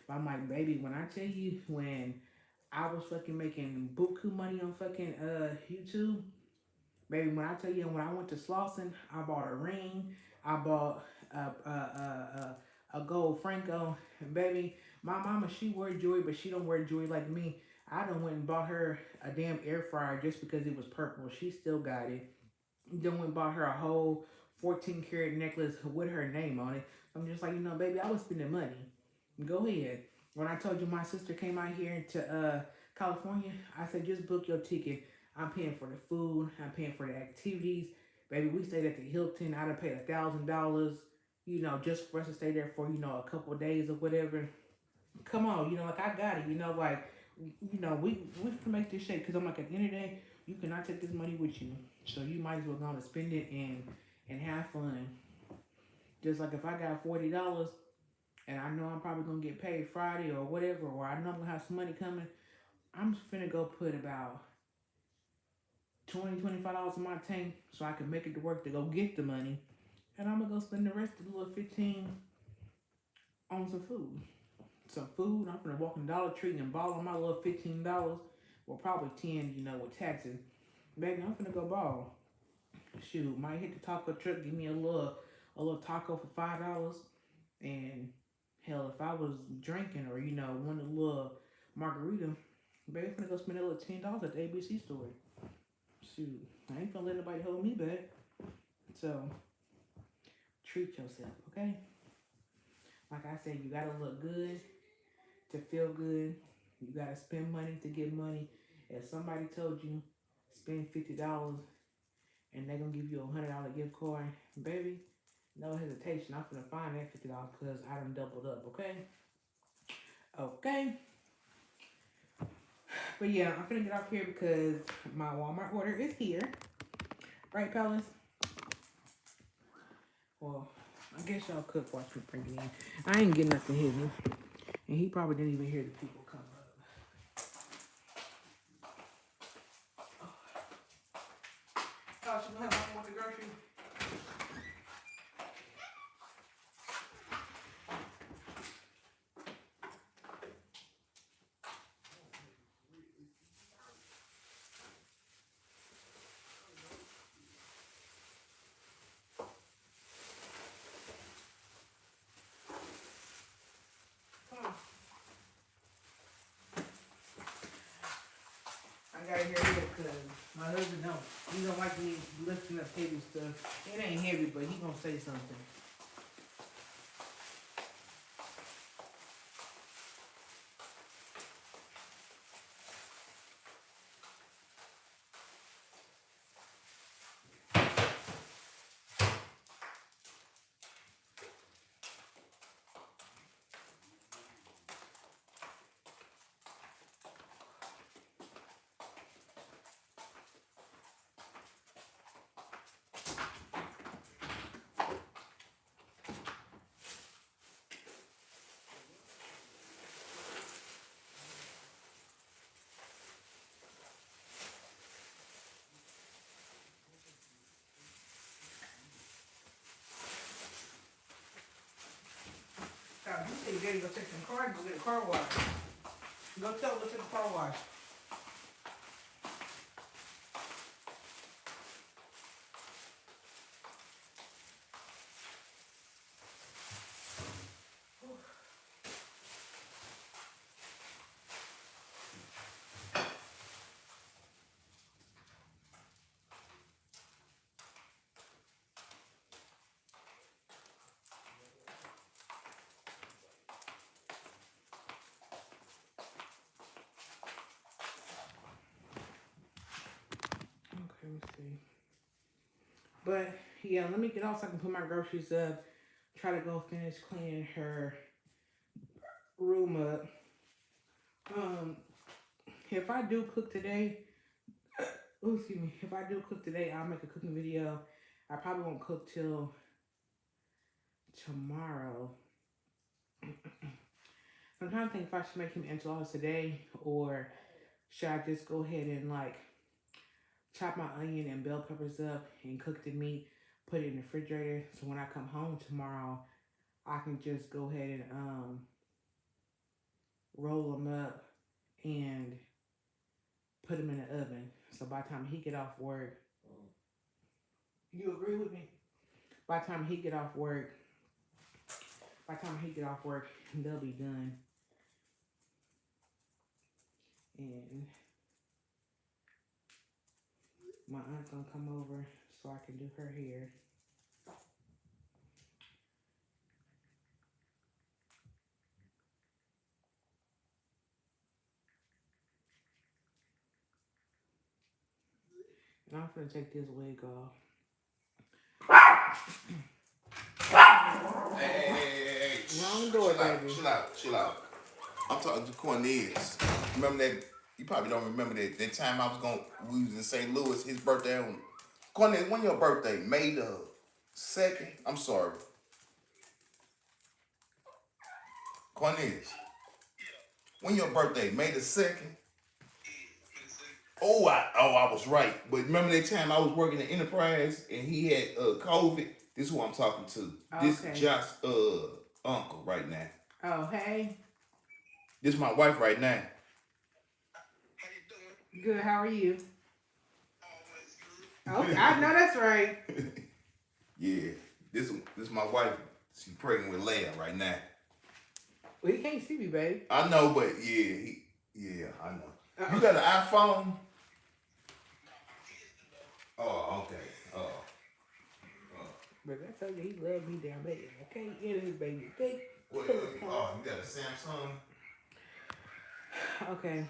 But I'm like, baby, when I tell you when I was fucking making buku money on fucking YouTube, baby, when I tell you when I went to Slauson, I bought a ring, I bought a gold Franco, and baby, my mama she wear jewelry, but she don't wear jewelry like me. I done went and bought her a damn air fryer just because it was purple. She still got it. Then went and bought her a whole 14 karat necklace with her name on it. I'm just like, baby, I was spending money. Go ahead. When I told you my sister came out here to California, I said just book your ticket. I'm paying for the food. I'm paying for the activities. Baby, we stayed at the Hilton. I'd have paid $1,000, just for us to stay there for, a couple of days or whatever. Come on, like I got it, like we can make this shake because I'm like at the end of the day, you cannot take this money with you, so you might as well go and spend it and have fun. Just like if I got $40 and I know I'm probably gonna get paid Friday or whatever, or I know I'm gonna have some money coming, I'm just finna go put about $20-$25 in my tank so I can make it to work to go get the money, and I'm gonna go spend the rest of the little 15 on some food. Some food. I'm gonna walk in Dollar Tree and ball on my little $15. Well, probably 10, with taxes. Baby, I'm gonna go ball. Shoot, might hit the taco truck, give me a little taco for $5. And hell, if I was drinking or one of the little margarita, baby, I'm gonna go spend a little $10 at the ABC store. Shoot, I ain't gonna let nobody hold me back. So treat yourself, okay? Like I said, you gotta look good to feel good. You gotta spend money to get money. If somebody told you spend $50 and they gonna give you $100 gift card, baby, no hesitation. I'm gonna find that $50 because I done doubled up. Okay, okay. But yeah, I'm gonna get off here because my Walmart order is here. Right, Palace? Well, I guess y'all could watch me bring it in. I ain't getting nothing hidden, and he probably didn't even hear the people come up. Oh, she gonna have one with the groceries. Come on. I gotta hear it because my husband don't. He don't like me lifting up heavy stuff. It ain't heavy, but he gonna say something. ready to go take some cars, go get a car wash. Go tell her to take a car wash. Okay, let me see. But yeah, let me get off so I can put my groceries up. Try to go finish cleaning her room up. If I do cook today, oh excuse me, if I do cook today, I'll make a cooking video. I probably won't cook till tomorrow. I'm trying to think if I should make him enchiladas today or should I just go ahead and like chop my onion and bell peppers up and cook the meat, put it in the refrigerator so when I come home tomorrow, I can just go ahead and roll them up and put them in the oven. So by the time he get off work, you agree with me? By the time he get off work, they'll be done. And my aunt's gonna come over so I can do her hair. And I'm gonna take this wig off. Hey. Wrong door, baby. Chill out. I'm talking to Cornelius. Remember that? You probably don't remember that time we was in St. Louis, his birthday on. Cornelius, when your birthday? May the 2nd? I'm sorry. Cornelius, when your birthday? May the 2nd? I was right. But remember that time I was working at Enterprise and he had COVID? This is who I'm talking to. This Okay. Josh uncle right now. Oh, hey. This is my wife right now. How you doing? Good, how are you? Always good. Okay, I know that's right. Yeah. This is my wife. She's pregnant with Leia right now. Well, he can't see me, babe. I know, but I know. You got an iPhone? Oh, okay. But I told you he loved me down there. Okay, in his baby. Okay. You got a Samsung? Okay.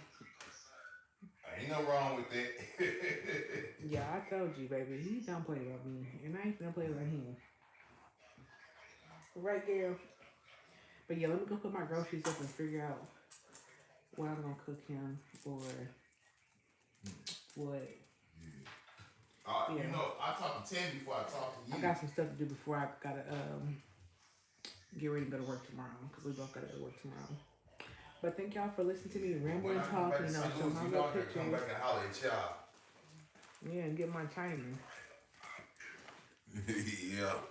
Ain't no wrong with that. Yeah, I told you, baby. He don't play about me, and I ain't gonna play about him. Right, girl. But yeah, let me go put my groceries up and figure out what I'm gonna cook him or what. You know, I talked to Tim before I talked to you. I got some stuff to do before I gotta get ready to go to work tomorrow because we both gotta go to work tomorrow. But thank y'all for listening to me ramble and talk. You know, show my little pictures. Come back and holler at y'all. Yeah, and get my Chinaman.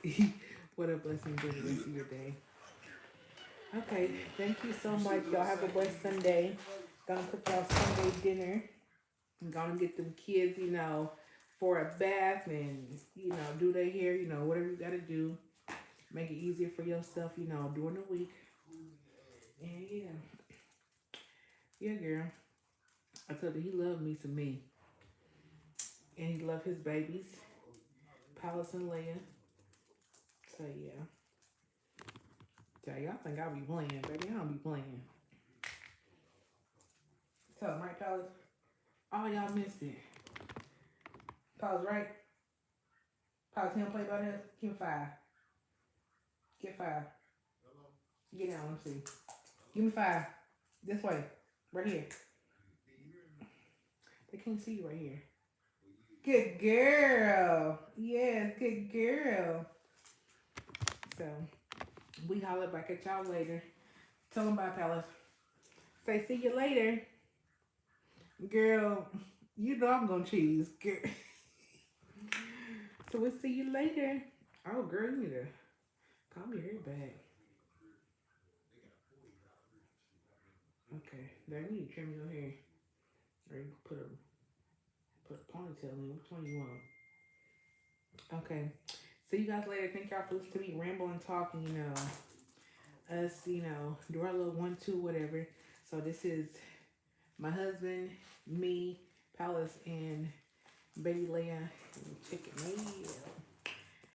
Yeah. What a blessing to the rest of your day. Okay, thank you so much. Y'all have a blessed Sunday. Gonna cook y'all Sunday dinner. I'm gonna get them kids, you know, for a bath and, you know, do their hair, you know, whatever you gotta do. Make it easier for yourself, you know, during the week. And yeah. Yeah, girl. I told you he loved me some me. And he loved his babies. Palace and Leia. So yeah. Y'all think I be playing, baby. I don't be playing. Tell him, right, Palace? Oh, y'all missed it. Palace, right? Palace, he don't play about us? Give him 5. Get 5. Get down, let me see. Give me 5. This way. Right here. They can't see you right here. Good girl. Yes, good girl. So, we holler back at y'all later. Tell them bye, Palace. Say, see you later. Girl, you know I'm gonna cheese. Girl. So we'll see you later. Oh, girl, you need to calm your hair back. Okay, there you need to trim your hair, or you can put a ponytail in. Which one you want? Okay. See you guys later. Thank y'all for listening to me ramble and talking. Us, do our little 1-2 whatever. So this is my husband, me, Palace, and Baby Leia. Check it me.